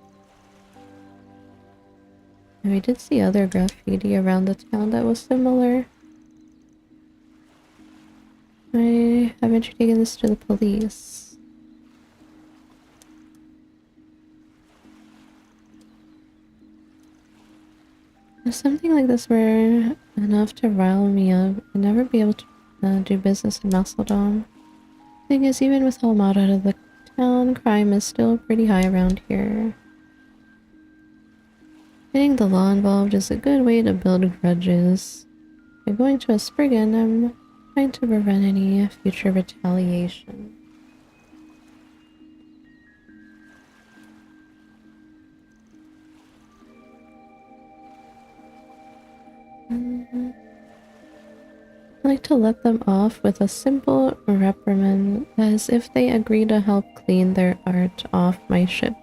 And we did see other graffiti around the town that was similar. Why haven't you taken this to the police? If something like this were enough to rile me up, I'd never be able to do business in Macedon. Thing is, even with Almada out of the town, crime is still pretty high around here. Getting the law involved is a good way to build grudges. By going to a Spriggan, I'm trying to prevent any future retaliation. I like to let them off with a simple reprimand, as if they agree to help clean their art off my ship.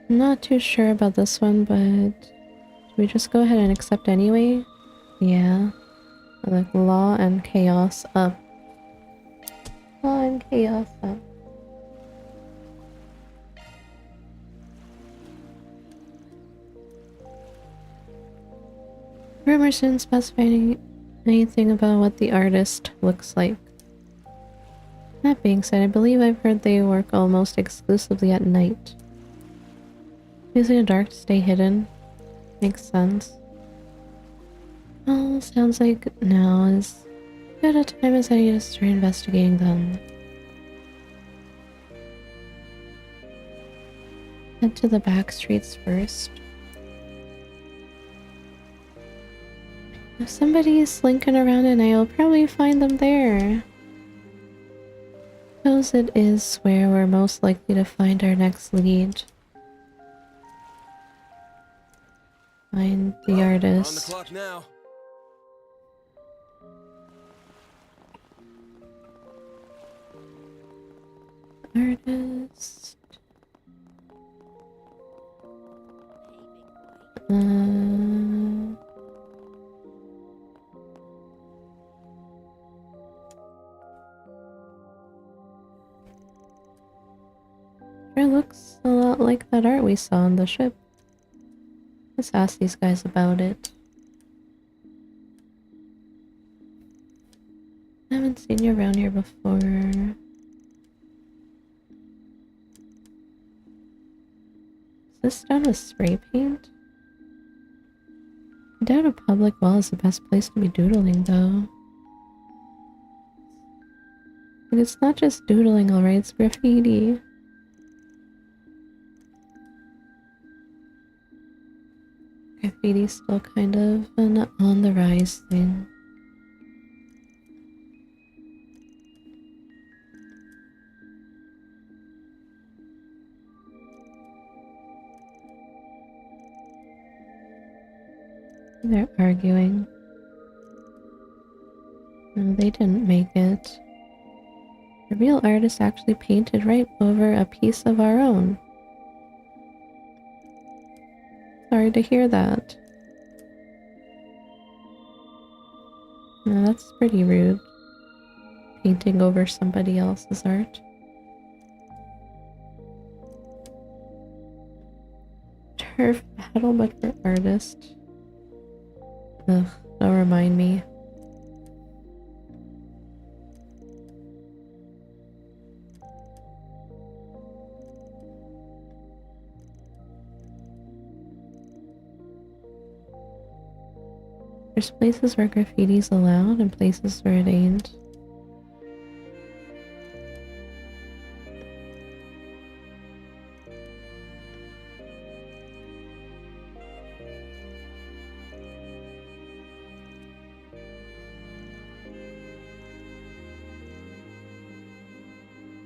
I'm not too sure about this one, but should we just go ahead and accept anyway? Yeah. Like law and chaos up. Law and chaos up. Rumors didn't specify anything about what the artist looks like. That being said, I believe I've heard they work almost exclusively at night. Using the dark to stay hidden. Makes sense. Well, sounds like now is as good a time as any to start investigating them. Head to the back streets first. If somebody is slinking around at night, I'll probably find them there. Suppose it is where we're most likely to find our next lead. Find the artist. On the clock now. Artist. Sure looks a lot like that art we saw on the ship. Let's ask these guys about it. I haven't seen you around here before. Is this done with spray paint? I doubt a public wall is the best place to be doodling, though. And it's not just doodling, alright, it's graffiti. Graffiti's still kind of an on the rise thing. They're arguing. No, they didn't make it. The real artist actually painted right over a piece of our own. Sorry to hear that. No, that's pretty rude. painting over somebody else's art. Turf battle, but for artist. Ugh, don't remind me. There's places where graffiti's allowed and places where it ain't.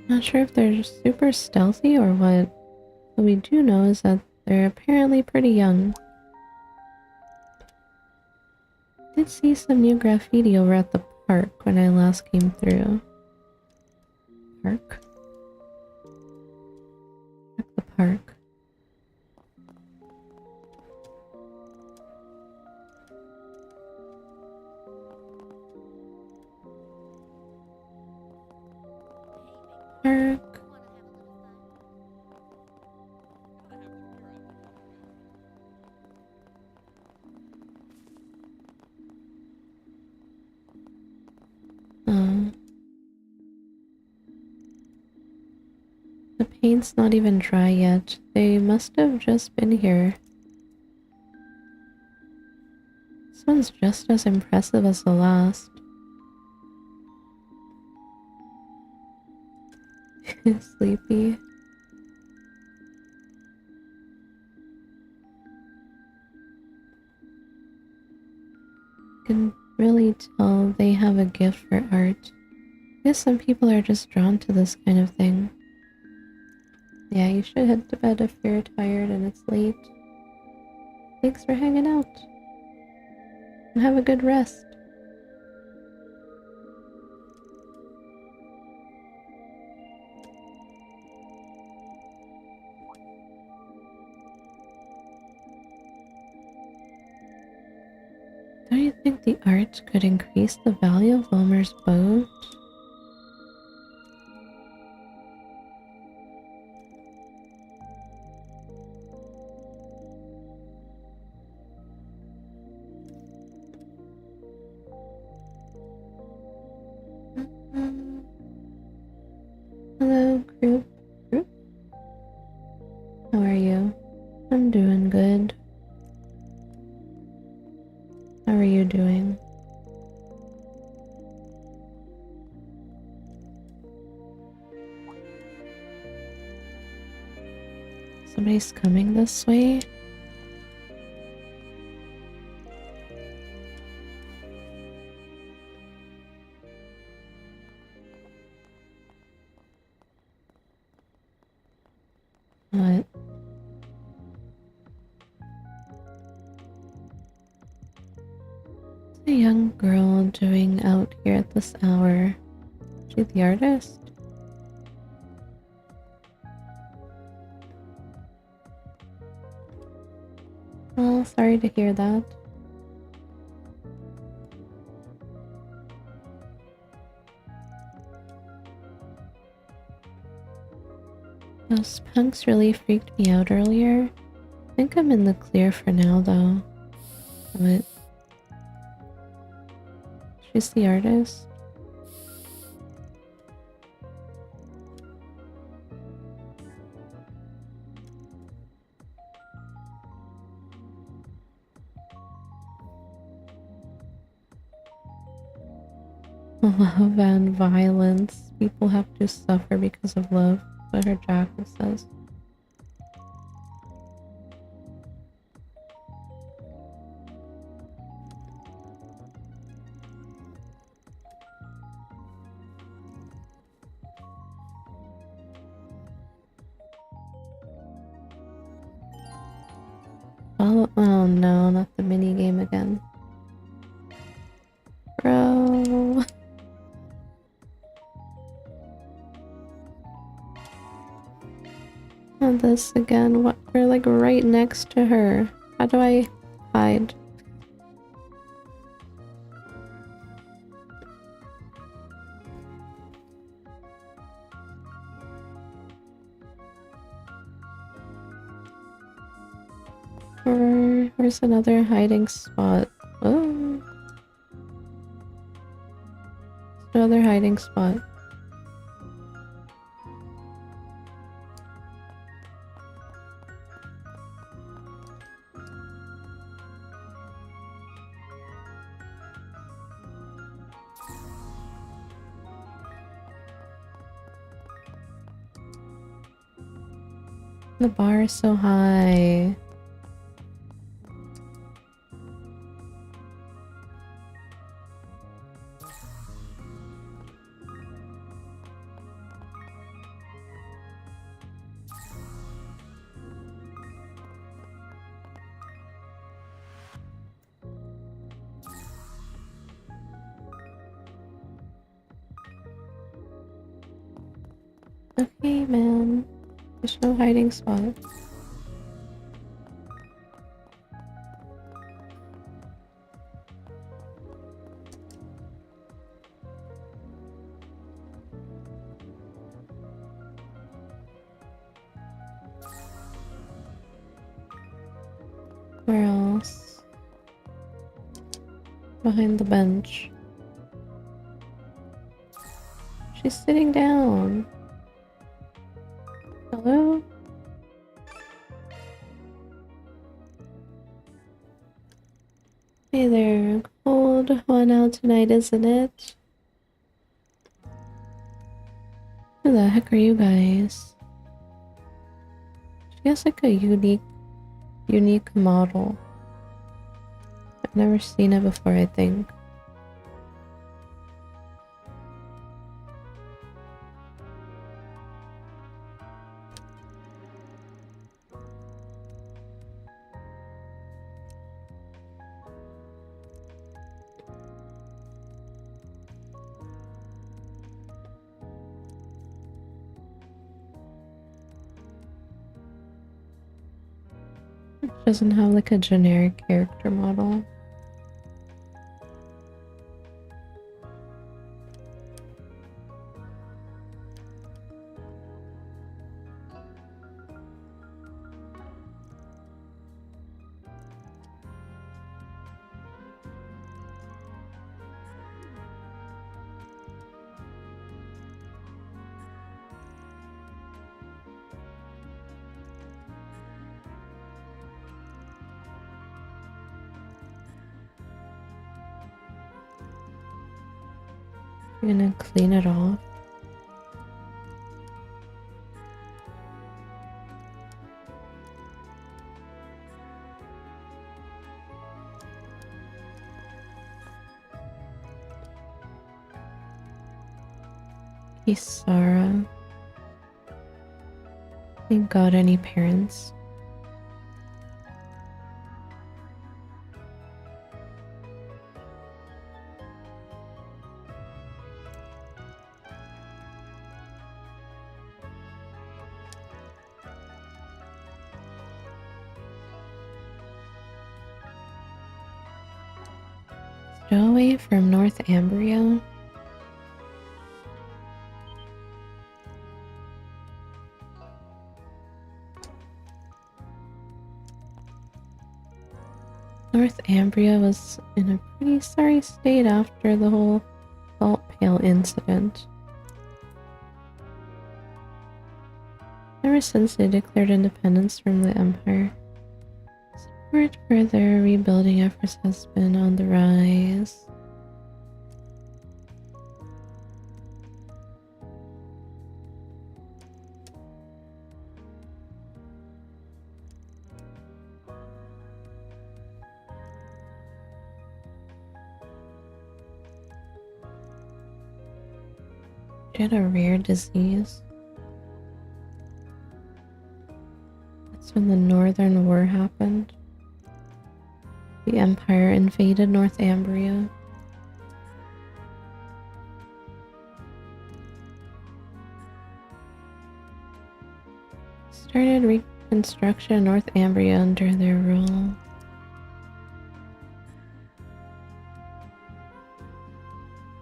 Not sure if they're super stealthy or what. What we do know is that they're apparently pretty young. Did see some new graffiti over at the park when I last came through. Park? At the park. Park. The paint's not even dry yet. They must have just been here. This one's just as impressive as the last. Sleepy. You can really tell they have a gift for art. I guess some people are just drawn to this kind of thing. Yeah, you should head to bed if you're tired and it's late. Thanks for hanging out. And have a good rest. Don't you think the art could increase the value of Wilmer's boat? Hello, group. How are you? I'm doing good. How are you doing? Somebody's coming this way. What? What's a young girl doing out here at this hour? Is she the artist? Well, sorry to hear that. Those punks really freaked me out earlier. I think I'm in the clear for now, though. What? She's the artist? Love and violence. People have to suffer because of love, what her jacket says. Oh no, not the mini game again. Bro. Not this again. What? We're like right next to her. How do I hide? where's another hiding spot? Oh. Another hiding spot. The bar is so high. Okay, man. There's no hiding spot. Where else? Behind the bench. She's sitting down. Hello? Hey there, cold one out tonight, isn't it? Who the heck are you guys? She has like a unique model. I've never seen it before, I think. Doesn't have like a generic character model. I'm gonna clean it off. Isara. Ain't got any parents. Stowaway from North Ambria. North Ambria was in a pretty sorry state after the whole salt pail incident. Ever since they declared independence from the Empire, support for their rebuilding efforts has been on the rise. She had a rare disease. That's when the Northern War happened. The Empire invaded North Ambria. Started reconstruction in North Ambria under their rule.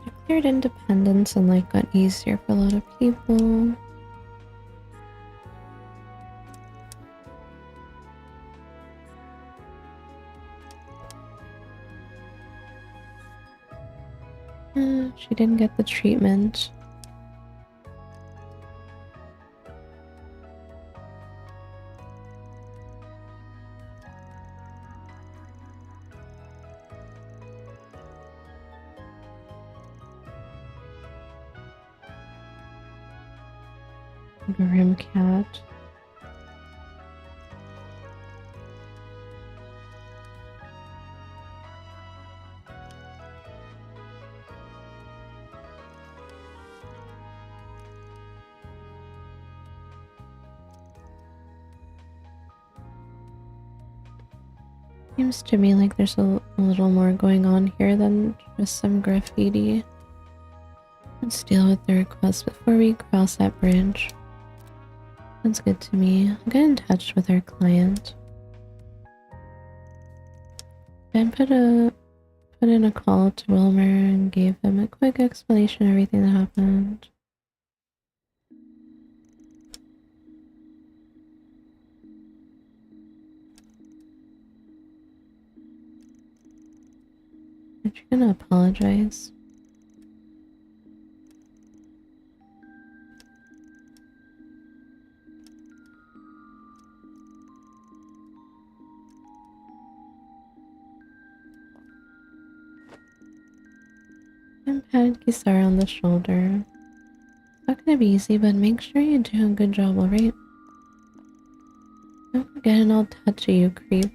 Declared independence and life got easier for a lot of people. She didn't get the treatment. Grim cat. Seems to me like there's a little more going on here than just some graffiti. Let's deal with the request before we cross that bridge. Sounds good to me. I'll get in touch with our client. Ben put in a call to Wilmer and gave him a quick explanation of everything that happened. Aren't you gonna apologize? And patted Kisara on the shoulder. It's not gonna be easy, but make sure you do a good job, alright? Don't get an all touchy, you creep.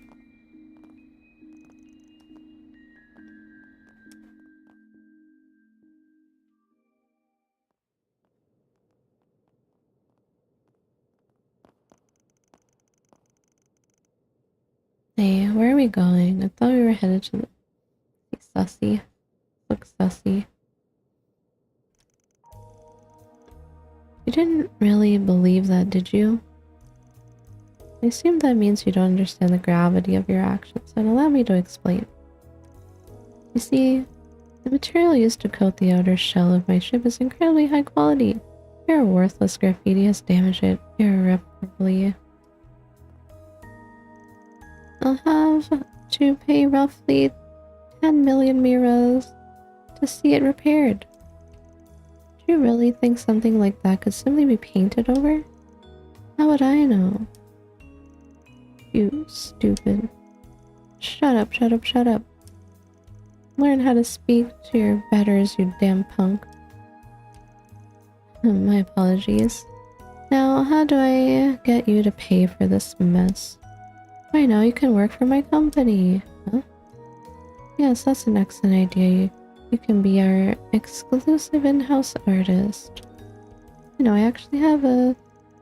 Hey, where are we going? I thought we were headed to the... Sussy. Looks sussy. You didn't really believe that, did you? I assume that means you don't understand the gravity of your actions, and allow me to explain. You see, the material used to coat the outer shell of my ship is incredibly high quality. Your worthless graffiti has damaged it irreparably. I'll have to pay roughly 10 million miras to see it repaired. Do you really think something like that could simply be painted over? How would I know? You stupid. Shut up, shut up, shut up. Learn how to speak to your betters, you damn punk. My apologies. Now, how do I get you to pay for this mess? Why, now you can work for my company. Huh? Yes, that's an excellent idea. You can be our exclusive in-house artist. You know, I actually have a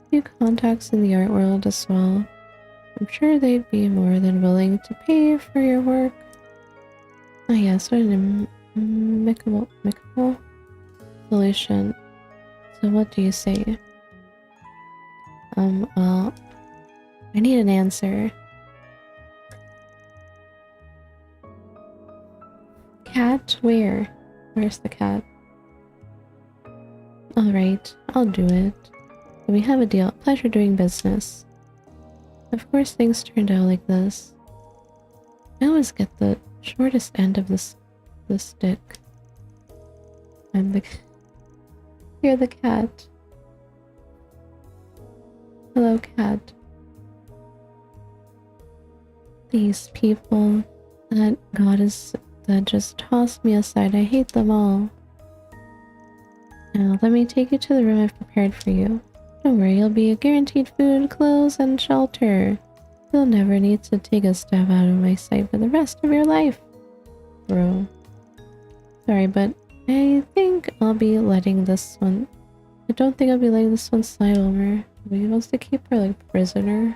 few contacts in the art world as well. I'm sure they'd be more than willing to pay for your work. Oh yes, what an amicable solution. So what do you say? Well, I need an answer. Cat? Where? Where's the cat? Alright, I'll do it. We have a deal. Pleasure doing business. Of course things turned out like this. I always get the shortest end of the stick. You're the cat. Hello, cat. These people that just tossed me aside, I hate them all. Now, let me take you to the room I've prepared for you. Don't worry, you'll be guaranteed food, clothes, and shelter. You'll never need to take a step out of my sight for the rest of your life. Bro. Sorry, but I think I'll be letting this one... I don't think I'll be letting this one slide over. He wants to keep her like prisoner.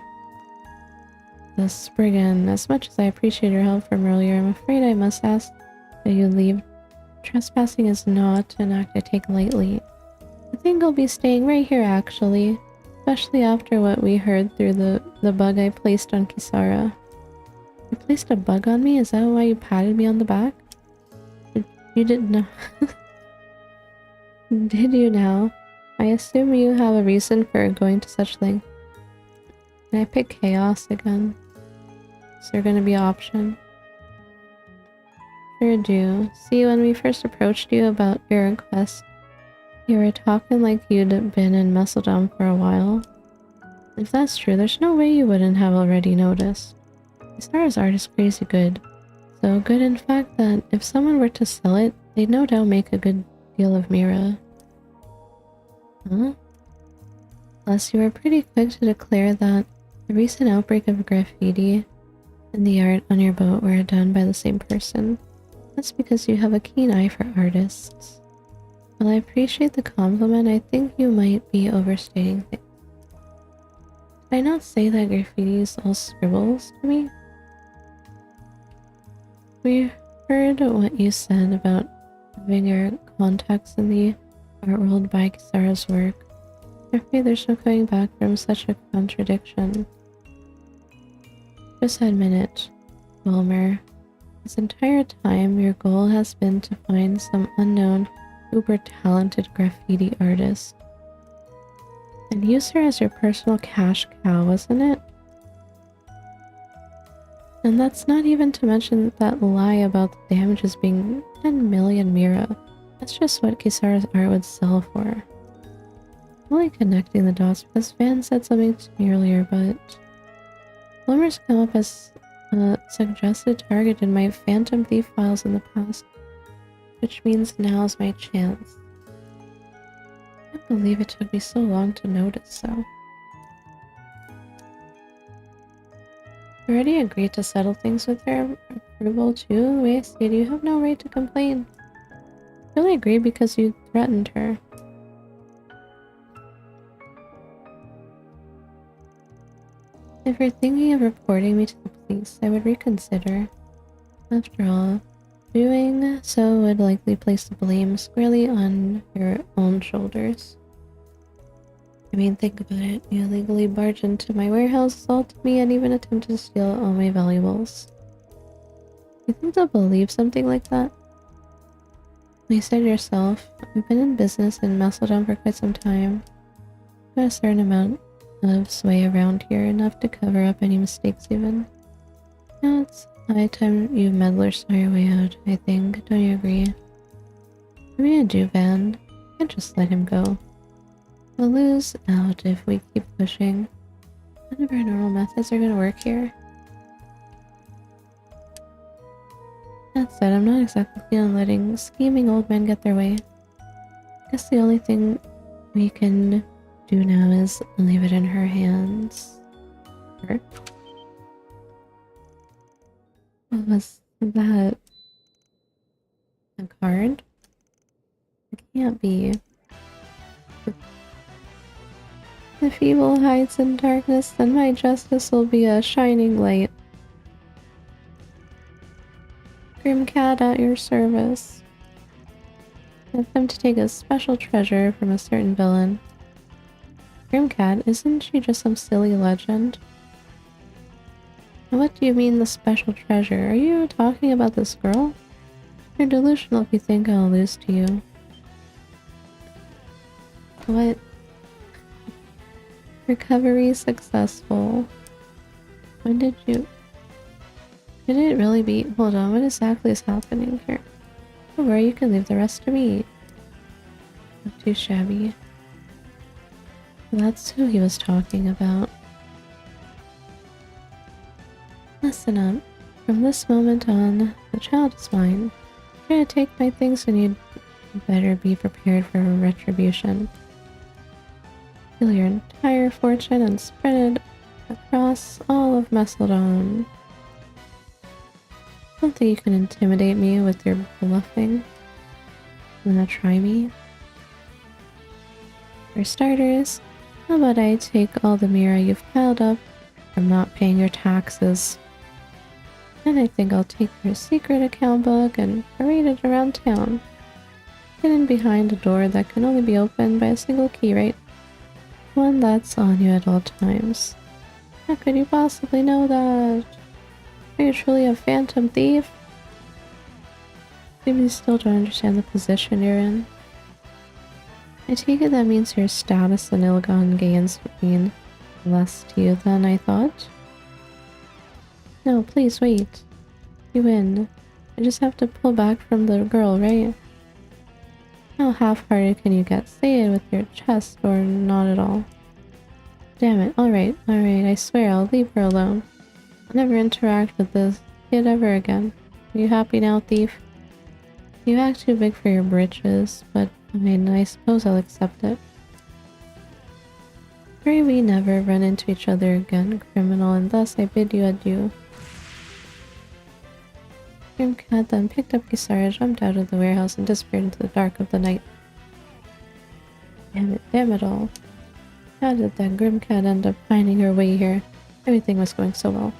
The Spriggan, as much as I appreciate your help from earlier, I'm afraid I must ask that you leave. Trespassing is not an act I take lightly. I think I'll be staying right here actually, especially after what we heard through the bug I placed on Kisara. You placed a bug on me? Is that why you patted me on the back? You didn't know. Did you now? I assume you have a reason for going to such length. Can I pick chaos again? Is there gonna be an option? further ado, see, when we first approached you about your request, you were talking like you'd been in Messeldom for a while. If that's true, there's no way you wouldn't have already noticed. Kisara's art is crazy good. So good, in fact, that if someone were to sell it, they'd no doubt make a good deal of Mira. Huh? Plus, you were pretty quick to declare that the recent outbreak of graffiti and the art on your boat were done by the same person. That's because you have a keen eye for artists. While I appreciate the compliment, I think you might be overstating things. Did I not say that graffiti is all scribbles to me? We heard what you said about having your contacts in the art world by Kisara's work. I'm afraid there's no coming back from such a contradiction. Just admit it, Wilmer. This entire time, your goal has been to find some unknown, uber-talented graffiti artist. And use her as your personal cash cow, wasn't it? And that's not even to mention that lie about the damages being 10 million Mira. That's just what Kisara's art would sell for. I'm only connecting the dots because Van said something to me earlier, but Wilmer's come up as a suggested target in my Phantom Thief files in the past, which means now's my chance. I can't believe it took me so long to notice, though. You already agreed to settle things with her approval too, Wasted. You have no right to complain. You only agreed because you threatened her. If you're thinking of reporting me to the police, I would reconsider. After all, doing so would likely place the blame squarely on your own shoulders. I mean, think about it. You illegally barged into my warehouse, assaulted me, and even attempted to steal all my valuables. You think they'll believe something like that? You said yourself, we've been in business in Messeldom for quite some time. Got a certain amount of sway around here, enough to cover up any mistakes even. Now it's high time you meddlers saw your way out, I think. Don't you agree? What are we gonna do, Van? Can't just let him go. We'll lose out if we keep pushing. None of our normal methods are gonna work here. That said, I'm not exactly keen on letting scheming old men get their way. I guess the only thing we can do now is leave it in her hands. Her? What was that? A card? It can't be. If evil hides in darkness, then my justice will be a shining light. Grim Cat at your service. Get them to take a special treasure from a certain villain. Grim Cat, isn't she just some silly legend? What do you mean the special treasure? Are you talking about this girl? You're delusional if you think I'll lose to you. What? Recovery successful. When did you... Did it really be... Hold on, what exactly is happening here? Don't worry, you can leave the rest to me. Not too shabby. That's who he was talking about. Listen up. From this moment on, the child is mine. You're gonna take my things and you'd better be prepared for retribution. Steal your entire fortune and spread it across all of Messeldom. I don't think you can intimidate me with your bluffing. Wanna try me? For starters, how about I take all the Mira you've piled up from not paying your taxes? And I think I'll take your secret account book and parade it around town. Hidden behind a door that can only be opened by a single key, right? One that's on you at all times. How could you possibly know that? Are you truly a phantom thief? Maybe you still don't understand the position you're in. I take it that means your status in Illigon gains mean less to you than I thought? No, please wait. You win. I just have to pull back from the girl, right? How half-hearted can you get? Say it with your chest or not at all. Damn it. Alright, I swear I'll leave her alone. I'll never interact with this kid ever again. Are you happy now, thief? You act too big for your britches, but I mean, I suppose I'll accept it. Pray we never run into each other again, criminal, and thus I bid you adieu. Grimcat then picked up Kisara, jumped out of the warehouse, and disappeared into the dark of the night. Damn it all. How did that Grimcat end up finding her way here? Everything was going so well.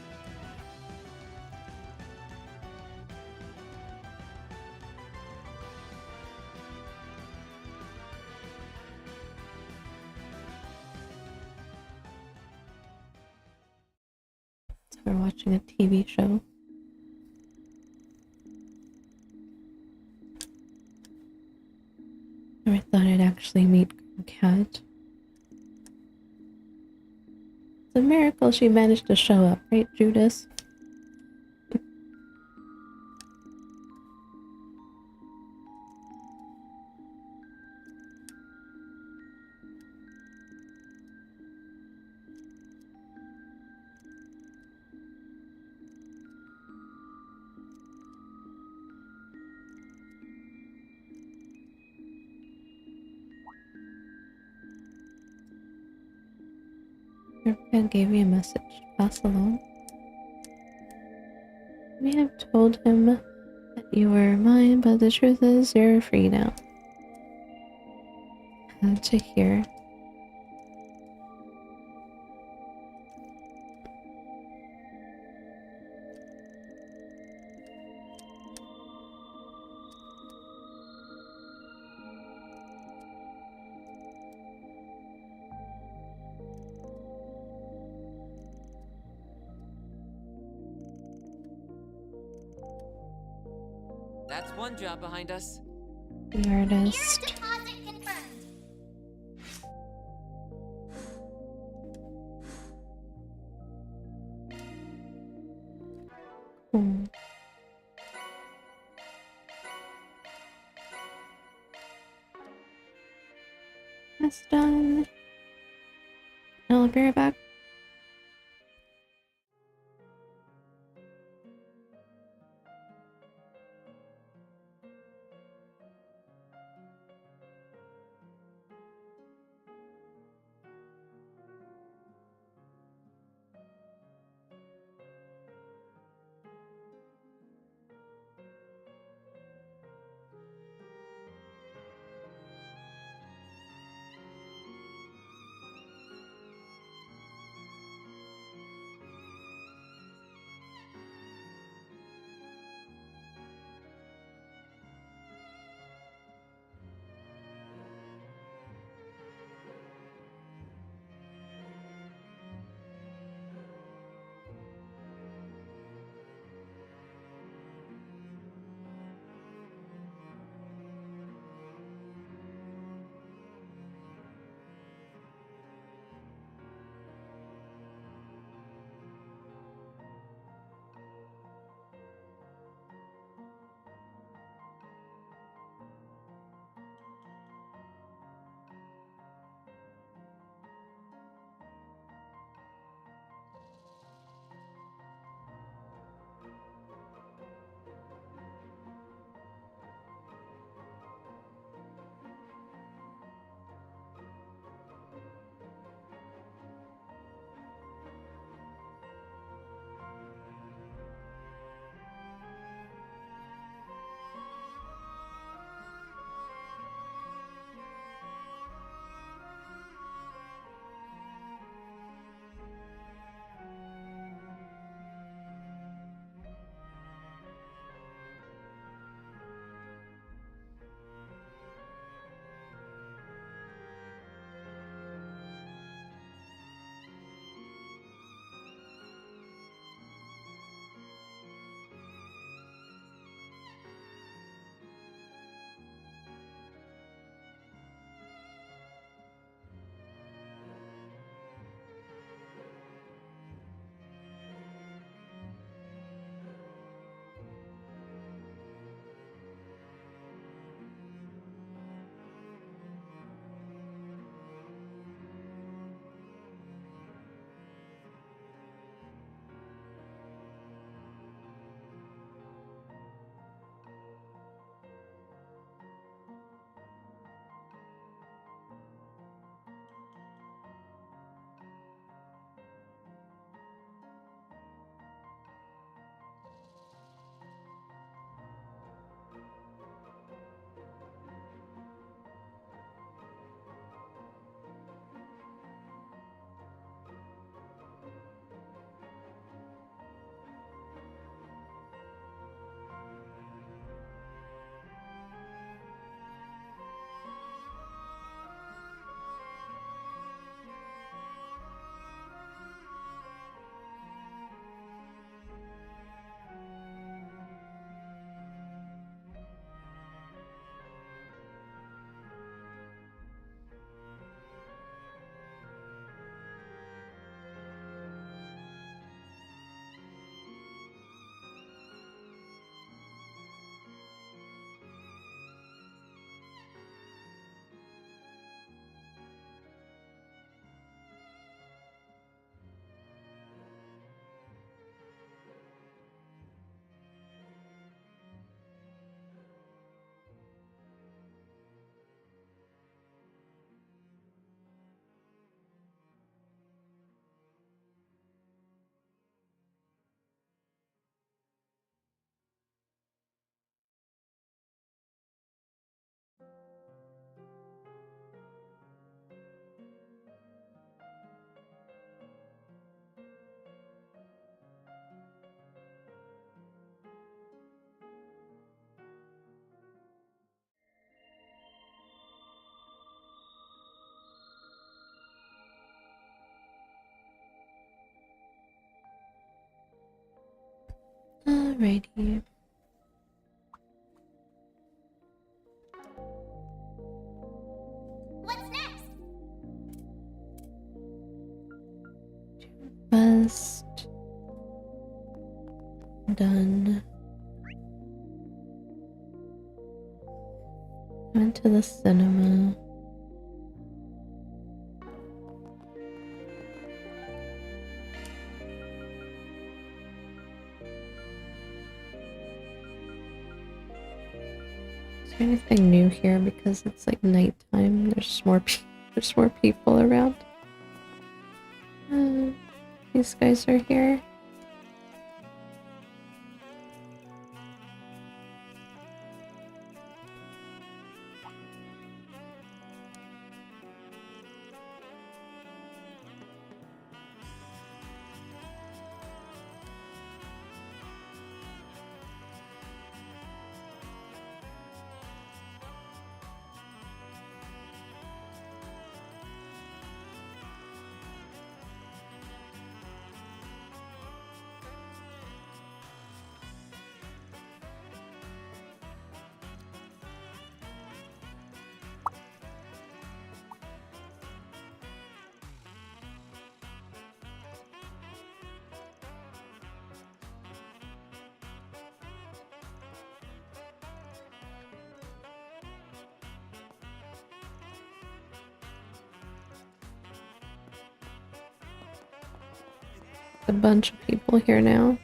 So we're watching a TV show. Never thought I'd actually meet Grimcat. It's a miracle she managed to show up, right, Judas? Grimcat gave me a message to pass along. We have told him that you were mine, but the truth is you're free now. Glad to hear. That's one job behind us. The artist. Deposit confirmed. Cool. That's done. I'll be right back. Alrighty. What's next? Best. Done. Went to the cinema. Is there anything new here? Because it's like nighttime. There's more people around. These guys are here. A bunch of people here now.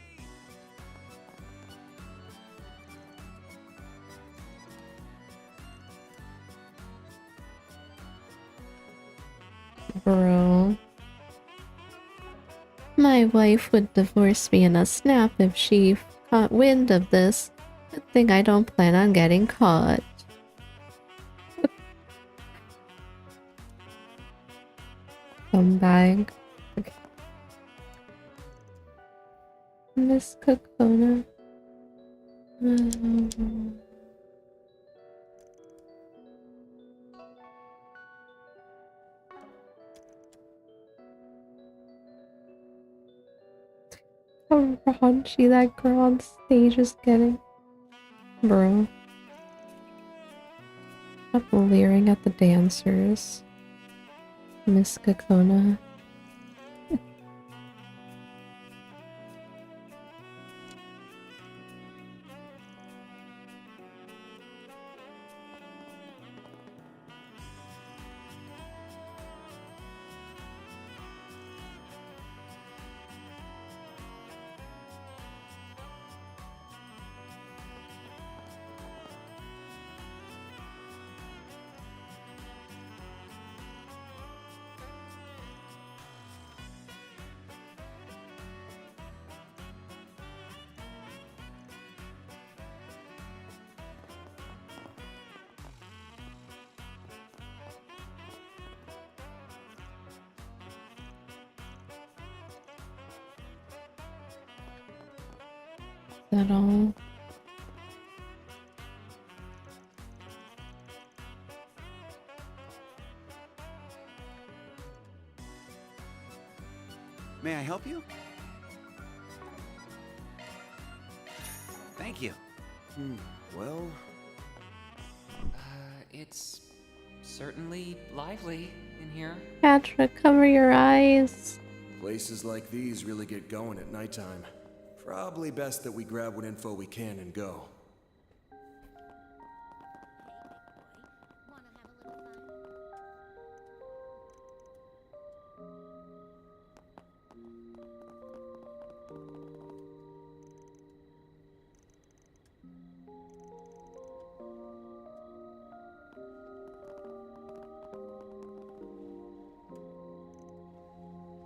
Bro. My wife would divorce me in a snap if she caught wind of this. Good thing I don't plan on getting caught. Bag. Okay. Miss Kokona. How raunchy that girl on stage is getting. Bro. Stop leering at the dancers. Miss Kokona. Is that all? May I help you? Thank you. Well... It's certainly lively in here. Patrick, cover your eyes. Places like these really get going at nighttime. Probably best that we grab what info we can and go.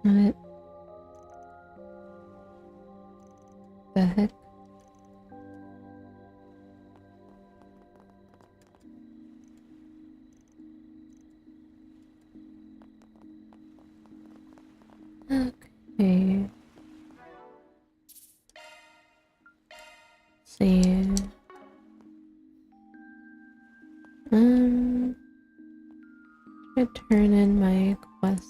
What the heck? Okay. See. I turn in my quest.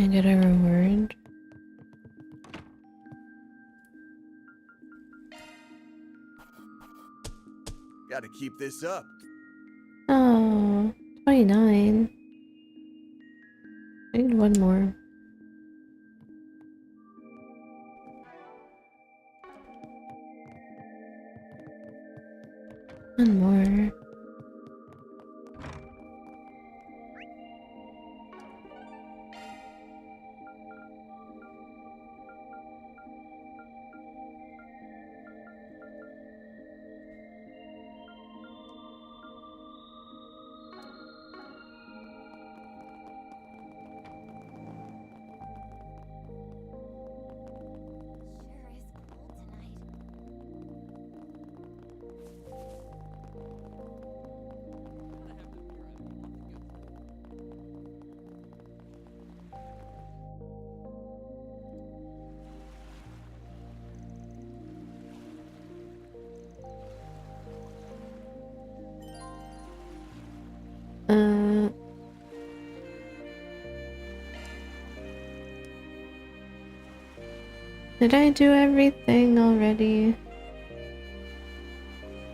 I get a reward. Gotta keep this up. Oh, 29. I need one more. One more. Did I do everything already?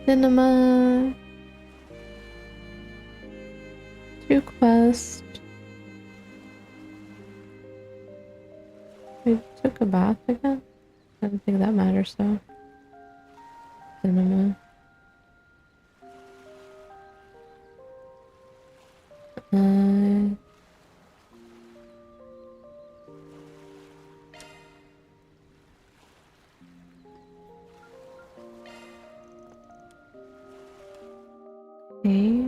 Cinema. 2 quests. I took a bath again? I don't think that matters though. Cinema. Okay.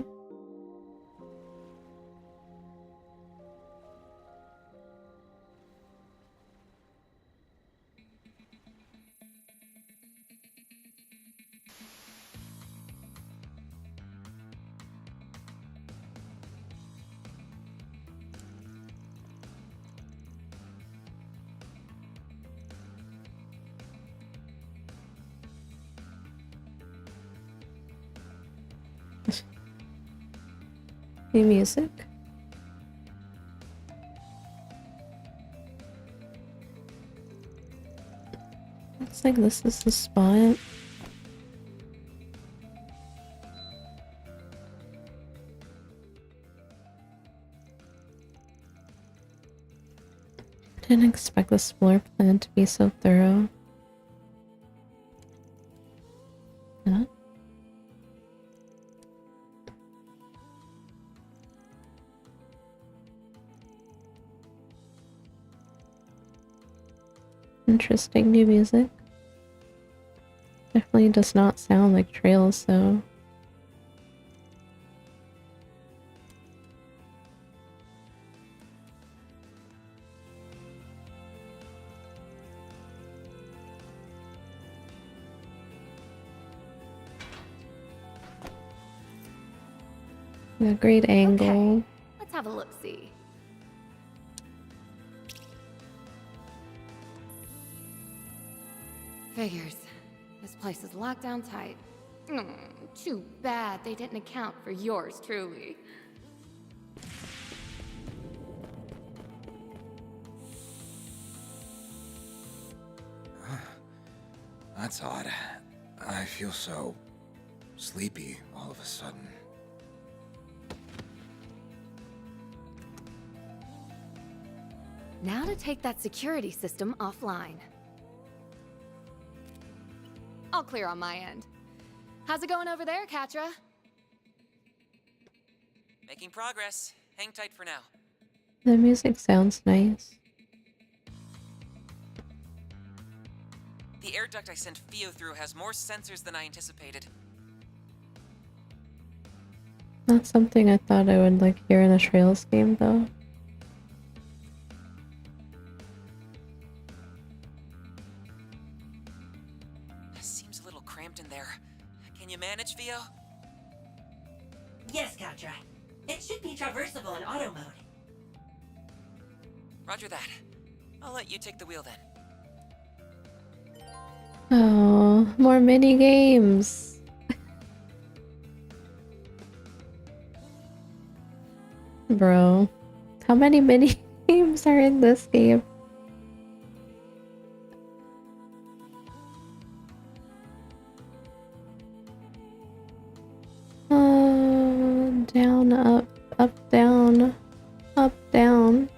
New music. Looks like this is the spot. Didn't expect this floor plan to be so thorough. Huh? Interesting new music. Definitely does not sound like Trails though. A great angle. Okay, let's have a look-see. Figures. This place is locked down tight. Too bad they didn't account for yours truly. That's odd. I feel so sleepy all of a sudden. Now to take that security system offline. All clear on my end. How's it going over there, Katra? Making progress. Hang tight for now. The music sounds nice. The air duct I sent Theo through has more sensors than I anticipated. Not something I thought I would like hear in a Trails game though. Seems a little cramped in there. Can you manage, Theo? Yes, Katra. It should be traversable in auto mode. Roger that. I'll let you take the wheel then. Oh, more mini games. Bro, how many mini names are in this game. Down, up, down, up, down.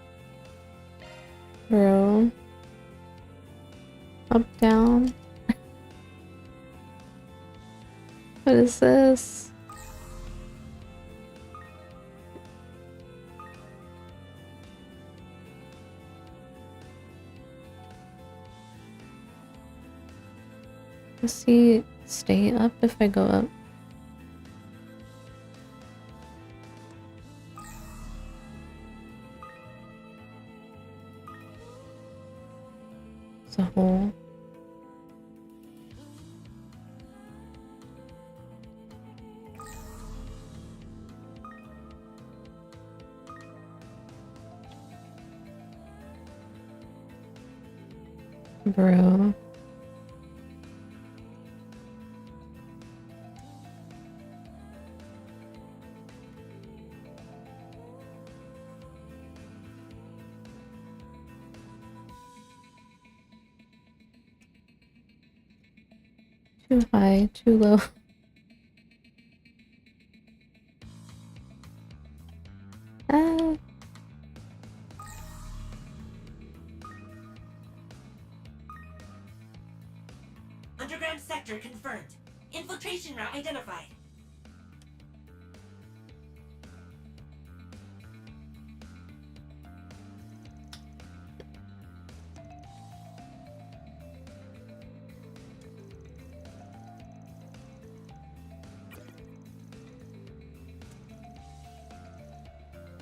Bro. Up, down. What is this? Does he stay up if I go up? It's a hole. Bro. Too high, too low. Ah. Underground sector confirmed. Infiltration route identified.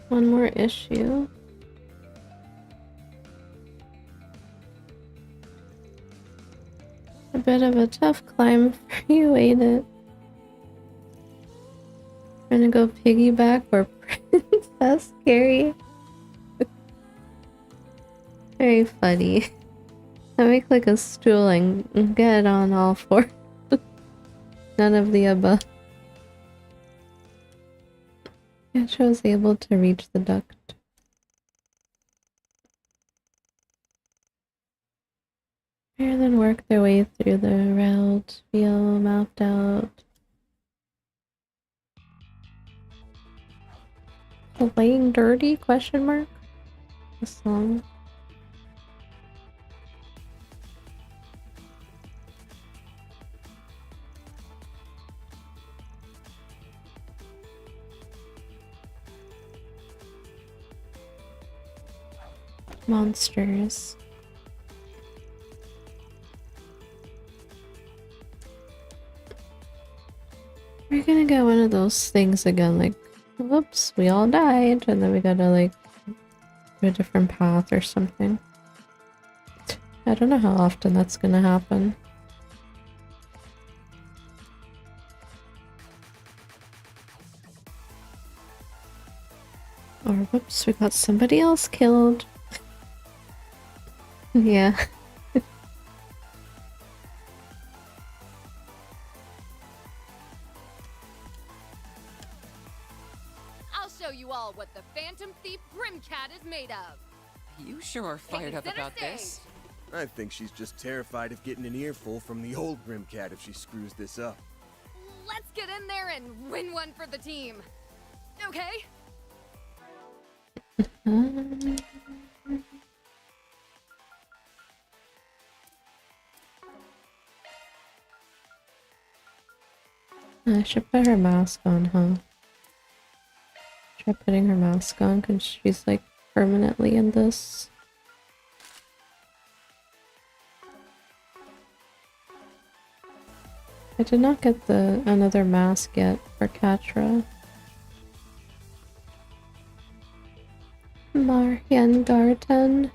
One more issue. A bit of a tough climb for you, ain't it? Trying to go piggyback or Princess Carrie. Very funny. I make like a stool and get on all four. None of the above. It was able to reach the duct. And then work their way through the route, feel mapped out. Playing dirty? Question mark? The song. Monsters. We're gonna get one of those things again, like, whoops, we all died, and then we gotta, like, do a different path or something. I don't know how often that's gonna happen. Or whoops, we got somebody else killed. Yeah. I'll show you all what the Phantom Thief Grimcat is made of. You sure are fired up about this. I think she's just terrified of getting an earful from the old Grimcat if she screws this up. Let's get in there and win one for the team. Okay? I should put her mask on, huh? Try putting her mask on because she's like permanently in this. I did not get the another mask yet for Katra. Marian Garten.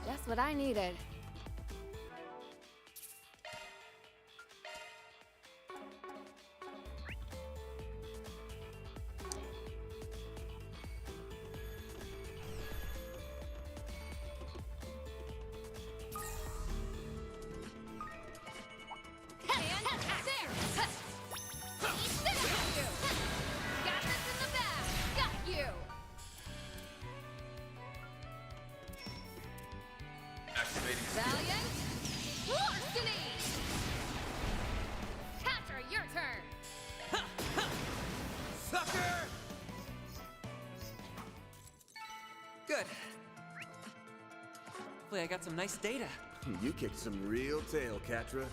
Just what I needed. Actually, I got some nice data. You kicked some real tail, Catra.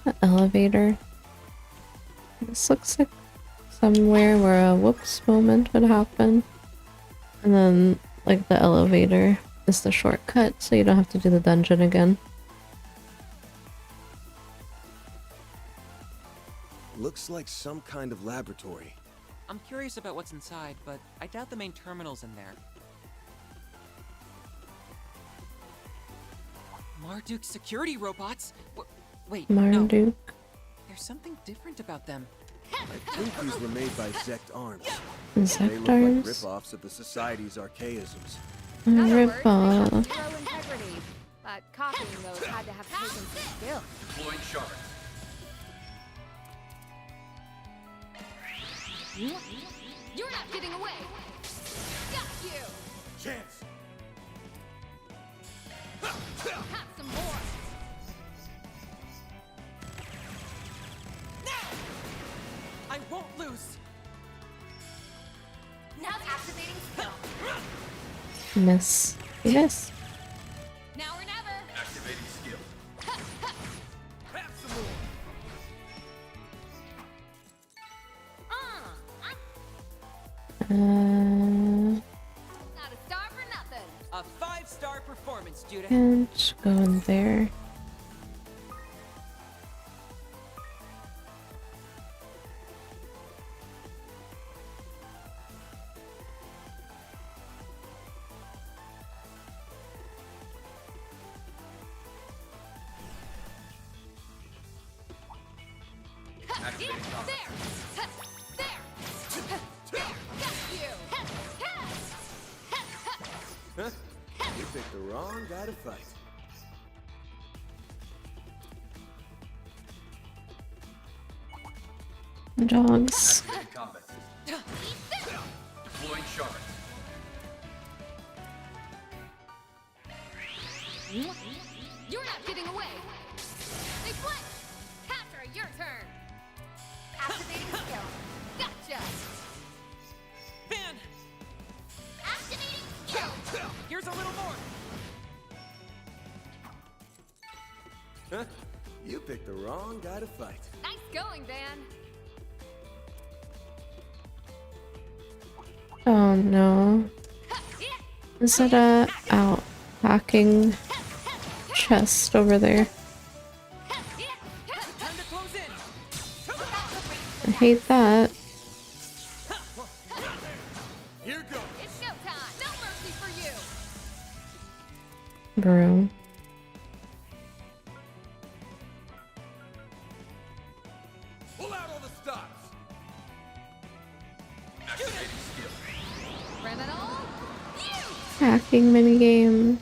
The elevator. This looks like somewhere where a whoops moment would happen. And then, like, the elevator is the shortcut, so you don't have to do the dungeon again. Looks like some kind of laboratory. I'm curious about what's inside, but I doubt the main terminal's in there. Marduk's security robots? Wait, no. Marduk. There's something different about them. I think these were made by Zect Arms. Zect They look Arms? like rip-offs of the Society's archaisms. Rip-off. Zero integrity, but copying those had to have taken some skill. Deploying shard. You're not getting away. Got you. Chance. Have some more. I won't lose. Now activating skill. Miss. Yes. Now or never. Activating skill. Have some more. Not a star for nothing. A 5-star performance, Judah. Can't go in there. Activating combat. There. Got you. Huh? You picked the wrong guy to fight. Dogs. Activating combat system. Deploying shard. You're not getting away. They flinch. Catra, your turn. Activating skill. Gotcha. Van, Activating skill. here's a little more. Huh? You picked the wrong guy to fight. Nice going, Van. Oh no. Is that a out hacking chest over there? Time to close in. I hate that. Here goes. It's showtime. No mercy for you. Bro. Pull out all the stops. Activating skill. Criminal. Hacking minigame.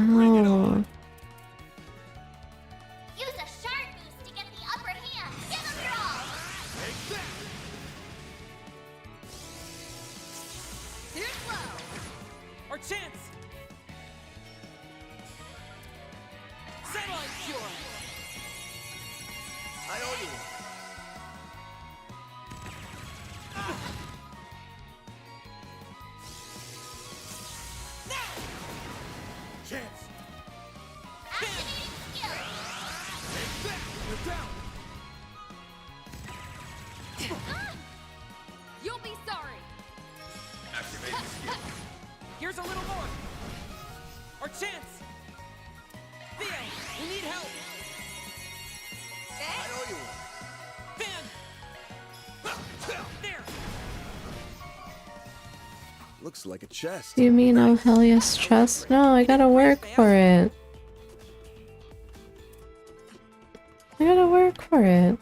Oh. Use a shard boost to get the upper hand. Give them your all. Here's low. Our chance. Satellite cure. I owe you. Chance. Activating skill. You're down. You'll be sorry. Activating skill. Here's a little more. Our chance. Theo, we need help. I owe you one. Van. There. Looks like a chest. You mean oh hell yes chest? No, I gotta work for it. I gotta work for it.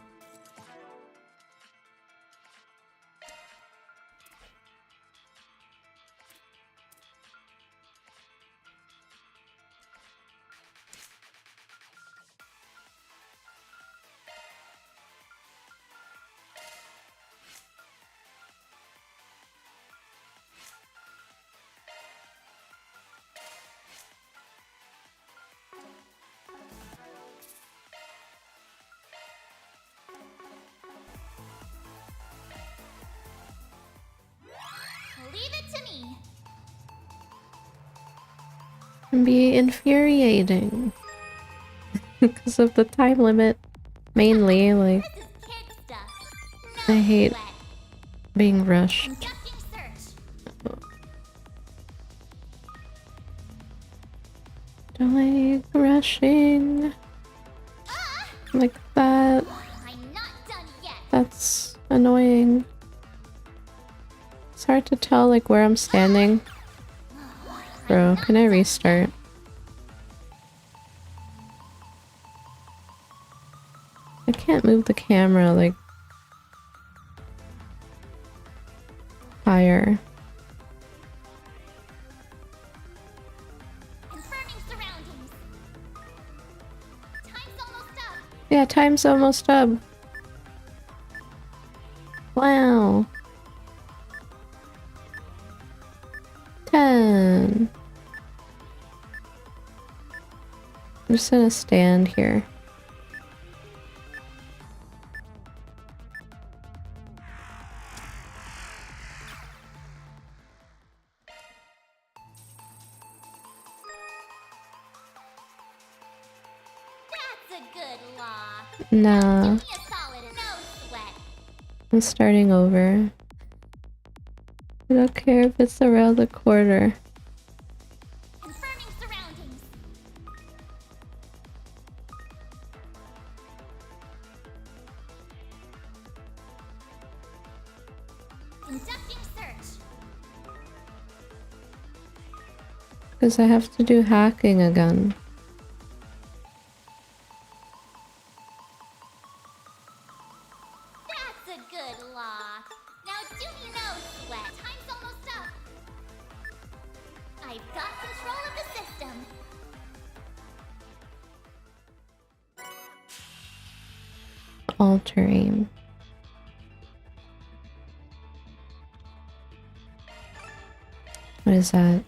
to me. Can be infuriating because of the time limit. Mainly, like, I hate being rushed. Don't like rushing like that. That's annoying. It's hard to tell like where I'm standing. Bro, can I restart? I can't move the camera like higher. Yeah, time's almost up. Wow. 10. I'm just gonna stand here. That's a good law. Nah. Give me a solid no sweat. I'm starting over. I don't care if it's around the corner. Confirming surroundings. Conducting search. Because I have to do hacking again. That's a good law. Now do me no sweat. Time's almost up. I've got control of the system. Alter aim. What is that?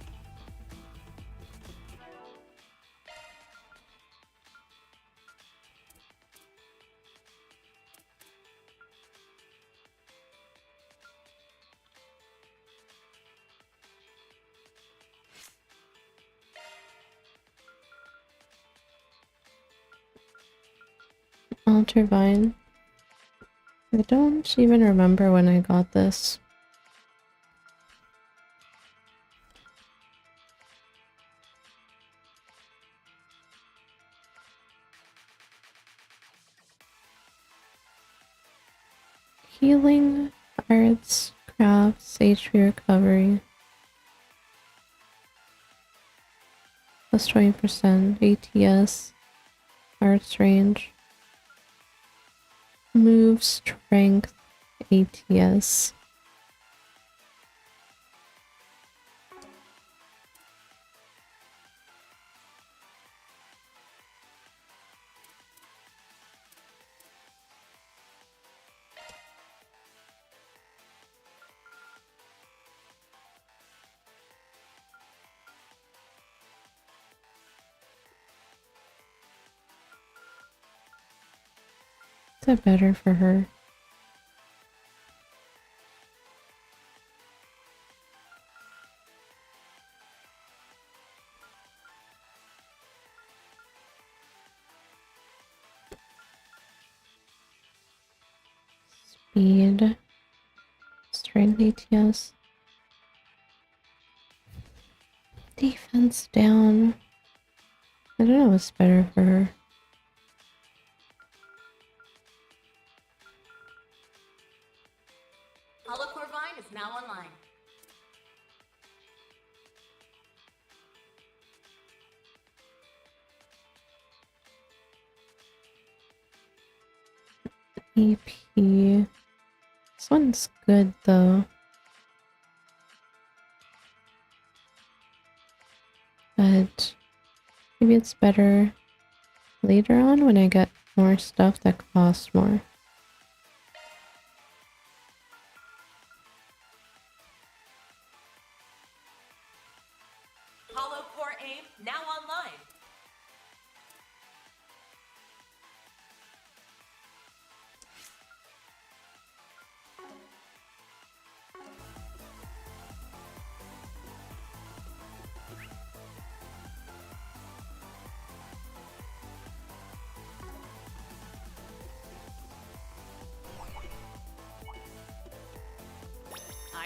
Alter vine. I don't even remember when I got this. Healing, arts, crafts, HP recovery. Plus 20%, ATS, arts range. Move, strength, ATS. Is that better for her? Speed, strength ATS, defense down. I don't know what's better for her. Holocore Vine is now online. EP. This one's good though. But maybe it's better later on when I get more stuff that costs more. Holocore Aim now online.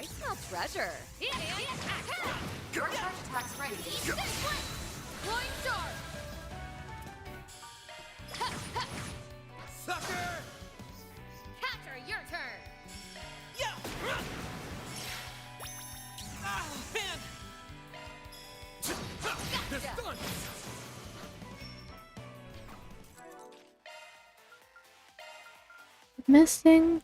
I smell treasure. Your charge attack's ready. Point star. Sucker! Catcher, your turn. Yeah! Ah, man! Gotcha. Done! Missing.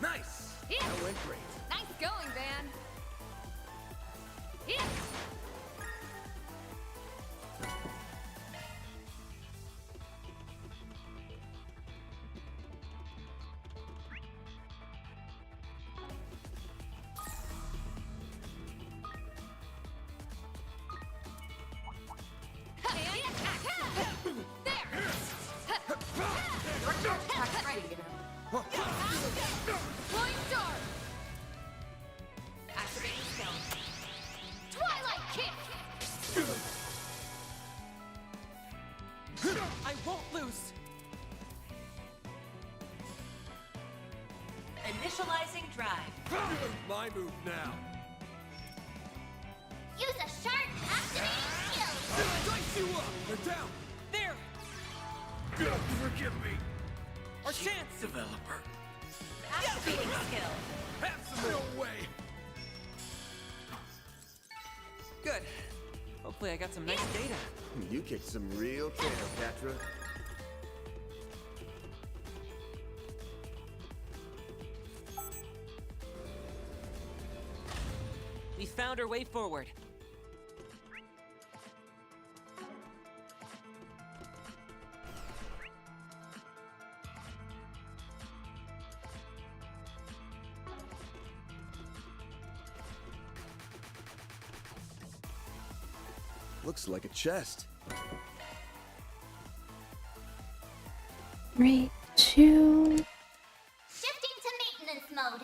Nice! Yeah. That went great. Nice going, Van. Yeah. Your charge attack's ready, you know. Point star. Activating skill. Twilight kick. I won't lose! Initializing drive. My move now. Use a sharp activating skill. Dice you up! They're down! There! Forgive me, Our chance! developer. Activating skill. Have some no way! Good. Hopefully I got some nice data. You kicked some real tail, Catra. We found our way forward. Looks like a chest. Right to. Shifting to maintenance mode.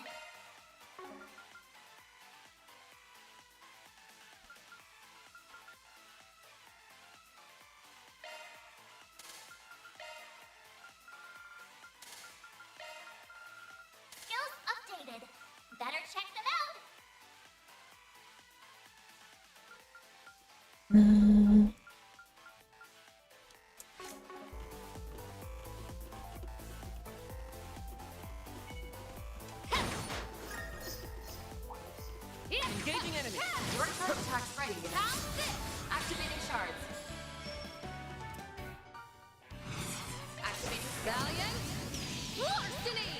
Skills updated. Better check them out. Engaging enemy! Your charge attack's ready, you know. Activating shards. Activating Valiant. Larceny.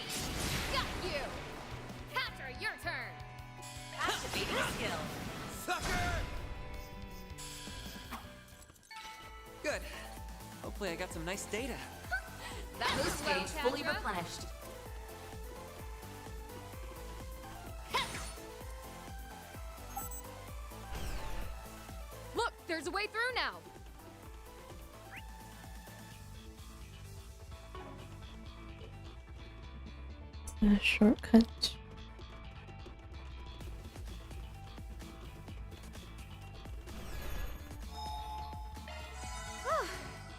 Got you. Catcher, your turn. Activating skill. Sucker! Good. Hopefully I got some nice data. That was Boost slow, gauge fully Catra. replenished. Look, there's a way through now. A shortcut.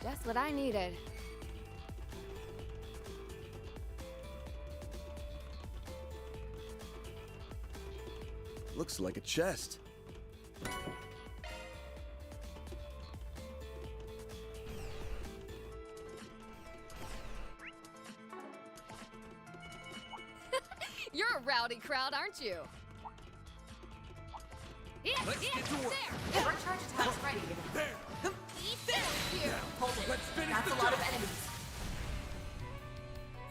Just what I needed. Looks like a chest. You're a rowdy crowd, aren't you? Let's get to work. There. Your charge attack's ready, you know. There! Thank you. Hold it. Let's finish That's the a lot of job. enemies.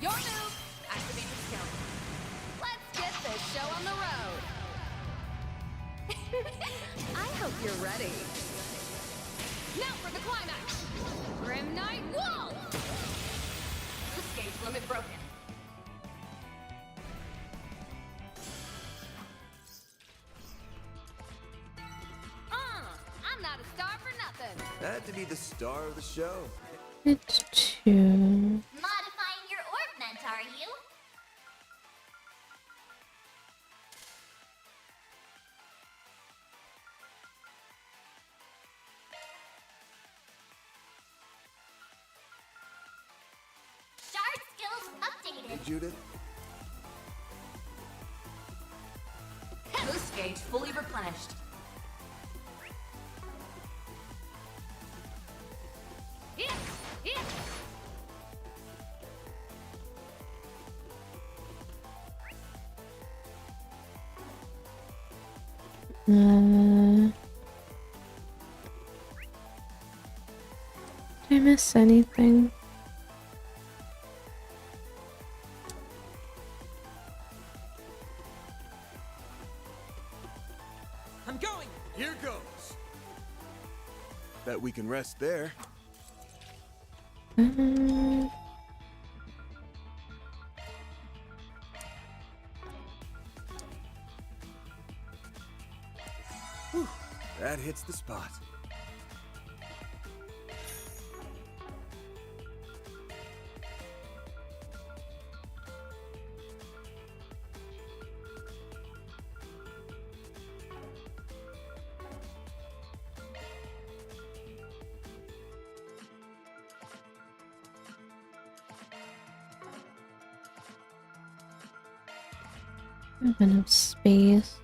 Your move. Activating skill. Let's get this show on the road. I hope you're ready. Now for the climax. Grim Knight Wall. Boost gauge limit broken. I'm not a star for nothing. Had to be the star of the show. It's to. Modifying your ornament, are you? Judith? Boost gauge fully replenished. Yeah, yeah. Did I miss anything? I'm going! Here goes! Bet we can rest there. Uh, Whew, that hits the spot. I have enough space.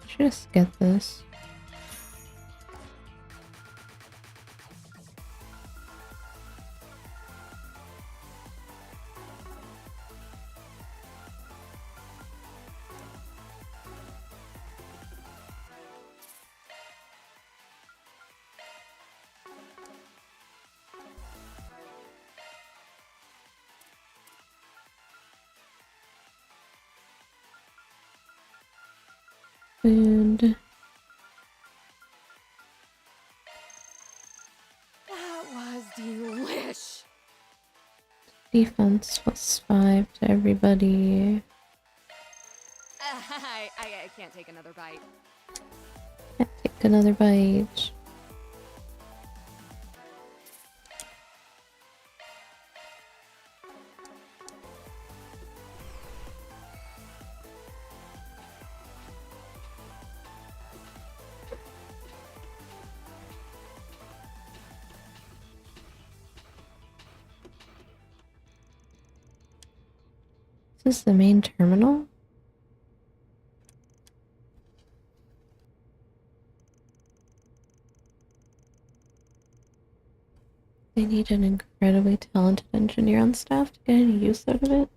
I should just get this. Food. That was delish. Defense +5 to everybody. I can't take another bite. Can't take another bite. Is this the main terminal? They need an incredibly talented engineer on staff to get any use out of it.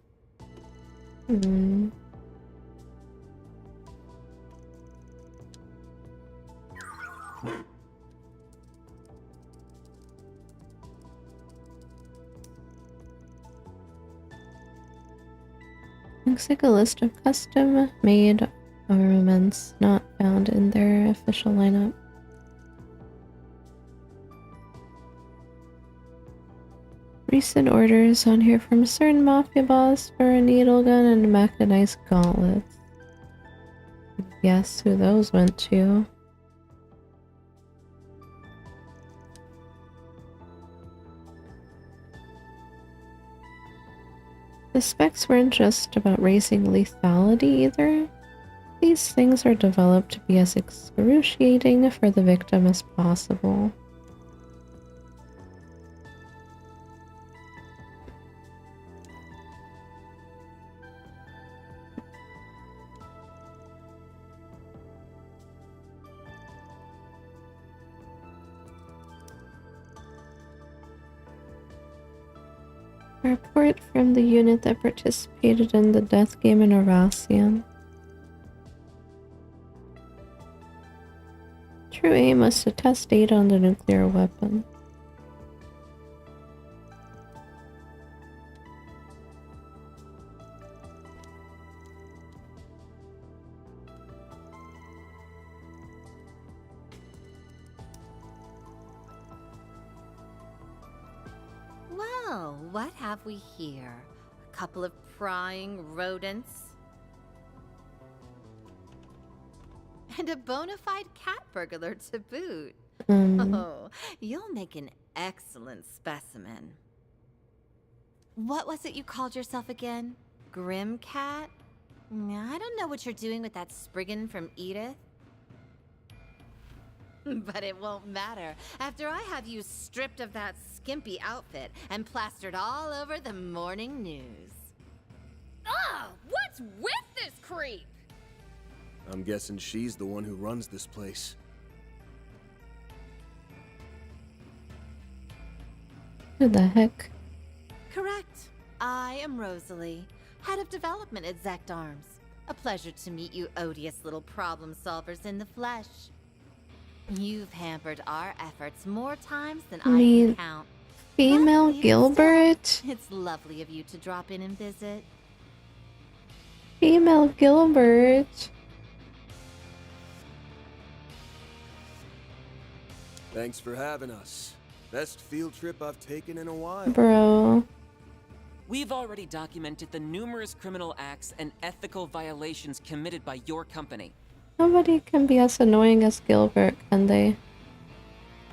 Looks like a list of custom-made armaments not found in their official lineup. Recent orders on here from a certain mafia boss for a needle gun and mechanized gauntlets. Guess who those went to? The specs weren't just about raising lethality either. These things are developed to be as excruciating for the victim as possible. A report from the unit that participated in the death game in Aracian. True aim was to test data on the nuclear weapon. Well, what have we here? A couple of prying rodents? And a bona fide cat burglar to boot. Oh, you'll make an excellent specimen. What was it you called yourself again? Grim Cat? I don't know what you're doing with that Spriggan from Edith. But it won't matter after I have you stripped of that skimpy outfit and plastered all over the morning news. Ugh! What's with this creep? I'm guessing she's the one who runs this place. Who the heck? Correct. I am Rosalie, head of development at Zect Arms. A pleasure to meet you odious little problem solvers in the flesh. You've hampered our efforts more times than I can count. Female But Gilbert? it's lovely of you to drop in and visit. Female Gilbert. Thanks for having us. Best field trip I've taken in a while. Bro. We've already documented the numerous criminal acts and ethical violations committed by your company. Nobody can be as annoying as Gilbert, can they?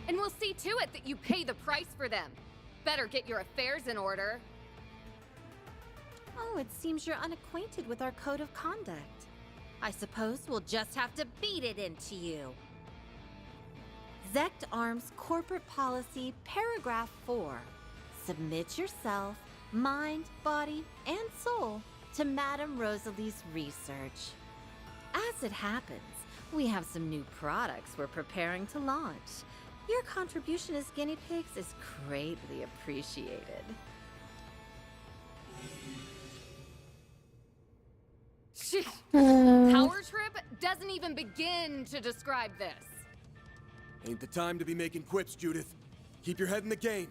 And we'll see to it that you pay the price for them. Better get your affairs in order. Oh, it seems you're unacquainted with our code of conduct. I suppose we'll just have to beat it into you. Zect Arms Corporate Policy, Paragraph 4. Submit yourself, mind, body, and soul to Madame Rosalie's research. As it happens, we have some new products we're preparing to launch. Your contribution as guinea pigs is greatly appreciated. Power trip doesn't even begin to describe this. Ain't the time to be making quips, Judith. Keep your head in the game.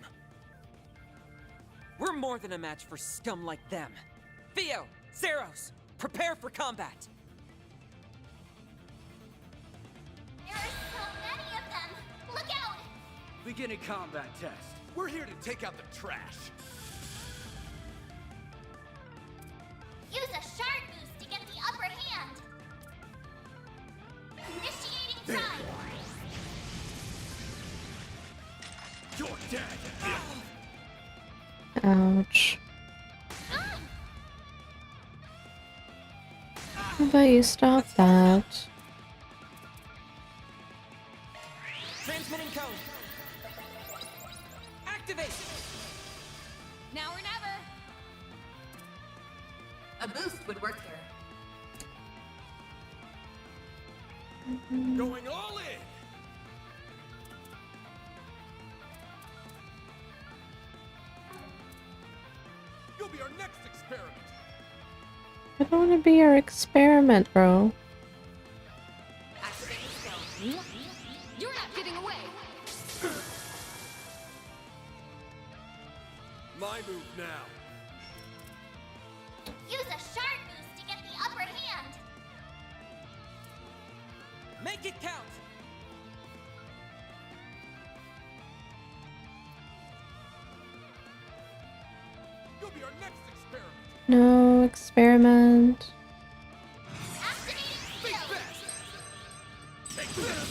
We're more than a match for scum like them. Theo, Zeros, prepare for combat. There are so many of them! Look out! Beginning combat test. We're here to take out the trash. Use a shard boost to get the upper hand! Initiating drive! You're dead! Ouch. How about you stop that? Transmitting code. Activate. Now or never. A boost would work here. Going all in! You'll be our next experiment! I don't want to be your experiment, bro. You're not getting away. My move now. Use a shard boost to get the upper hand! Make it count. You'll be our next experiment. No experiment. Think fast. Take this.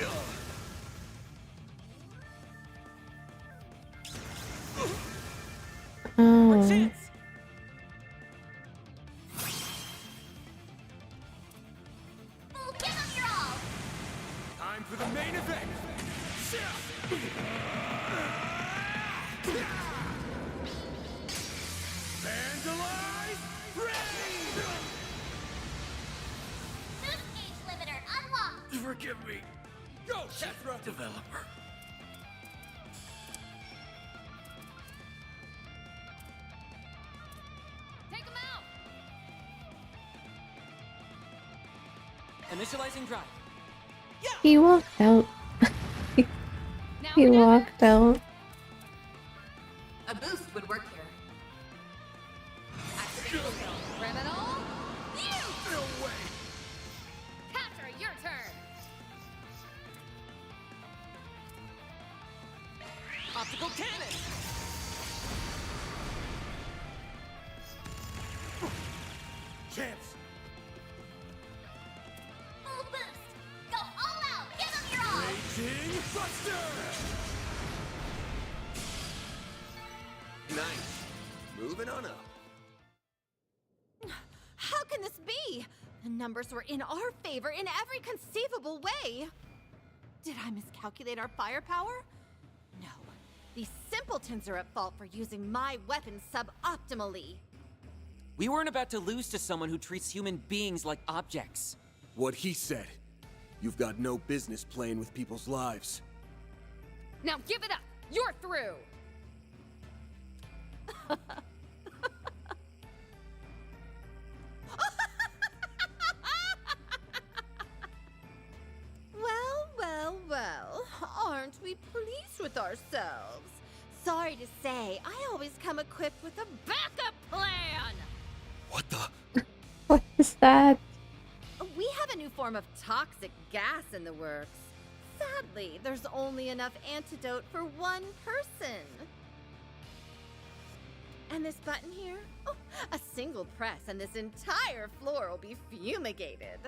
Oh. We'll give them your all! Time for the main event. Vandalize Rain! Boost gauge limiter unlocked! Forgive me. Go, Tetra! Developer. Take him out. Initializing drive. He walked out. He walked out. A boost would work here. Criminal. You. No way. Capture, your turn. Optical cannon. Chance. Full boost! Go all out! Give them your all! Raging Buster! Nice. Moving on up. How can this be? The numbers were in our favor in every conceivable way. Did I miscalculate our firepower? No. These simpletons are at fault for using my weapons suboptimally. We weren't about to lose to someone who treats human beings like objects. What he said. You've got no business playing with people's lives. Now give it up! You're through! Well, aren't we pleased with ourselves? Sorry to say, I always come equipped with a backup plan! What the? What is that? We have a new form of toxic gas in the works. Sadly, there's only enough antidote for one person. And this button here? Oh, a single press and this entire floor will be fumigated.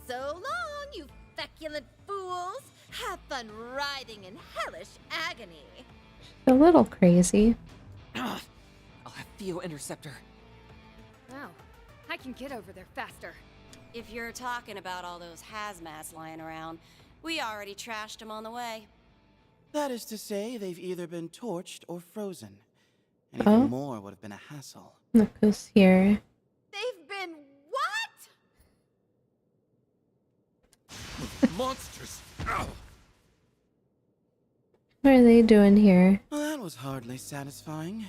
So long, you feculent fools! Have fun writhing in hellish agony. A little crazy. I'll have Theo intercept her. Wow, I can get over there faster. If you're talking about all those hazmats lying around, we already trashed them on the way. That is to say, they've either been torched or frozen. Anything more would have been a hassle. Look who's here. They've been what? Monsters! Ow! What are they doing here? Well, that was hardly satisfying.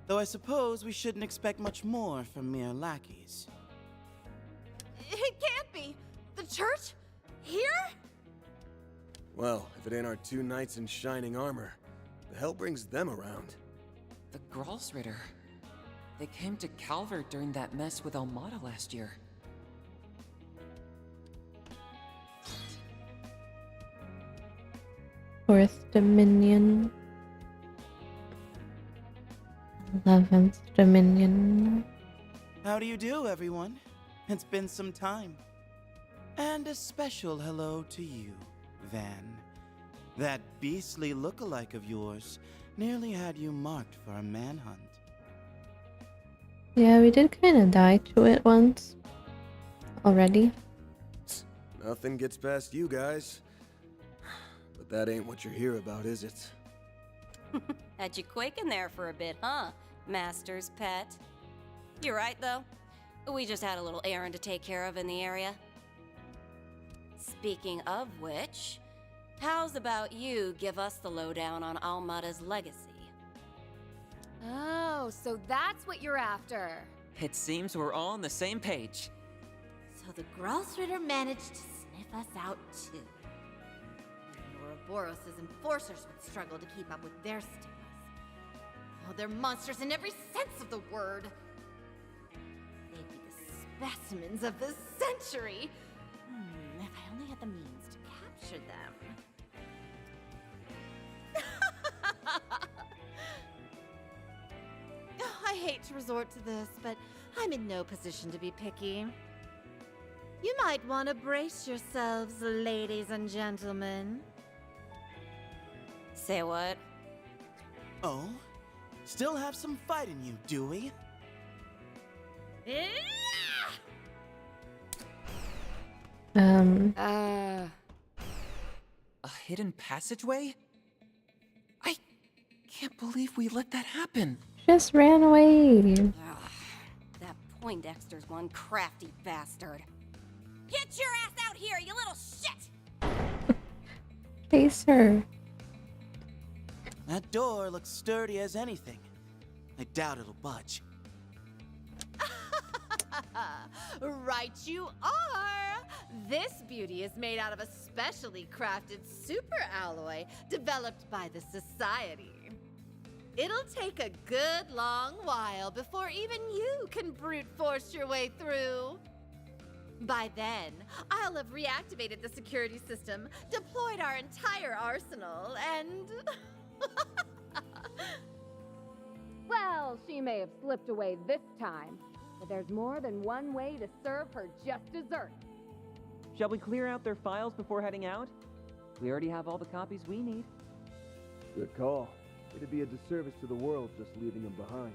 Though I suppose we shouldn't expect much more from mere lackeys. It can't be. The church? Here? Well, if it ain't our two knights in shining armor, the hell brings them around? The Gralsritter. They came to Calvert during that mess with Almada last year. Fourth Dominion. 11th Dominion. How do you do, everyone? It's been some time. And a special hello to you, Van. That beastly look-alike of yours nearly had you marked for a manhunt. Yeah, we did kind of die to it once. Already. Nothing gets past you guys. But that ain't what you're here about, is it? Had you quaking there for a bit, huh, Master's pet? You're right, though. We just had a little errand to take care of in the area. Speaking of which, how's about you give us the lowdown on Almada's legacy? Oh, so that's what you're after. It seems we're all on the same page. So the Gralsritter managed to sniff us out too. Ouroboros' enforcers would struggle to keep up with their stigmas. Oh, they're monsters in every sense of the word. They'd be the specimens of the century. If I only had the means to capture them. I hate to resort to this, but I'm in no position to be picky. You might want to brace yourselves, ladies and gentlemen. Say what? Oh? Still have some fight in you, do we? A hidden passageway? I can't believe we let that happen. Just ran away. That Poindexter's one crafty bastard. Get your ass out here, you little shit! Face her. That door looks sturdy as anything. I doubt it'll budge. Right you are! This beauty is made out of a specially crafted super alloy developed by the Society. It'll take a good long while before even you can brute force your way through. By then, I'll have reactivated the security system, deployed our entire arsenal, and... Well, she may have slipped away this time, but there's more than one way to serve her just desserts. Shall we clear out their files before heading out? We already have all the copies we need. Good call. It'd be a disservice to the world just leaving them behind.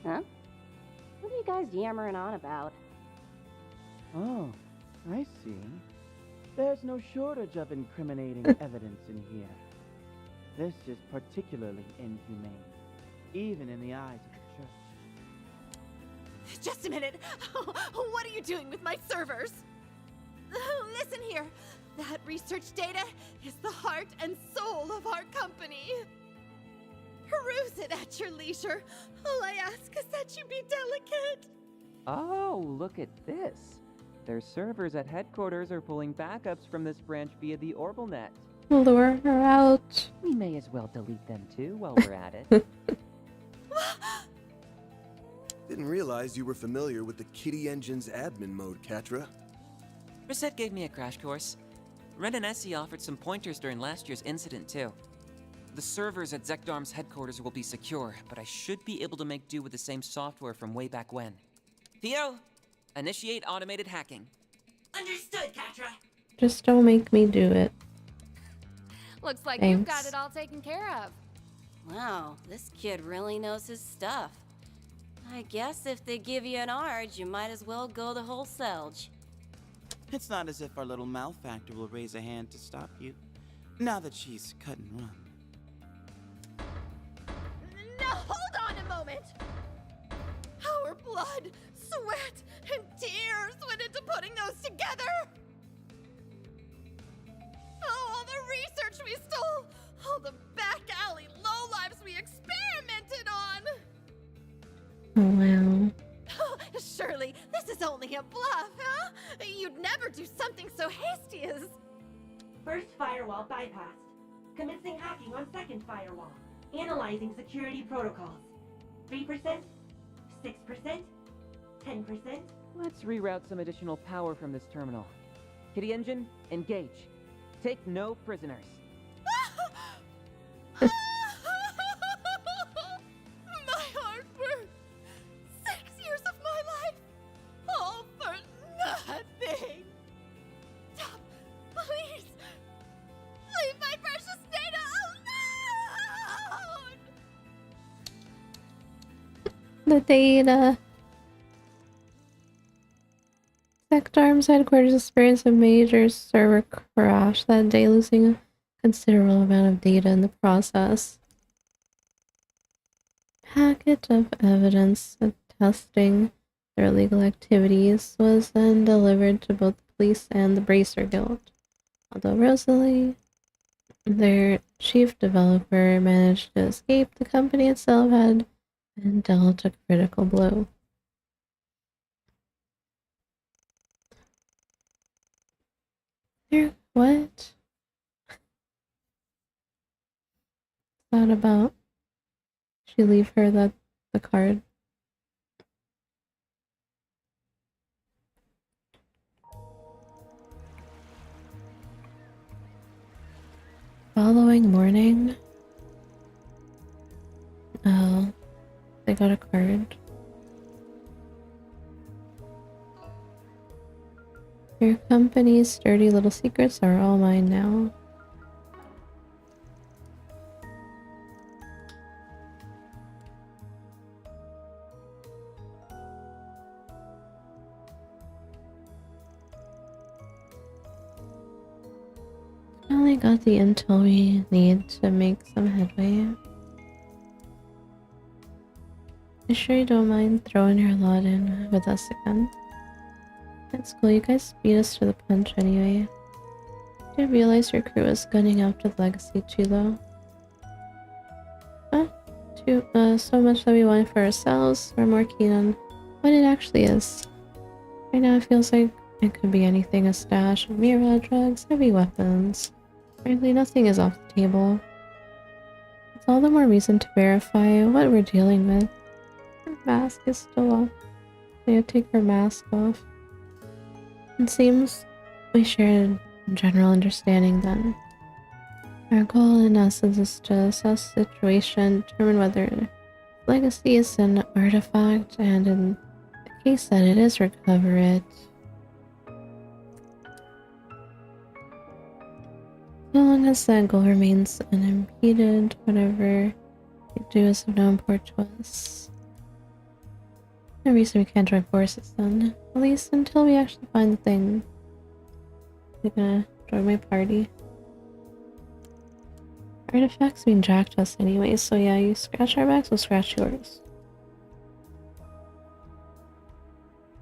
Huh? What are you guys yammering on about? Oh, I see. There's no shortage of incriminating evidence in here. This is particularly inhumane, even in the eyes of the church. Just a minute. What are you doing with my servers? Listen here. That research data is the heart and soul of our company. Peruse it at your leisure. All I ask is that you be delicate. Oh, look at this. Their servers at headquarters are pulling backups from this branch via the OrbitalNet. Lure her out. We may as well delete them too while we're at it. Didn't realize you were familiar with the Kitty Engine's admin mode, Catra. Reset gave me a crash course. Ren and Essie offered some pointers during last year's incident too. The servers at Zekdarm's headquarters will be secure, but I should be able to make do with the same software from way back when. Theo, initiate automated hacking. Understood, Catra. Just don't make me do it. Looks like Thanks. you've got it all taken care of. Wow, this kid really knows his stuff. I guess if they give you an Arge, you might as well go the whole Selge. It's not as if our little malefactor will raise a hand to stop you, now that she's cut and run. Now hold on a moment! Our blood, sweat, and tears went into putting those together! Oh, all the research we stole! All the back alley lowlives we experimented on! Oh, wow. Surely, this is only a bluff, huh? You'd never do something so hasty as... First firewall bypassed. Commencing hacking on second firewall. Analyzing security protocols. 3%? 6%? 10%? Let's reroute some additional power from this terminal. Kitty Engine, engage. Take no prisoners. My hard work! 6 years of my life! All for nothing! Stop! Please! Leave my precious data alone! The data. Zekdarm's headquarters experienced a major server crash that day, losing a considerable amount of data in the process. Packet of evidence attesting their illegal activities was then delivered to both the police and the Bracer Guild. Although Rosalie, their chief developer, managed to escape, the company itself had been dealt a critical blow. What? What's that about? She leave her the card. Following morning. Oh, they got a card. Your company's dirty little secrets are all mine now. Finally got the intel we need to make some headway. You sure you don't mind throwing your lot in with us again? That's cool, you guys beat us to the punch anyway. Didn't realize your crew was gunning after the legacy too though. So much that we want it for ourselves. We're more keen on what it actually is. Right now it feels like it could be anything: a stash of Mira, drugs, heavy weapons. Frankly, nothing is off the table. It's all the more reason to verify what we're dealing with. Her mask is still off. We have to take her mask off. It seems we share a general understanding then. Our goal in essence is to assess the situation, determine whether legacy is an artifact, and in the case that it is, recover it. So long as that goal remains unimpeded, whatever we do is of no import to us. No reason we can't join forces then, at least until we actually find the thing. I'm gonna join my party. Artifacts mean jack to us anyway, so yeah, you scratch our backs, we'll scratch yours.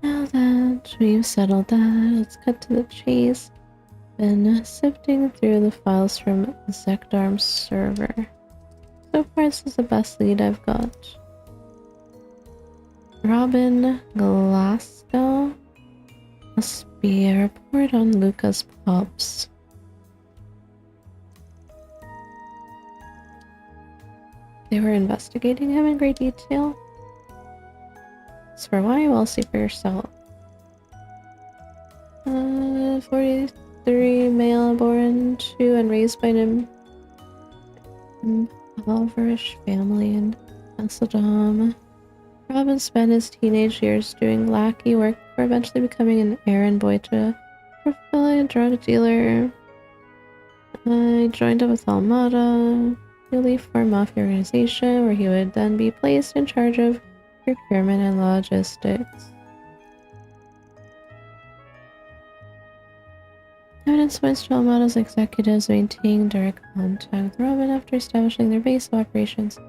Now that we've settled that, let's cut to the chase. Been sifting through the files from Zekdarm's server. So far, this is the best lead I've got. Robin Glasgow must be a report on Luca's pubs. They were investigating him in great detail. As for why, well, see for yourself. 43 male, born to and raised by an impoverished family in Amsterdam. Robin spent his teenage years doing lackey work before eventually becoming an errand boy to a prolific drug dealer. He joined up with Almada, newly formed mafia organization, where he would then be placed in charge of procurement and logistics. Evidence points to Almada's executives maintaining direct contact with Robin after establishing their base of operations.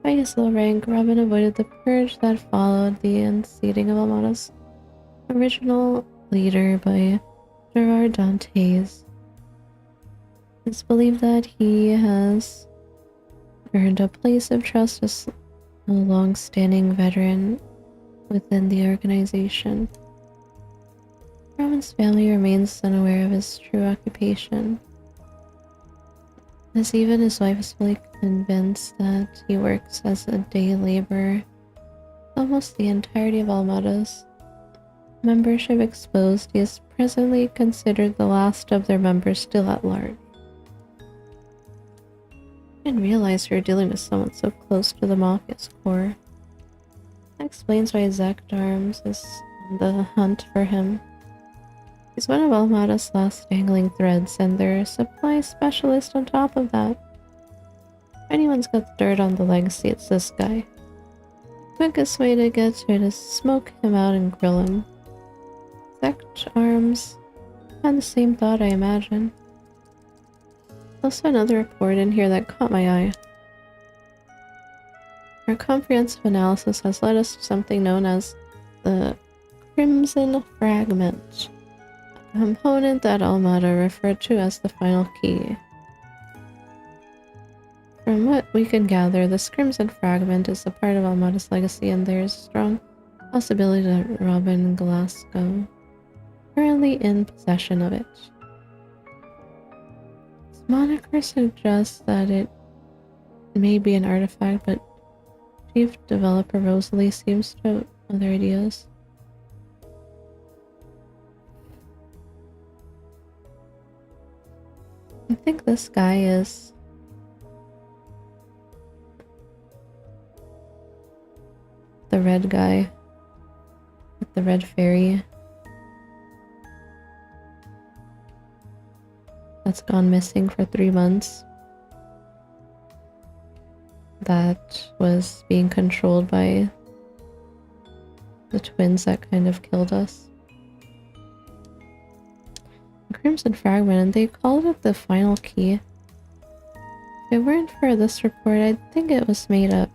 By his low rank, Robin avoided the purge that followed the unseating of Almada's original leader by Gerard Dantes. It's believed that he has earned a place of trust as a long-standing veteran within the organization. Robin's family remains unaware of his true occupation, as even his wife is fully convinced that he works as a day laborer. Almost the entirety of Almada's membership exposed, he is presently considered the last of their members still at large. I didn't realize we were dealing with someone so close to the Mafia's core. That explains why Zekdarms is on the hunt for him. He's one of Almada's last dangling threads, and their supply specialist on top of that. If anyone's got dirt on the legacy, it's this guy. The quickest way to get to it is smoke him out and grill him. Zekdarms had the same thought, I imagine. Also another report in here that caught my eye. Our comprehensive analysis has led us to something known as the Crimson Fragment, a component that Almada referred to as the final key. From what we can gather, this Crimson Fragment is a part of Almada's legacy, and there is a strong possibility that Robin Glasgow currently in possession of it. Moniker suggests that it may be an artifact, but chief developer Rosalie seems to have other ideas. I think this guy is the red guy with the red fairy that's gone missing for 3 months. That was being controlled by the twins that kind of killed us. Crimson Fragment, and they called it the final key. If it weren't for this report, I'd think it was made up.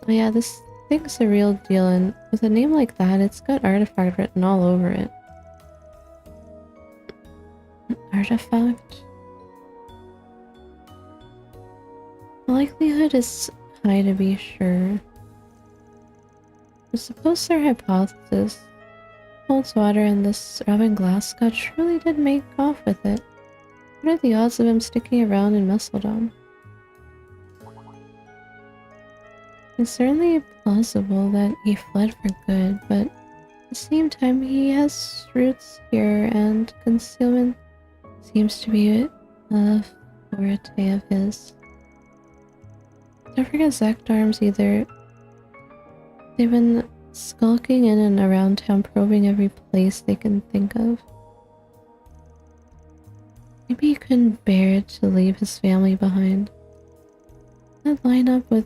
Oh yeah, this thing's a real deal, and with a name like that, it's got artifact written all over it. An artifact? The likelihood is high to be sure. I suppose their hypothesis holds water, and this Robin Glasgow truly did make off with it. What are the odds of him sticking around in Musseldom? It's certainly plausible that he fled for good, but at the same time he has roots here, and concealment seems to be a forte of his. Don't forget Zekdarms either. They've been skulking in and around town, probing every place they can think of. Maybe he couldn't bear to leave his family behind. That line up with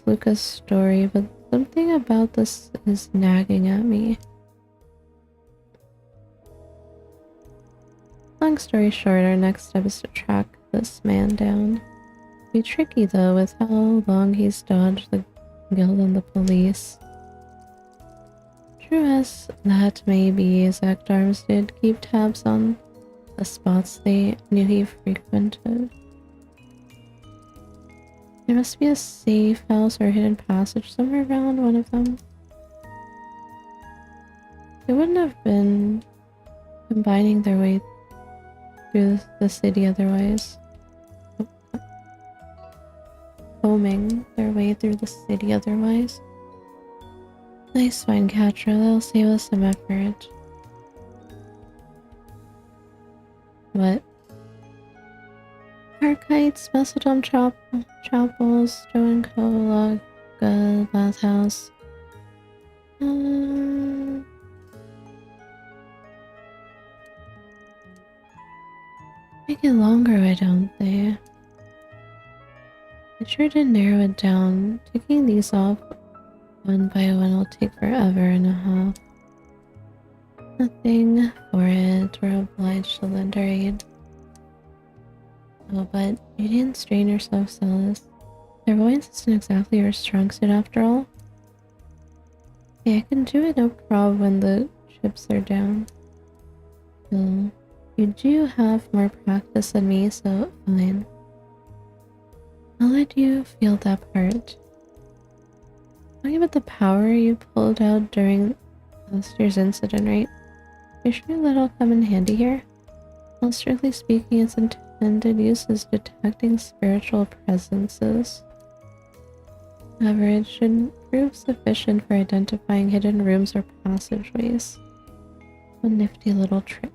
Luca's story, but something about this is nagging at me. Long story short, our next step is to track this man down. Be tricky though with how long he's dodged the guild and the police. True as that may be, Zekdarms did keep tabs on the spots they knew he frequented. There must be a safe house or hidden passage somewhere around one of them. They wouldn't have been combining their way through the city otherwise. Combing their way through the city otherwise. Nice find, Catra. That'll save us some effort. What? Archites, Mesodome Chapels, Stone Co, Log, Bathhouse. Make it longer, why don't they? I sure did narrow it down. Taking these off one by one will take forever and a half. Nothing for it. We're obliged to lend our aid. Oh, but you didn't strain yourself, Celis. Clairvoyance isn't exactly your strong suit after all. Yeah, I can do it no problem when the chips are down. Well, you do have more practice than me, so fine. I'll let you feel that part. Talking about the power you pulled out during last year's incident, right? You sure that'll come in handy here? Well, strictly speaking, its intended use is detecting spiritual presences. However, it should prove sufficient for identifying hidden rooms or passageways. A nifty little trick.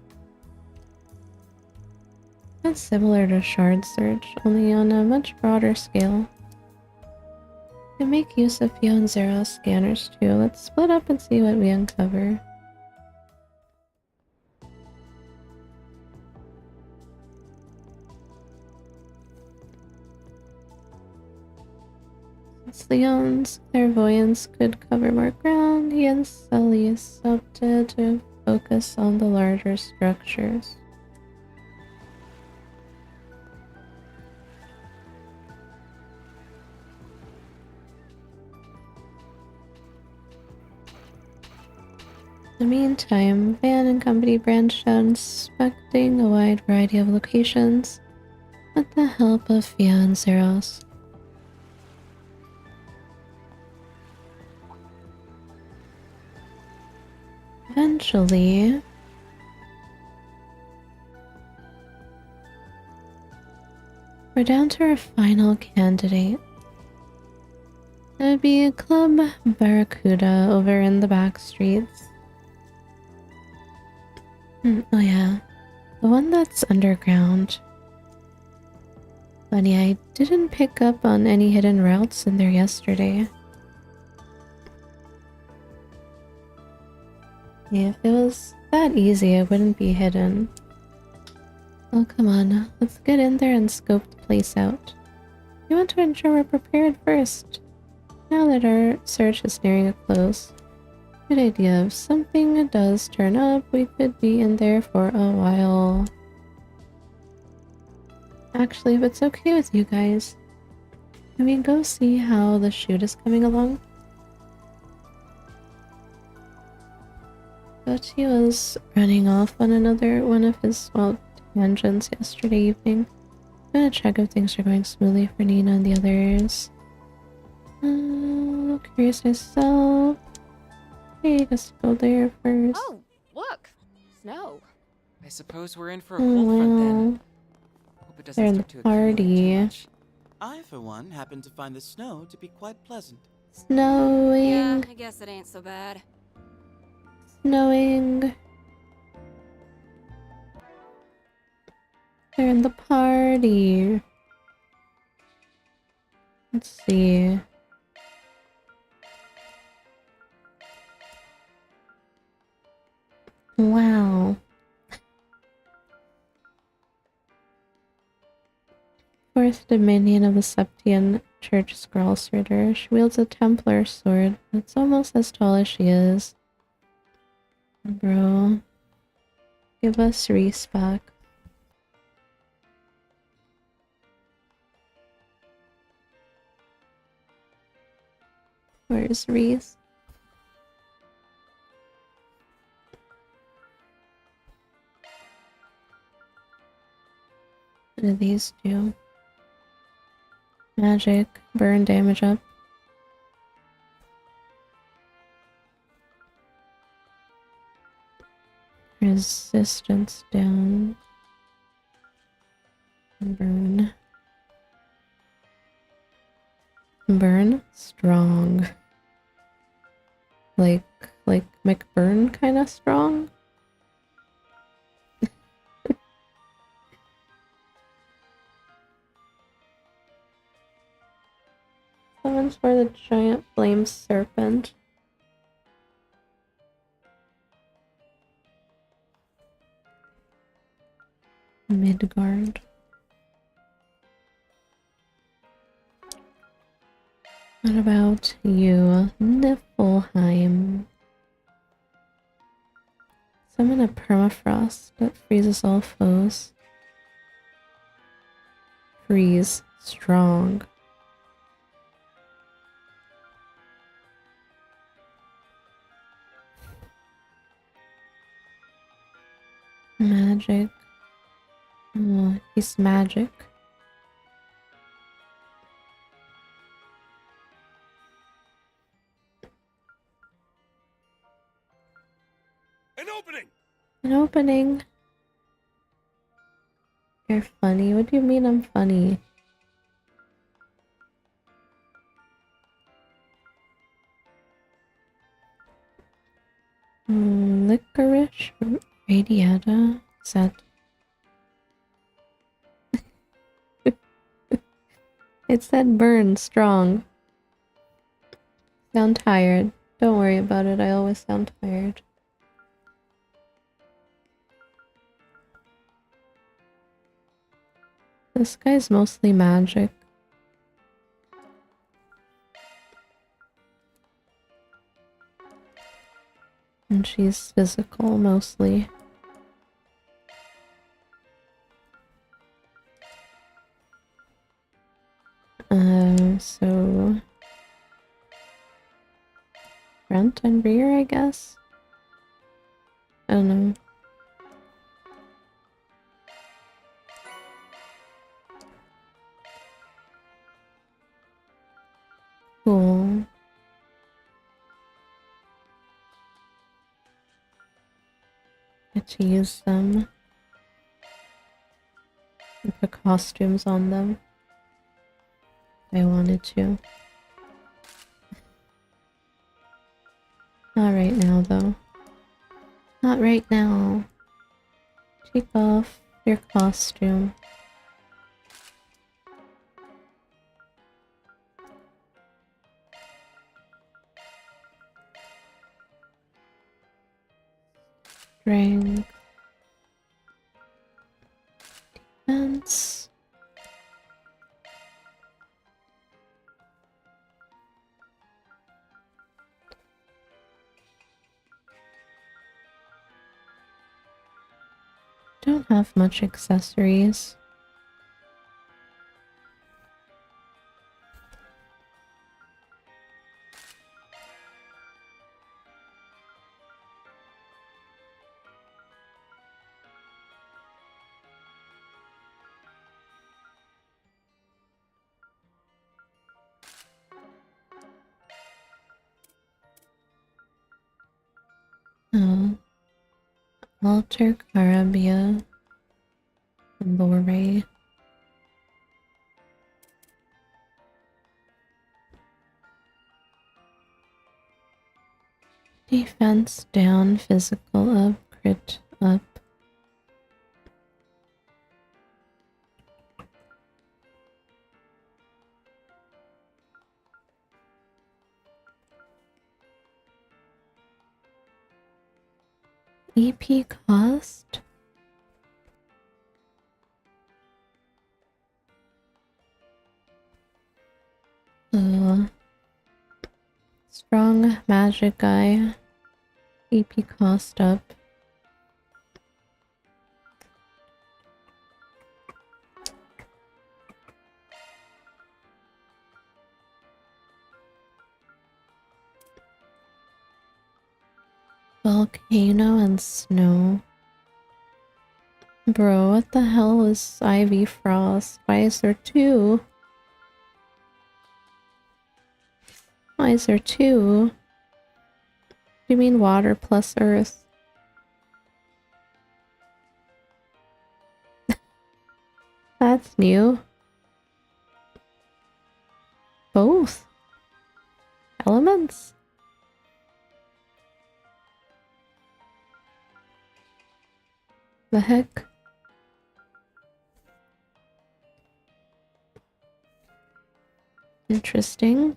That's similar to shard search, only on a much broader scale. You can make use of Fio and Zero's scanners too. Let's split up and see what we uncover. Since Leon's clairvoyance could cover more ground, he and Celis opted to focus on the larger structures. In the meantime, Van and company branched out, inspecting a wide variety of locations with the help of Fia and Zeros. Eventually, we're down to our final candidate. It would be Club Barracuda over in the back streets. Oh yeah, the one that's underground. Funny, I didn't pick up on any hidden routes in there yesterday. Yeah, if it was that easy, it wouldn't be hidden. Oh, come on, let's get in there and scope the place out. We want to ensure we're prepared first. Now that our search is nearing a close. Good idea. If something does turn up, we could be in there for a while. Actually, if it's okay with you guys, can we go see how the shoot is coming along? But he was running off on one of his, well, tangents yesterday evening. I'm gonna check if things are going smoothly for Nina and the others. Curious myself. Hey, let's go there first. Oh, look! Snow. I suppose we're in for a cold front then. Hope it doesn't They're in the start to accumulate too party. much. I, for one, happen to find the snow to be quite pleasant. Snowing. Yeah, I guess it ain't so bad. Snowing. They're in the party. Let's see. Wow. Fourth Dominion of the Septian Church Scroll Sorter. She wields a Templar sword. It's almost as tall as she is. Bro. Give us Reese back. Where's Reese? What do these do? Magic, burn damage up. Resistance down. Burn. Burn strong. Like McBurn kind of strong. Someone's for the giant flame serpent. Midgard. What about you, Niflheim? Summon a permafrost that freezes all foes. Freeze strong. Magic. Oh, he's magic. An opening! An opening. You're funny. What do you mean I'm funny? Licorice? Radiata? Is that... It said burn strong. Sound tired. Don't worry about it. I always sound tired. This guy's mostly magic. And she's physical mostly. So front and rear, I guess. I don't know. Cool. Get to use them. And put costumes on them. If I wanted to. Not right now, though. Not right now. Take off your costume. Strength. Defense. Don't have much accessories. Oh. Alter Carabia. Lore. Defense down, physical up, crit up. EP cost? Strong magic guy. EP cost up. Volcano and snow. Bro, what the hell is Ivy Frost? Why is there two? Why is there two? Do you mean water plus earth? That's new. Both elements? The heck? Interesting.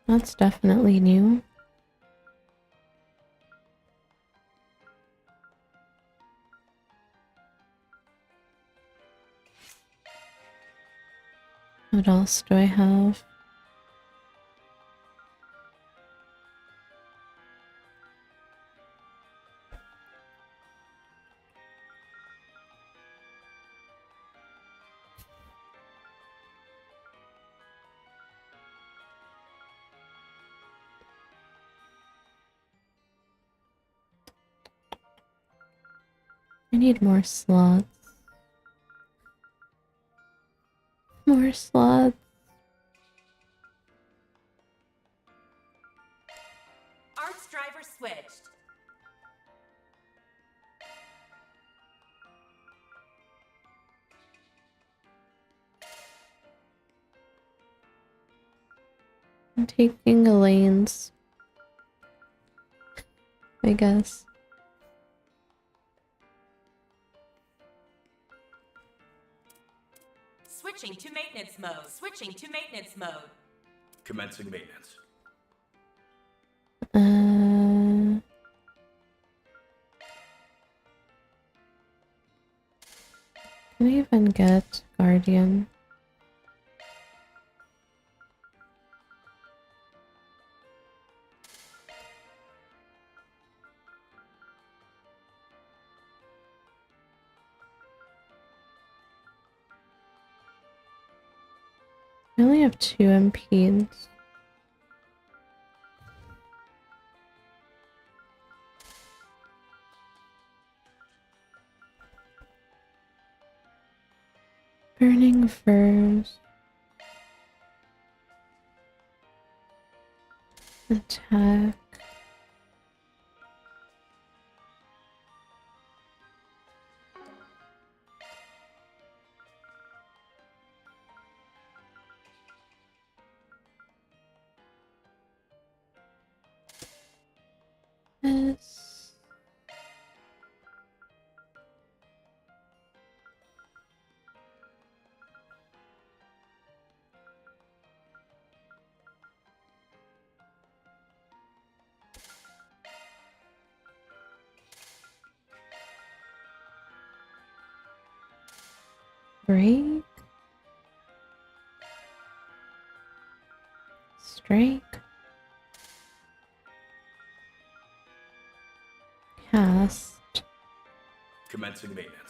That's definitely new. What else do I have? I need more slots. More slots. Arts driver switched. I'm taking Elaine's. I guess. Switching to maintenance mode. Switching to maintenance mode. Commencing maintenance. Can I even get Guardian? I only have 2 impedes. Burning furs. Attack. Yes. Break. Strike. Cast. Commencing maintenance.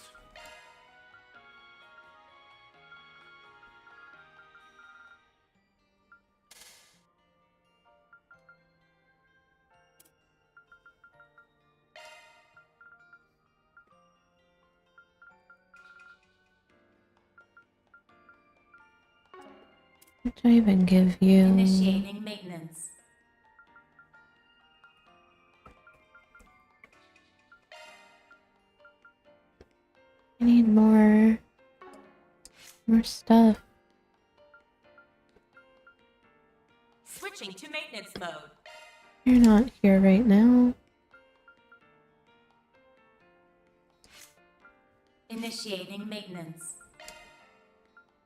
What did I even give you? Initiating maintenance. I need more stuff. Switching to maintenance mode. You're not here right now. Initiating maintenance.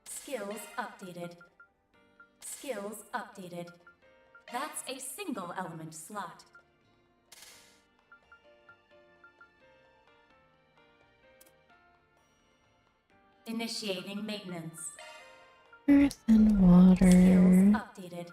Skills updated. Skills updated. That's a single element slot. Initiating maintenance. Earth and water. Skills updated.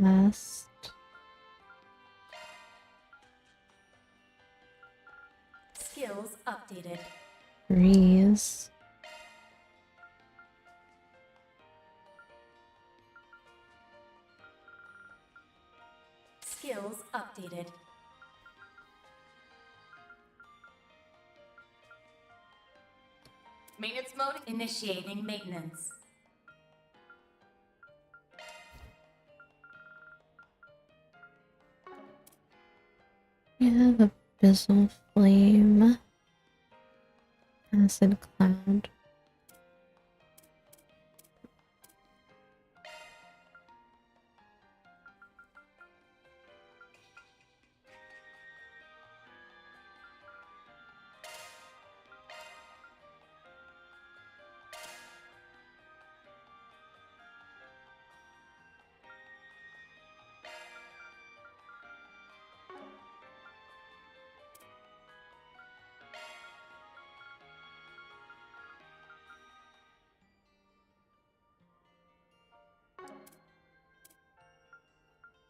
Cast. updated. Breeze. Skills updated. Maintenance mode initiating maintenance. We have Abyssal Flame. Acid Cloud.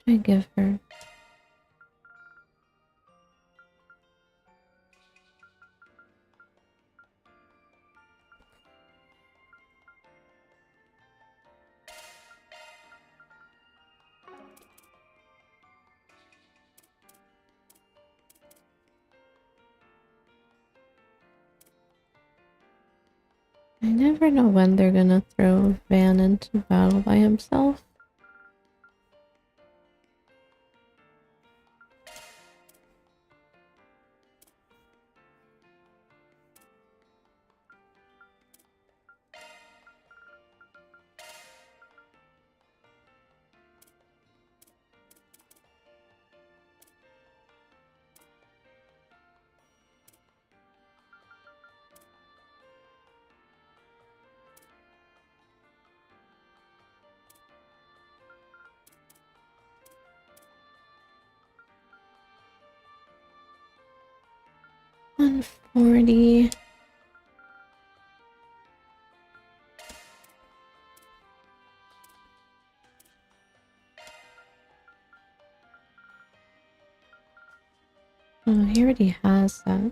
I give her? I never know when they're gonna throw Van into battle by himself. $140. Oh, he already has that.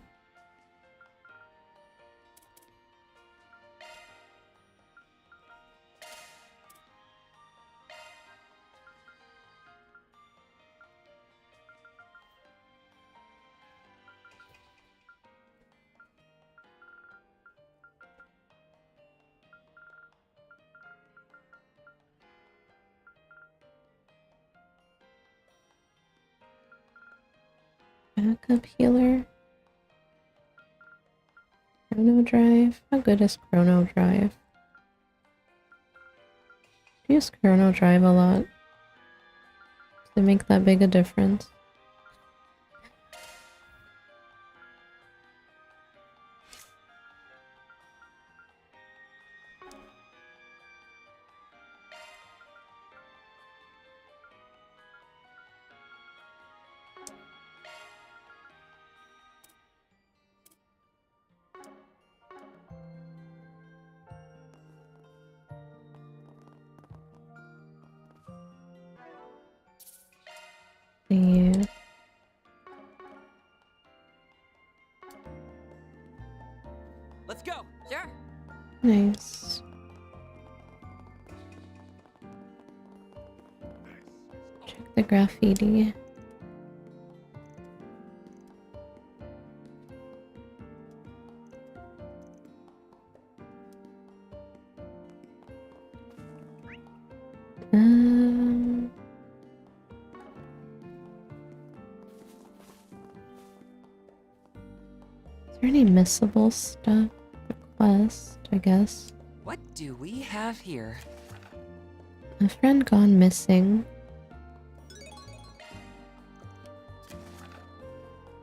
Backup healer. Chrono Drive. How good is Chrono Drive? I use Chrono Drive a lot. Does it make that big a difference? Yeah. Let's go. Sure. Nice. Check the graffiti. Is there any missable stuff? Request, I guess. What do we have here? A friend gone missing.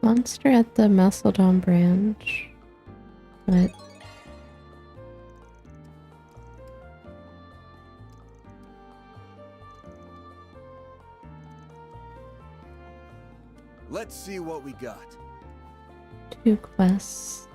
Monster at the Macedon branch. What? Let's see what we got. 2 quests.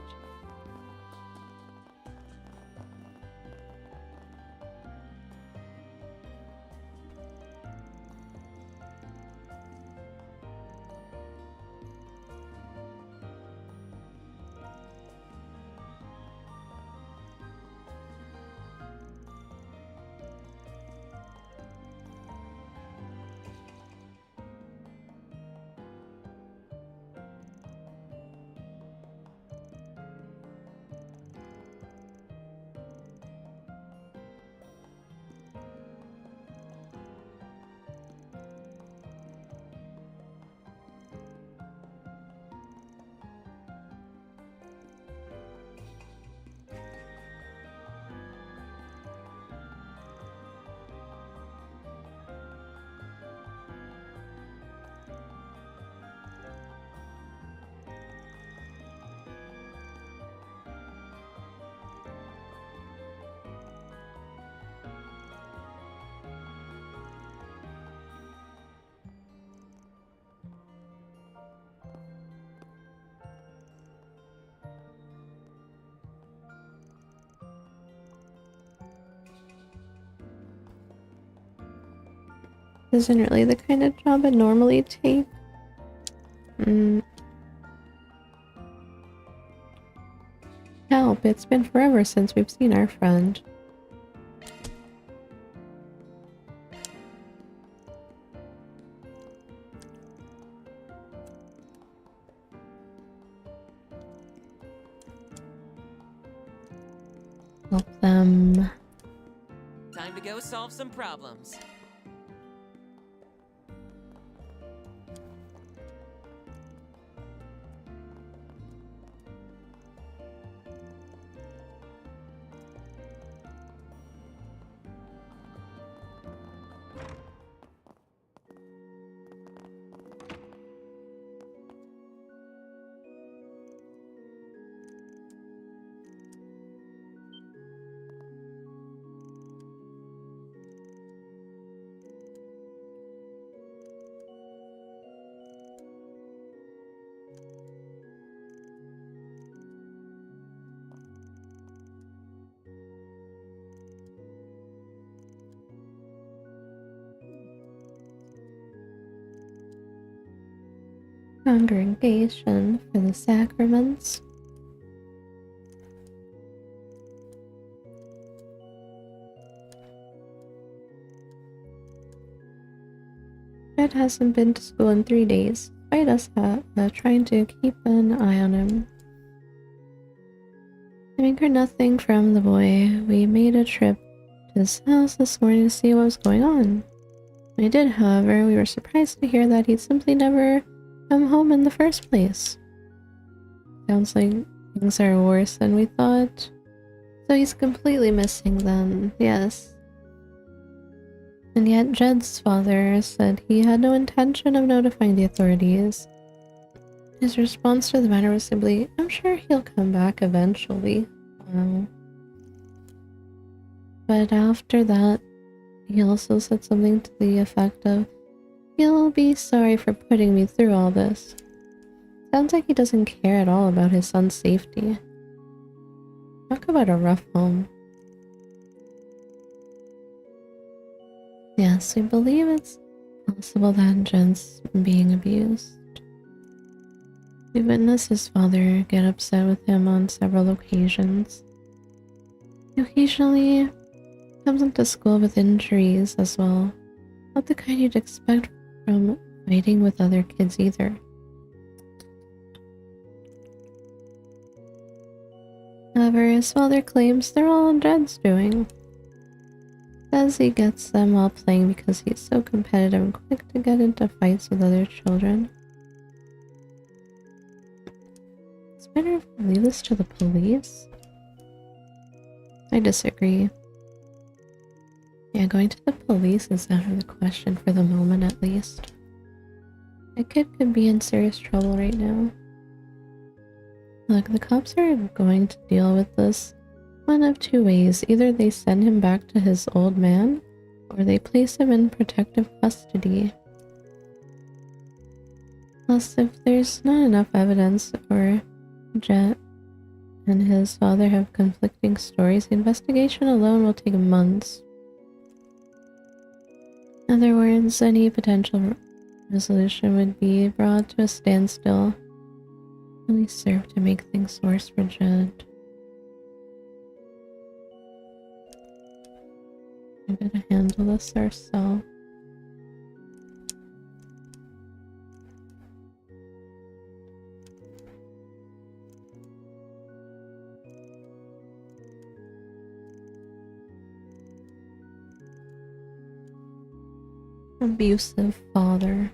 isn't really the kind of job I'd normally take. Help, it's been forever since we've seen our friend. Help them. Time to go solve some problems. Congregation for the sacraments. Fred hasn't been to school in 3 days, despite us trying to keep an eye on him. Having heard nothing from the boy, we made a trip to his house this morning to see what was going on. When we did, however, we were surprised to hear that he'd simply never come home in the first place. Sounds like things are worse than we thought. So he's completely missing then, yes. And yet Jed's father said he had no intention of notifying the authorities. His response to the matter was simply, "I'm sure he'll come back eventually." Wow. But after that, he also said something to the effect of, "He'll be sorry for putting me through all this." Sounds like he doesn't care at all about his son's safety. Talk about a rough home. Yes, we believe it's possible that Jed's being abused. We witnessed his father get upset with him on several occasions. He occasionally comes into school with injuries as well. Not the kind you'd expect from fighting with other kids either. However, his father claims they're all Jed's doing. Says he gets them all playing because he's so competitive and quick to get into fights with other children. It's better if we leave this to the police. I disagree. Yeah, going to the police is out of the question for the moment at least. That kid could be in serious trouble right now. Look, the cops are going to deal with this one of two ways. Either they send him back to his old man, or they place him in protective custody. Plus, if there's not enough evidence, or Jet and his father have conflicting stories, the investigation alone will take months. In other words, any potential resolution would be brought to a standstill. Only serve to make things worse for Jed. I'm gonna handle this ourselves. Abusive father.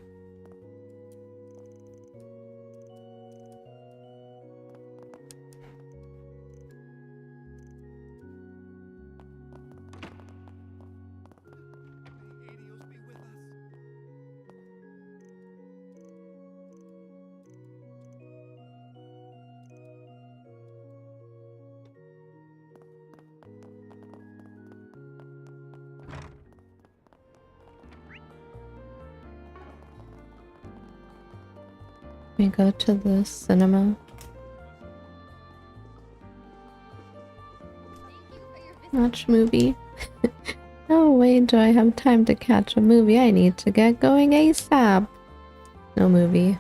We go to the cinema. Watch movie. No way do I have time to catch a movie. I need to get going ASAP. No movie.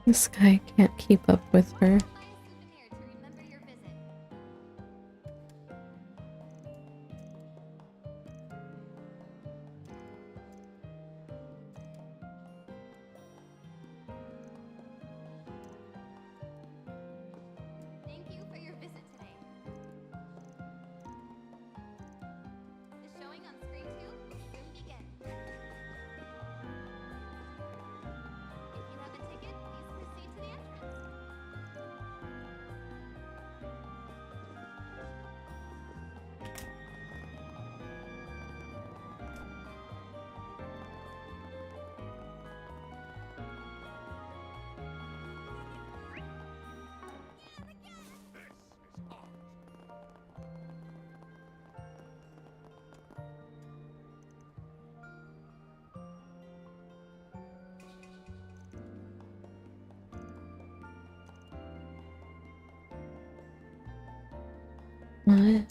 This guy can't keep up with her. What?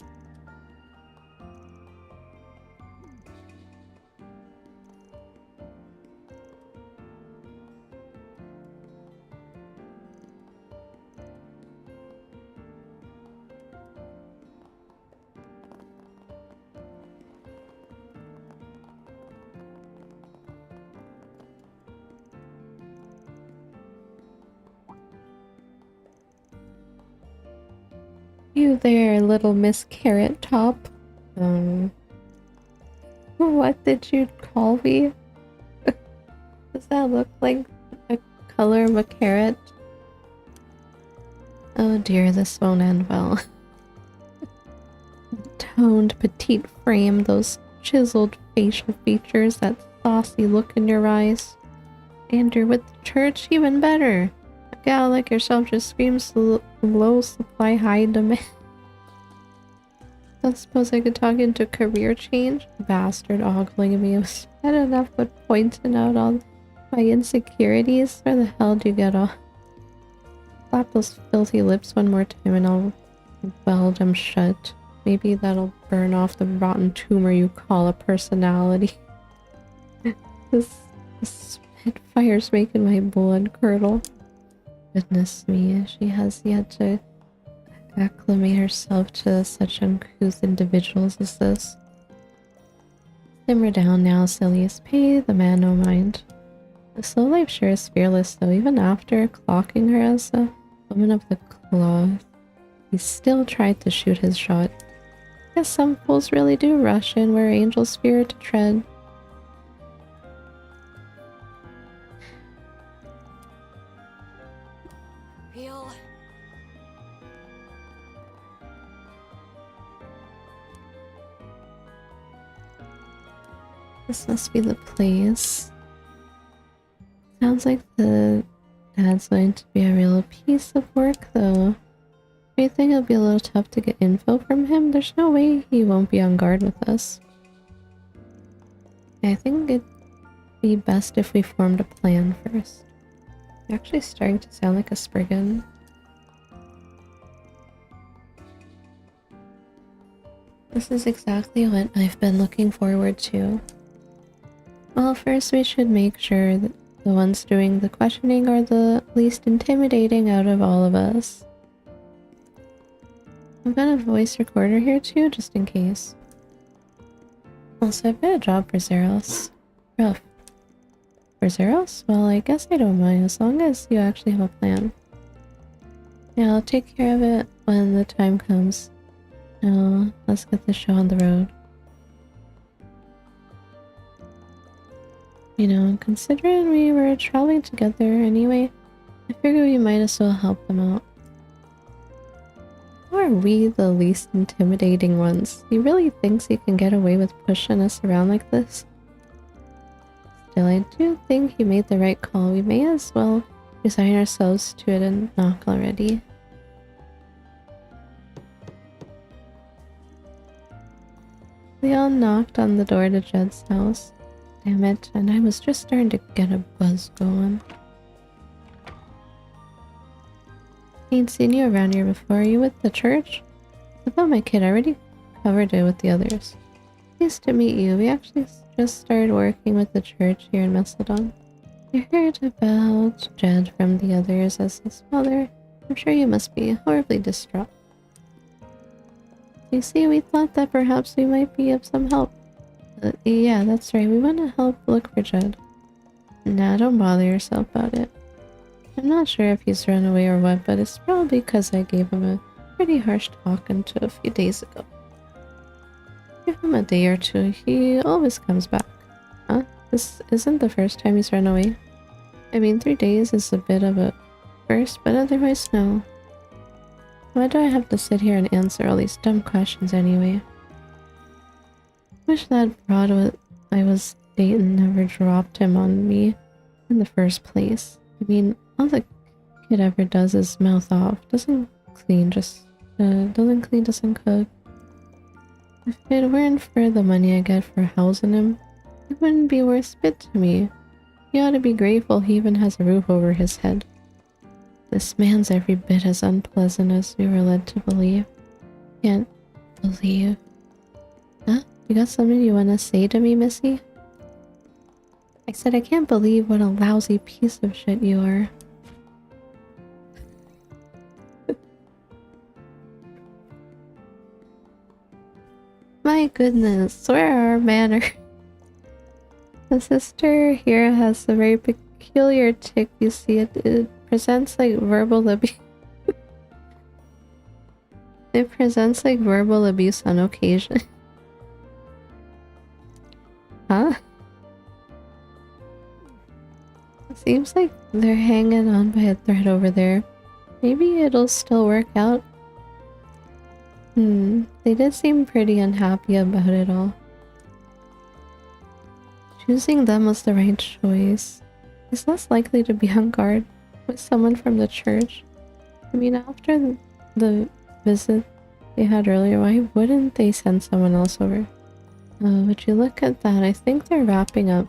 You there, little Miss Carrot Top. What did you call me? Does that look like a color of a carrot? Oh dear, this won't end well. Toned, petite frame, those chiseled facial features, that saucy look in your eyes. And you're with the church, even better. A gal like yourself just screams low supply, high demand. Don't suppose I could talk into career change? Bastard ogling me. Was that enough but pointing out all my insecurities? Where the hell do you get off? Slap those filthy lips one more time and I'll weld them shut. Maybe that'll burn off the rotten tumor you call a personality. This spitfire's making my blood curdle. Goodness me, she has yet to acclimate herself to such uncouth individuals as this. Simmer down now, silliest. Pay the man no mind. The slow life sure is fearless though, even after clocking her as a woman of the cloth. He still tried to shoot his shot. Guess some fools really do rush in where angels fear to tread. Real. This must be the place. Sounds like the dad's going to be a real piece of work though. Do you think it'll be a little tough to get info from him? There's no way he won't be on guard with us. I think it'd be best if we formed a plan first. You're actually starting to sound like a Spriggan. This is exactly what I've been looking forward to. Well, first we should make sure that the ones doing the questioning are the least intimidating out of all of us. I've got a voice recorder here too, just in case. Also, I've got a job for Zeros. Rough. For Zeros? Well, I guess I don't mind as long as you actually have a plan. Yeah, I'll take care of it when the time comes. Now, let's get the show on the road. You know, considering we were traveling together anyway, I figured we might as well help them out. How are we the least intimidating ones? He really thinks he can get away with pushing us around like this? Still, I do think he made the right call. We may as well resign ourselves to it and knock already. They all knocked on the door to Jed's house. Damn it, and I was just starting to get a buzz going. Ain't seen you around here before. Are you with the church? I thought my kid already covered it with the others. Nice to meet you. We actually just started working with the church here in Macedon. I heard about Jed from the others as his father. I'm sure you must be horribly distraught. You see, we thought that perhaps we might be of some help. Yeah, that's right. We want to help look for Jed. Nah, don't bother yourself about it. I'm not sure if he's run away or what, but it's probably because I gave him a pretty harsh talking to a few days ago. Give him a day or two, he always comes back. Huh? This isn't the first time he's run away. I mean, 3 days is a bit of a first, but otherwise no. Why do I have to sit here and answer all these dumb questions anyway? Wish that broad I was dating never dropped him on me in the first place. I mean, all the kid ever does is mouth off. Doesn't clean, doesn't cook. If it weren't for the money I get for housing him, it wouldn't be worth spit to me. He ought to be grateful he even has a roof over his head. This man's every bit as unpleasant as we were led to believe. Can't believe. Huh? You got something you want to say to me, Missy? I said I can't believe what a lousy piece of shit you are. My goodness, where are manners? The sister here has a very peculiar tick, you see. It presents like verbal abuse. It presents like verbal abuse on occasion. Huh? It seems like they're hanging on by a thread over there. Maybe it'll still work out. They did seem pretty unhappy about it all. Choosing them was the right choice. He's less likely to be on guard with someone from the church. I mean, after the visit they had earlier, why wouldn't they send someone else over? Would you look at that? I think they're wrapping up.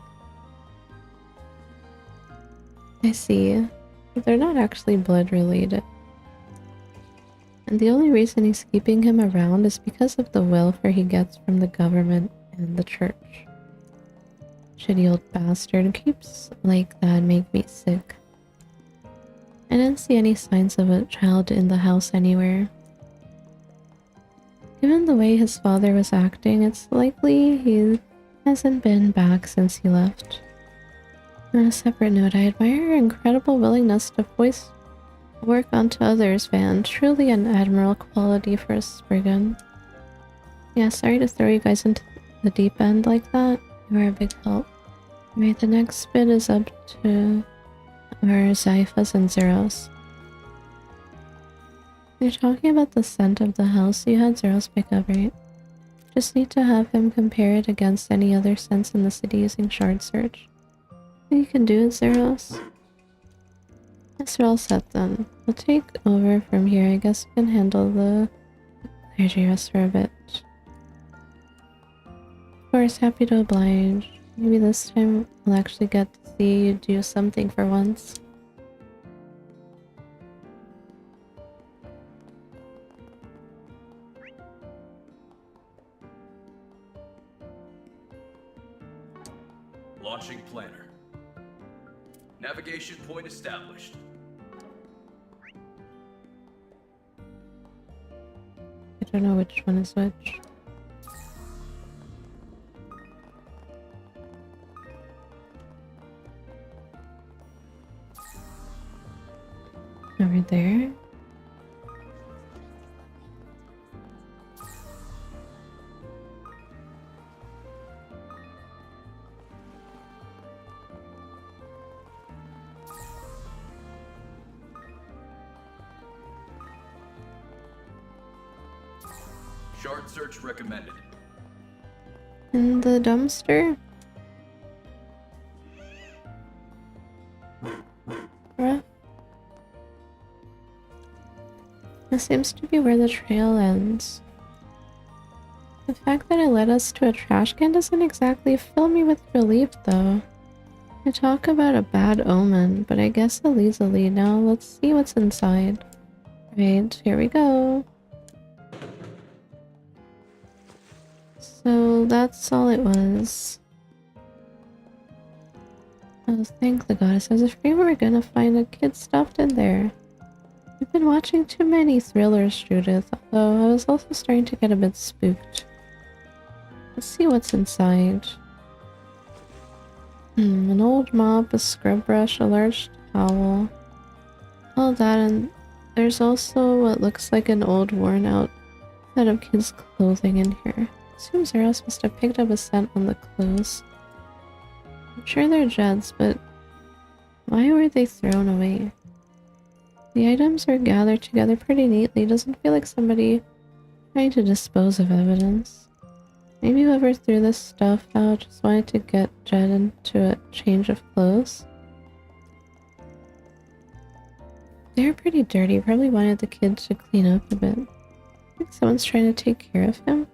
I see. They're not actually blood related. And the only reason he's keeping him around is because of the welfare he gets from the government and the church. Shitty old bastard. Keeps like that make me sick. I didn't see any signs of a child in the house anywhere. Given the way his father was acting, it's likely he hasn't been back since he left. On a separate note, I admire your incredible willingness to voice work onto others, Van. Truly an admirable quality for a Spriggan. Yeah, sorry to throw you guys into the deep end like that. You were a big help. Anyway, the next bit is up to our Zyphas and Zeros. You're talking about the scent of the house you had Zeros pick up, right? Just need to have him compare it against any other scents in the city using shard search. You can do it, Zeros. Yes, we're all set then. We'll take over from here. I guess we can handle the clergy rest for a bit. Of course, happy to oblige. Maybe this time we'll actually get to see you do something for once. Launching planner. Navigation point established. I don't know which one is which. Over there. Shard search recommended. In the dumpster? Bruh. This seems to be where the trail ends. The fact that it led us to a trash can doesn't exactly fill me with relief, though. I talk about a bad omen, but I guess it leads a lead now. Let's see what's inside. Right, here we go. So that's all it was. Oh, thank the goddess. I was afraid we were gonna find a kid stuffed in there. I've been watching too many thrillers, Judith, although I was also starting to get a bit spooked. Let's see what's inside. An old mop, a scrub brush, a large towel. All that, and there's also what looks like an old worn out set of kids' clothing in here. Seems Zeros must have picked up a scent on the clothes. I'm sure they're Jed's, but why were they thrown away? The items were gathered together pretty neatly. Doesn't feel like somebody trying to dispose of evidence. Maybe whoever threw this stuff out just wanted to get Jed into a change of clothes. They're pretty dirty. Probably wanted the kid to clean up a bit. I think someone's trying to take care of him.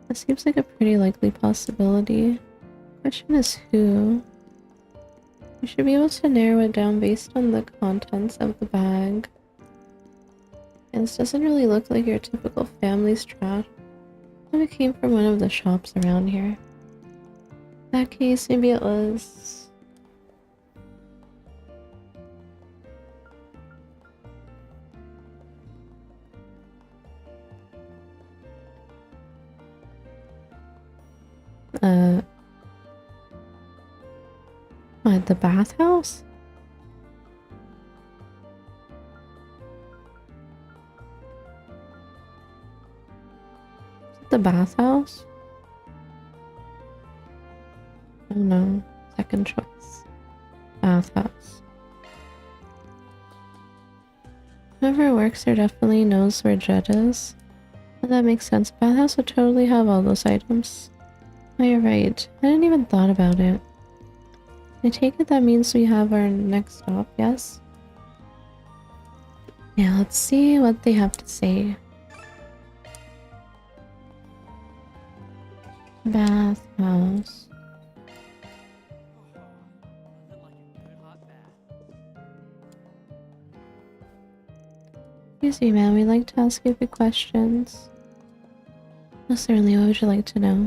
That seems like a pretty likely possibility. Question is who? You should be able to narrow it down based on the contents of the bag. And this doesn't really look like your typical family's trash. It came from one of the shops around here. In that case, maybe it was... What, the bathhouse? The bathhouse? Oh no, second choice. Bathhouse. Whoever works here definitely knows where Jed is. Well, that makes sense. Bathhouse would totally have all those items. Oh, you're right. I didn't even thought about it. I take it that means we have our next stop, yes? Yeah, let's see what they have to say. Bathhouse. Excuse me, ma'am. We'd like to ask you a few questions. Oh, certainly. What would you like to know?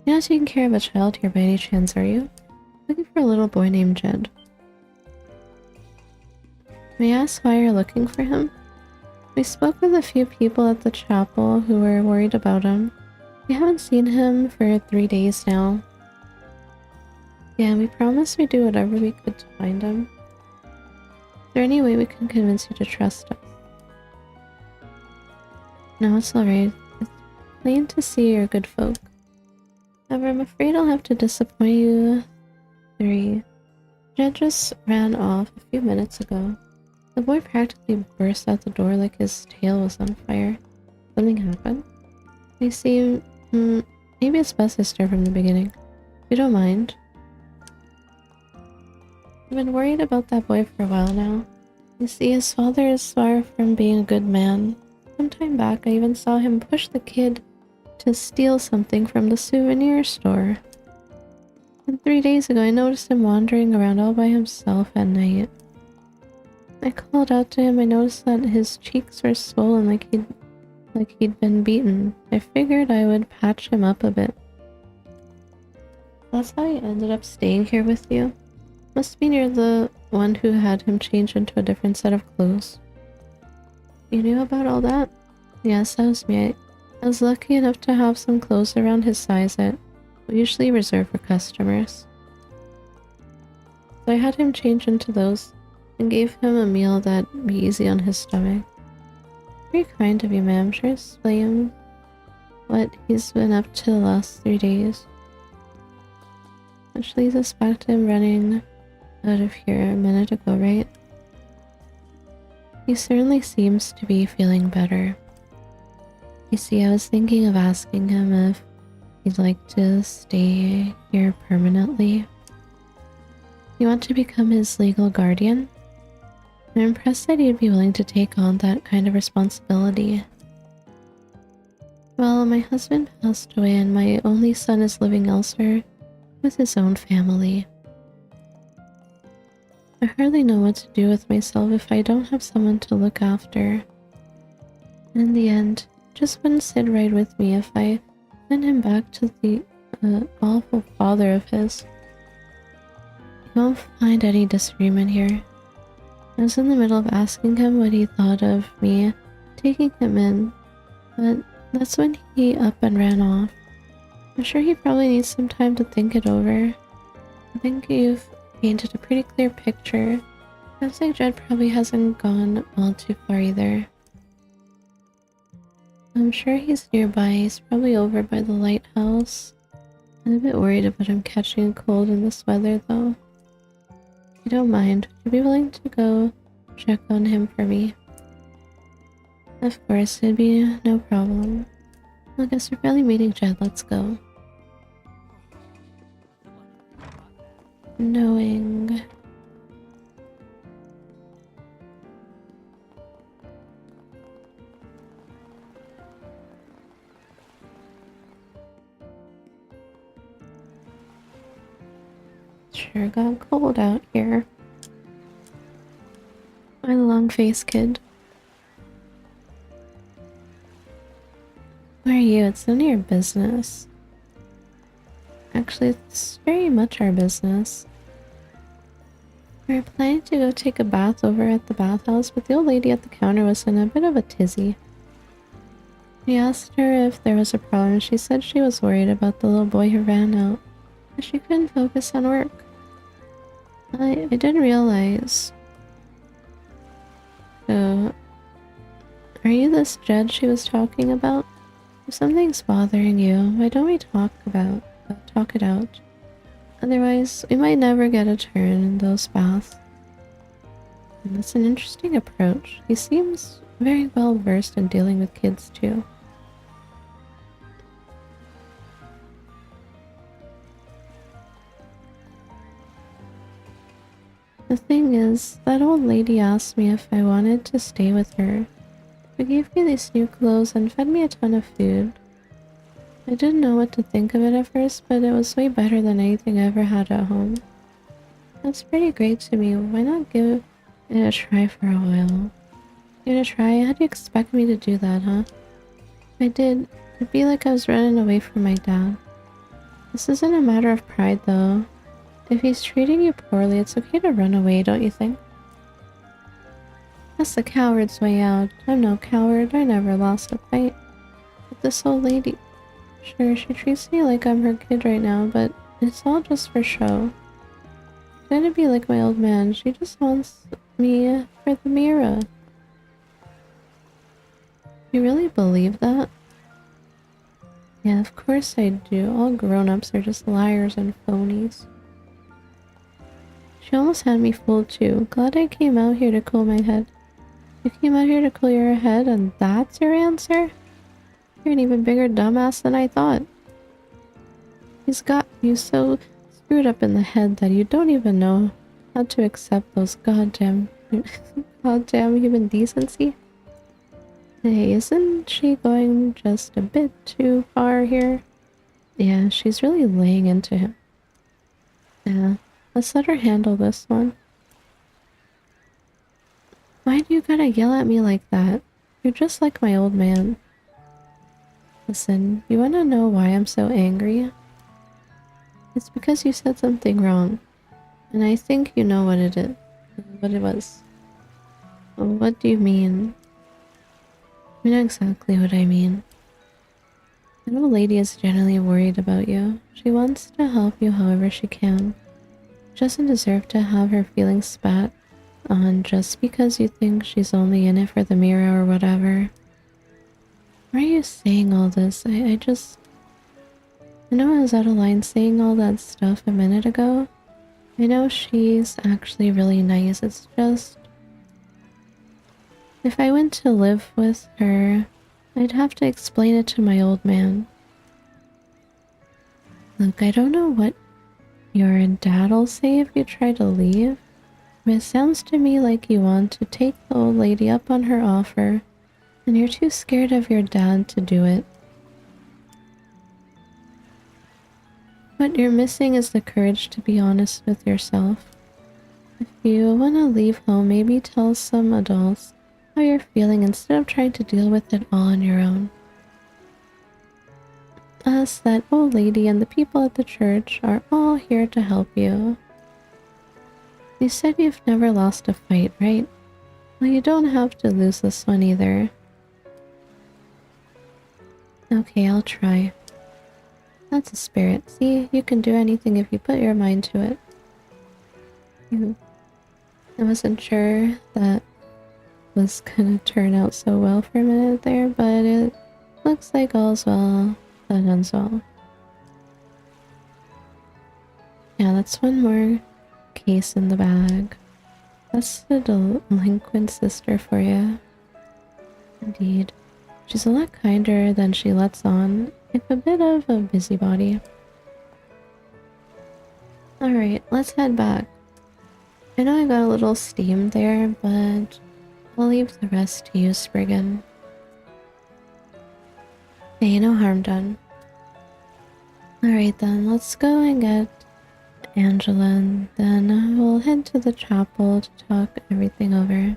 You're not taking care of a child here by any chance, are you? Looking for a little boy named Jed. May I ask why you're looking for him? We spoke with a few people at the chapel who were worried about him. We haven't seen him for 3 days now. Yeah, we promised we'd do whatever we could to find him. Is there any way we can convince you to trust us? No, it's alright. It's plain to see you're good folk. However, I'm afraid I'll have to disappoint you. 3. Jed just ran off a few minutes ago. The boy practically burst out the door like his tail was on fire. Something happened? I see. Maybe it's best I start from the beginning. If you don't mind. I've been worried about that boy for a while now. You see, his father is far from being a good man. Some time back, I even saw him push the kid to steal something from the souvenir store. And 3 days ago, I noticed him wandering around all by himself at night. I called out to him. I noticed that his cheeks were swollen like he'd been beaten. I figured I would patch him up a bit. That's how he ended up staying here with you. Must mean you're the one who had him change into a different set of clothes. You knew about all that? Yes, that was me. I was lucky enough to have some clothes around his size that we usually reserve for customers. So I had him change into those and gave him a meal that'd be easy on his stomach. Very kind of you, ma'am. Sure, explain what he's been up to the last 3 days. Which leads us back to him running out of here a minute ago, right? He certainly seems to be feeling better. You see, I was thinking of asking him if he'd like to stay here permanently. You want to become his legal guardian? I'm impressed that he'd be willing to take on that kind of responsibility. Well, my husband passed away and my only son is living elsewhere with his own family. I hardly know what to do with myself if I don't have someone to look after. And in the end, it just wouldn't sit right with me if I sent him back to the awful father of his. You won't find any disagreement here. I was in the middle of asking him what he thought of me taking him in, but that's when he up and ran off. I'm sure he probably needs some time to think it over. I think you've painted a pretty clear picture. Sounds like Jed probably hasn't gone all too far either. I'm sure he's nearby. He's probably over by the lighthouse. I'm a bit worried about him catching a cold in this weather though. If you don't mind, would you be willing to go check on him for me? Of course, it'd be no problem. I guess we're barely meeting Jed, let's go. Knowing... Sure got cold out here. My long-faced kid. Where are you? It's none of your business. Actually, it's very much our business. We were planning to go take a bath over at the bathhouse, but the old lady at the counter was in a bit of a tizzy. We asked her if there was a problem. She said she was worried about the little boy who ran out, but she couldn't focus on work. I didn't realize. So, are you this Jed she was talking about? If something's bothering you, why don't we talk it out? Otherwise, we might never get a turn in those baths. And that's an interesting approach. He seems very well versed in dealing with kids too. The thing is, that old lady asked me if I wanted to stay with her. She gave me these new clothes and fed me a ton of food. I didn't know what to think of it at first, but it was way better than anything I ever had at home. That's pretty great to me. Why not give it a try for a while? Give it a try? How do you expect me to do that, huh? If I did, it'd be like I was running away from my dad. This isn't a matter of pride, though. If he's treating you poorly, it's okay to run away, don't you think? That's the coward's way out. I'm no coward. I never lost a fight. But this old lady... Sure, she treats me like I'm her kid right now, but it's all just for show. She's gonna be like my old man. She just wants me for the mirror. You really believe that? Yeah, of course I do. All grown-ups are just liars and phonies. She almost had me fooled too. Glad I came out here to cool my head. You came out here to cool your head and that's your answer? You're an even bigger dumbass than I thought. He's got you so screwed up in the head that you don't even know how to accept those goddamn human decency. Hey, isn't she going just a bit too far here? Yeah, she's really laying into him. Yeah. Let's let her handle this one. Why do you gotta yell at me like that? You're just like my old man. Listen, you wanna know why I'm so angry? It's because you said something wrong. And I think you know what it is. What it was. Well, what do you mean? You know exactly what I mean. An old lady is generally worried about you. She wants to help you however she can. She doesn't deserve to have her feelings spat on just because you think she's only in it for the mirror or whatever. Why are you saying all this? I know I was out of line saying all that stuff a minute ago. I know she's actually really nice. It's just... if I went to live with her, I'd have to explain it to my old man. Look, I don't know what your dad'll say if you try to leave, but it sounds to me like you want to take the old lady up on her offer, and you're too scared of your dad to do it. What you're missing is the courage to be honest with yourself. If you want to leave home, maybe tell some adults how you're feeling instead of trying to deal with it all on your own. Us, that old lady, and the people at the church are all here to help you. You said you've never lost a fight, right? Well, you don't have to lose this one either. Okay, I'll try. That's a spirit. See, you can do anything if you put your mind to it. I wasn't sure that was gonna turn out so well for a minute there, but it looks like all's well that ends well. Yeah, that's one more case in the bag. That's the delinquent sister for you. Indeed. She's a lot kinder than she lets on, if a bit of a busybody. Alright, let's head back. I know I got a little steam there, but I'll leave the rest to you, Spriggan. Hey, no harm done. Alright then, let's go and get Angela, and then we'll head to the chapel to talk everything over.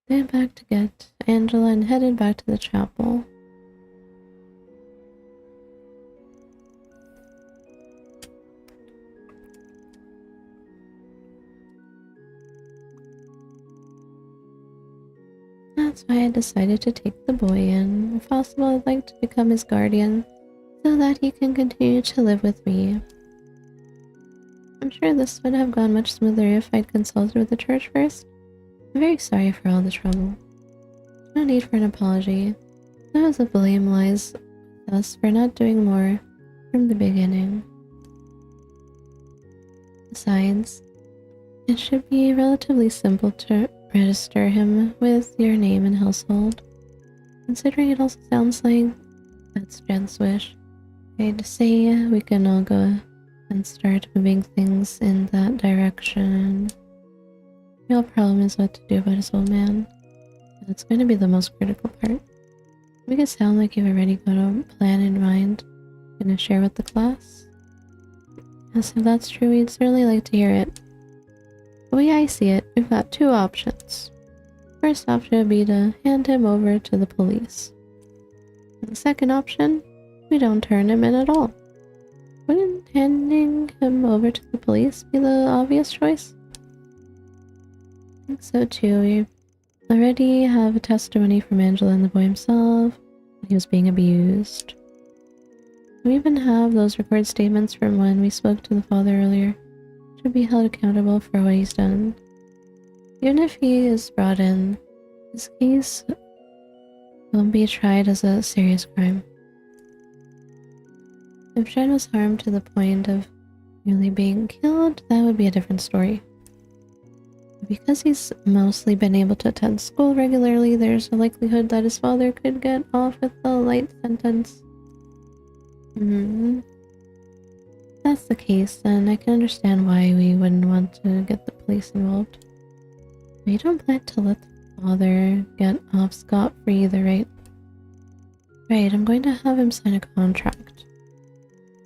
Went back to get Angela and headed back to the chapel. That's why I decided to take the boy in. If possible, I'd like to become his guardian so that he can continue to live with me. I'm sure this would have gone much smoother if I'd consulted with the church first. I'm very sorry for all the trouble. No need for an apology. Some of the blame lies with us for not doing more from the beginning. Besides, it should be relatively simple to register him with your name and household, considering it also sounds like that's Jen's wish. I'd say we can all go and start moving things in that direction. The real problem is what to do about his old man. That's going to be the most critical part. Make it sound like you've already got a plan in mind. Gonna share with the class? Yes, if that's true, we'd certainly like to hear it. The way I see it, we've got two options. First option would be to hand him over to the police. And the second option, we don't turn him in at all. Wouldn't handing him over to the police be the obvious choice? I think so too. We already have a testimony from Angela and the boy himself that he was being abused. We even have those record statements from when we spoke to the father earlier. Should be held accountable for what he's done. Even if he is brought in, his case won't be tried as a serious crime. If Jen was harmed to the point of nearly being killed, that would be a different story. Because he's mostly been able to attend school regularly, there's a likelihood that his father could get off with a light sentence. If that's the case, then I can understand why we wouldn't want to get the police involved. We don't plan to let the father get off scot-free either, right? Right, I'm going to have him sign a contract.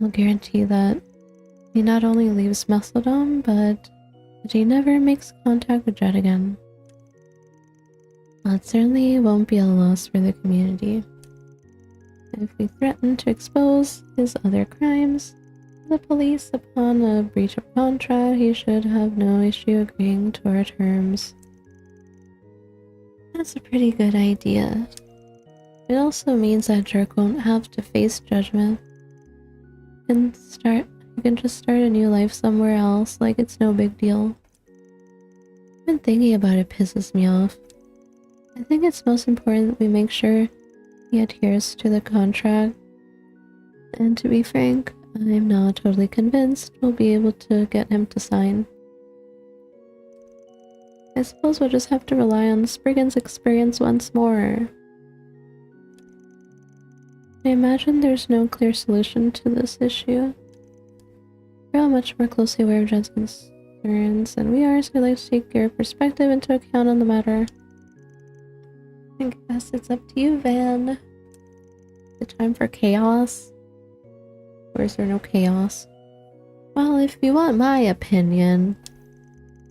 I'll guarantee that he not only leaves Messeldom, but that he never makes contact with Jet again. That certainly won't be a loss for the community. If we threaten to expose his other crimes to the police upon a breach of contract, he should have no issue agreeing to our terms. That's a pretty good idea. It also means that Jerk won't have to face judgment. You can just start a new life somewhere else like it's no big deal. Even thinking about it pisses me off. I think it's most important that we make sure he adheres to the contract. And to be frank, I'm not totally convinced we'll be able to get him to sign. I suppose we'll just have to rely on Spriggan's experience once more. I imagine there's no clear solution to this issue. We're all much more closely aware of Jen's concerns than we are, so I'd like to take your perspective into account on the matter. I guess it's up to you, Van. Is it time for chaos? Or is there no chaos? Well, if you want my opinion,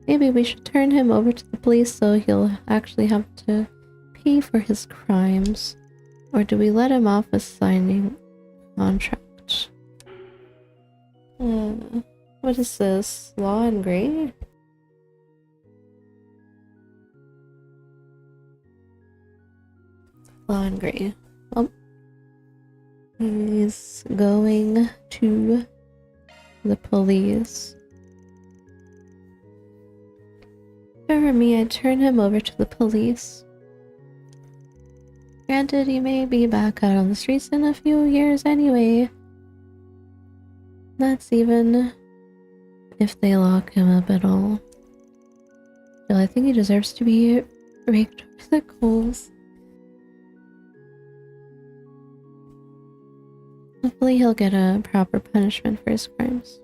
maybe we should turn him over to the police so he'll actually have to pay for his crimes. Or do we let him off with signing contract? What is this? Law and Gray? Law and Gray. Well, he's going to the police. If it were me, I'd turn him over to the police. Granted, he may be back out on the streets in a few years anyway. That's even if they lock him up at all. Still, I think he deserves to be raked over the coals. Hopefully he'll get a proper punishment for his crimes.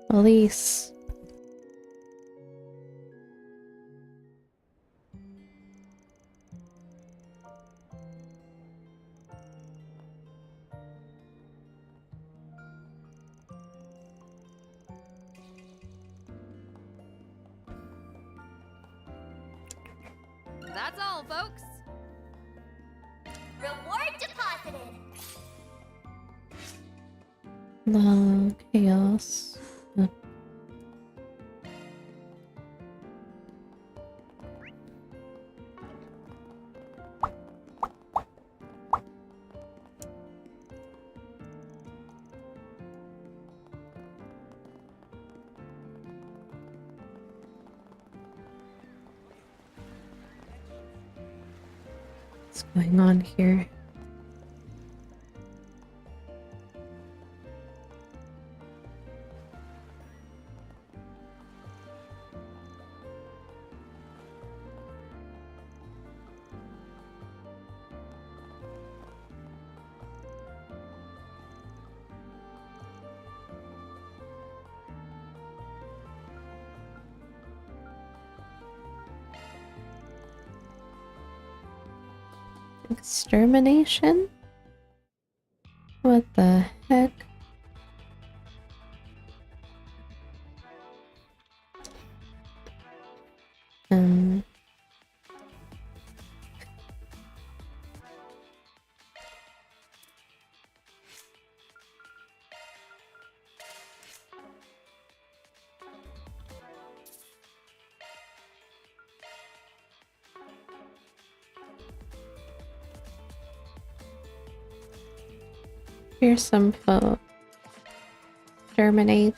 Police. That's all, folks. Reward deposited. The chaos. What's going on here? Extermination? What the heck? Fearsome foe. Exterminate.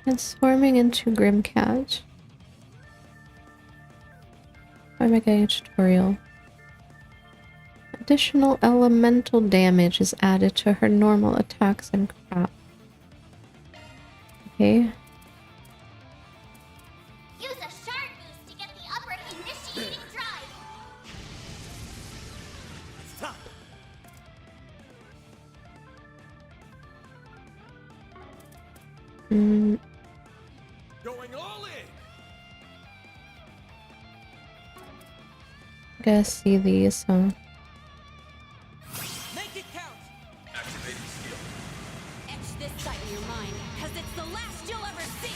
Transforming into Grimcat. Why am I getting a tutorial? Additional elemental damage is added to her normal attacks and crap. Okay. Use a shard boost to get the upper initiating drive. Stop. Going all in. Gotta see these, huh? Make it count. Activating skill. Etch this sight in your mind, because it's the last you'll ever see!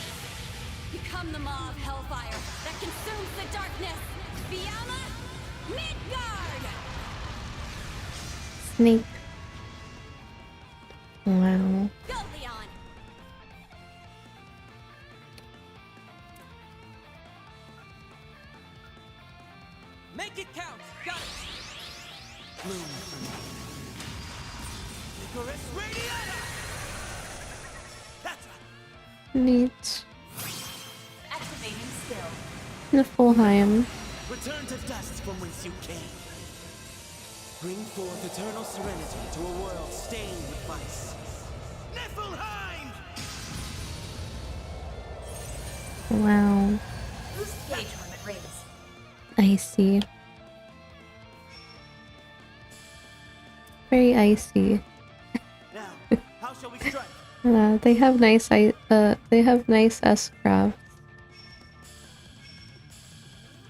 Become the maw of hellfire that consumes the darkness! Fiamma Midgard! Snake. Wow. Go, Leon! Make it count. Got it. Bloom for me. Icarus Radiata. That's Neat. Activating skill. Niflheim. Return to dust from whence you came. Bring forth eternal serenity to a world stained with vice. Niflheim! Wow. Boost gauge limit raised. Icy. Very icy. Now, how shall we strike? They have nice they have nice S-crafts.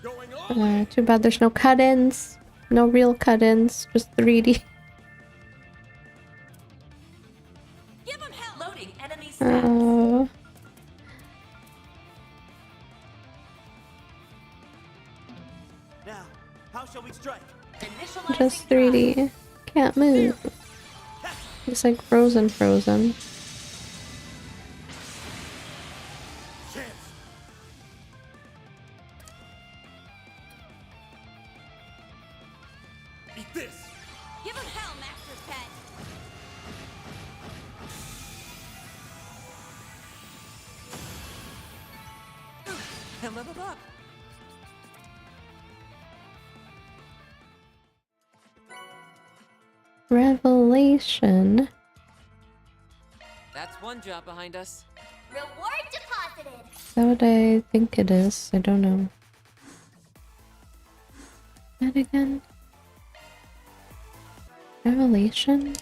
Going all Too bad there's no cut-ins. No real cut-ins, just 3D. Give him hell. Loading enemy stats. Oh. Now, how shall we strike? Just 3D. Can't move. It's like frozen. Eat this! Give him hell, Master's Pet. I leveled up. Revelation. That's one job behind us. Reward deposited. Is that what I think it is? I don't know. That again? Revelation?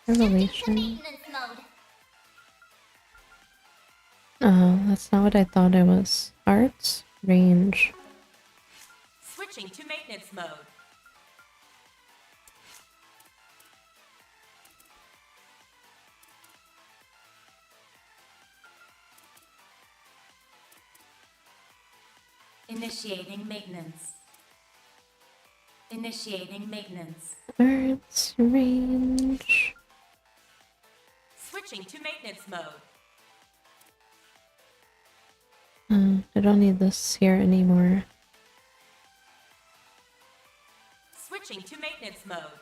Revelation. Maintenance mode. Oh, that's not what I thought it was. Arts? Range. Switching to maintenance mode. Initiating maintenance. Initiating maintenance. Arts, range. Switching to maintenance mode. I don't need this here anymore. Switching to maintenance mode.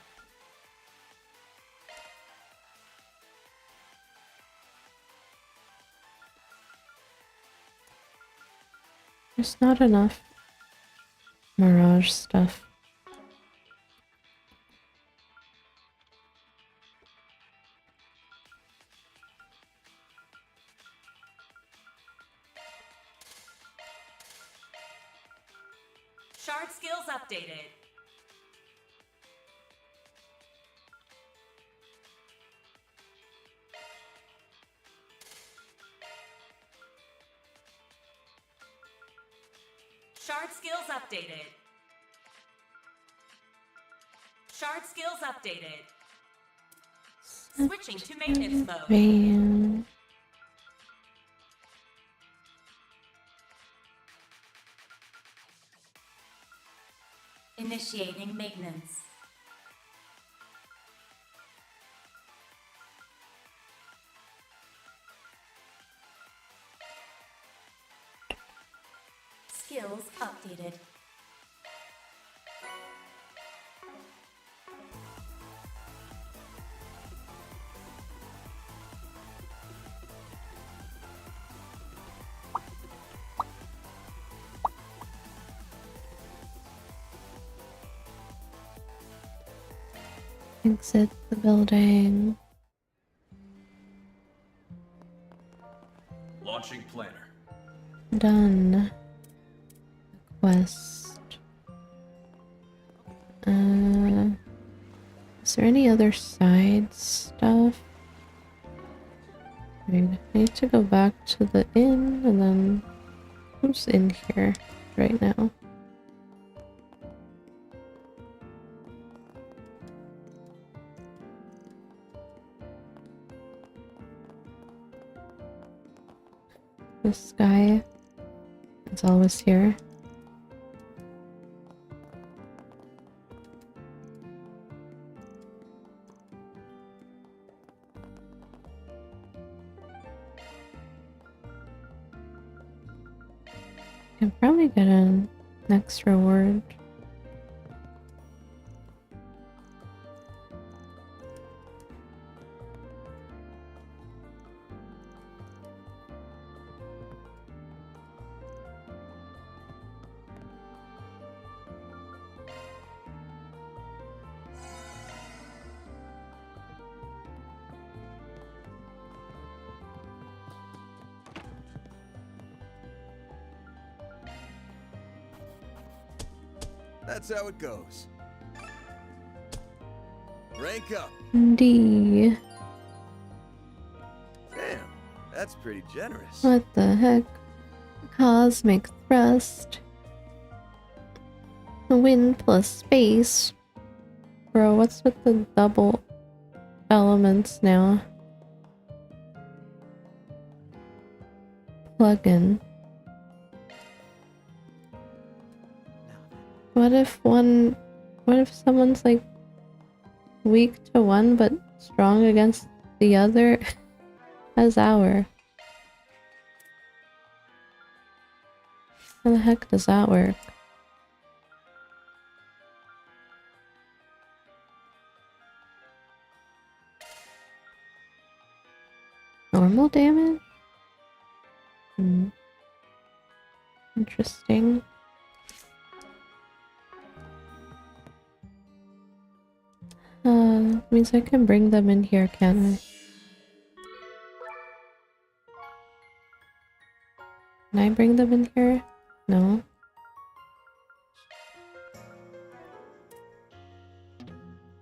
There's not enough Mirage stuff. Shard skills updated. Shard skills updated. Shard skills updated. Switching to maintenance mode. Man. Initiating maintenance. Skills updated. Exit the building. Launching planner. Done. Quest. Is there any other side stuff? Wait, I need to go back to the inn and then who's in here right now? This guy is always here. Can probably get an next reward. That's how it goes. Rank up. D. Damn, that's pretty generous. What the heck? Cosmic thrust. Wind plus space. Bro, what's with the double elements now? Plug-in. What if someone's like weak to one but strong against the other? How's our? How the heck does that work? Normal damage? Interesting. Means I can bring them in here, can't I? Can I bring them in here? No.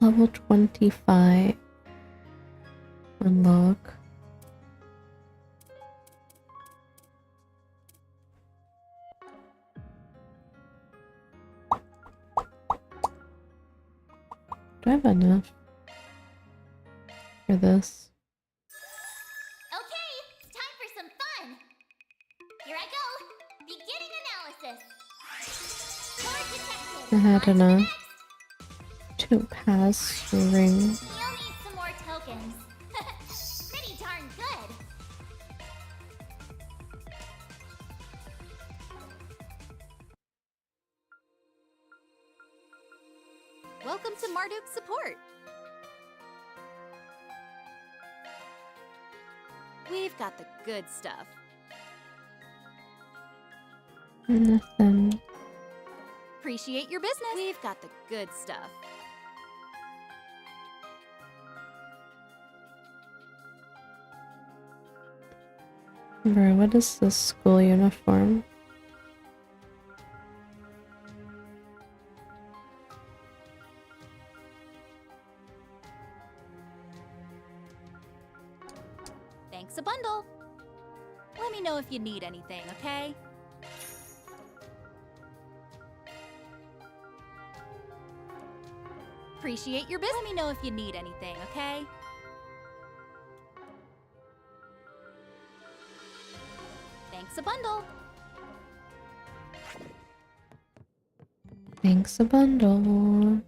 Level 25. Unlock. Do I have enough for this? Okay, it's time for some fun. Here I go. Beginning analysis. Card detected. I had enough to pass the ring. You'll need some more tokens. Pretty darn good. Welcome to Marduk's support. We've got the good stuff. Nothing. Appreciate your business. We've got the good stuff. Bro, what is this school uniform? Thanks a bundle. Let me know if you need anything, okay? Appreciate your business. Let me know if you need anything, okay? Thanks a bundle. Thanks a bundle.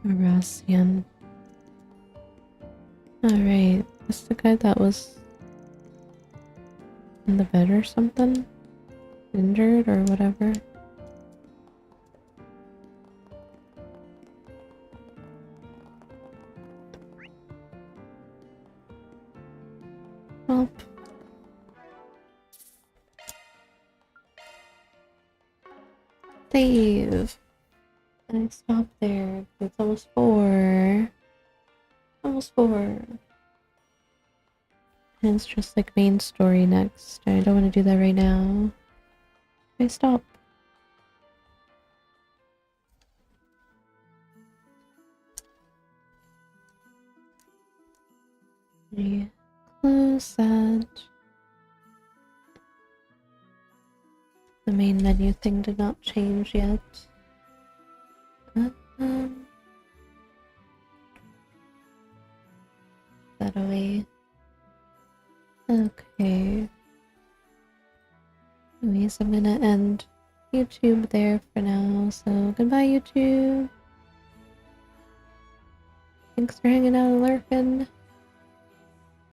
Arassian. Alright, that's the guy that was in the bed or something? Injured or whatever. Well. Save. I stopped there. It's almost 4. Almost 4. And it's just like main story next. I don't want to do that right now. I stop. Yeah. Close that. The main menu thing did not change yet. That away. Okay. Anyways, I'm gonna end YouTube there for now. So goodbye, YouTube. Thanks for hanging out and lurking.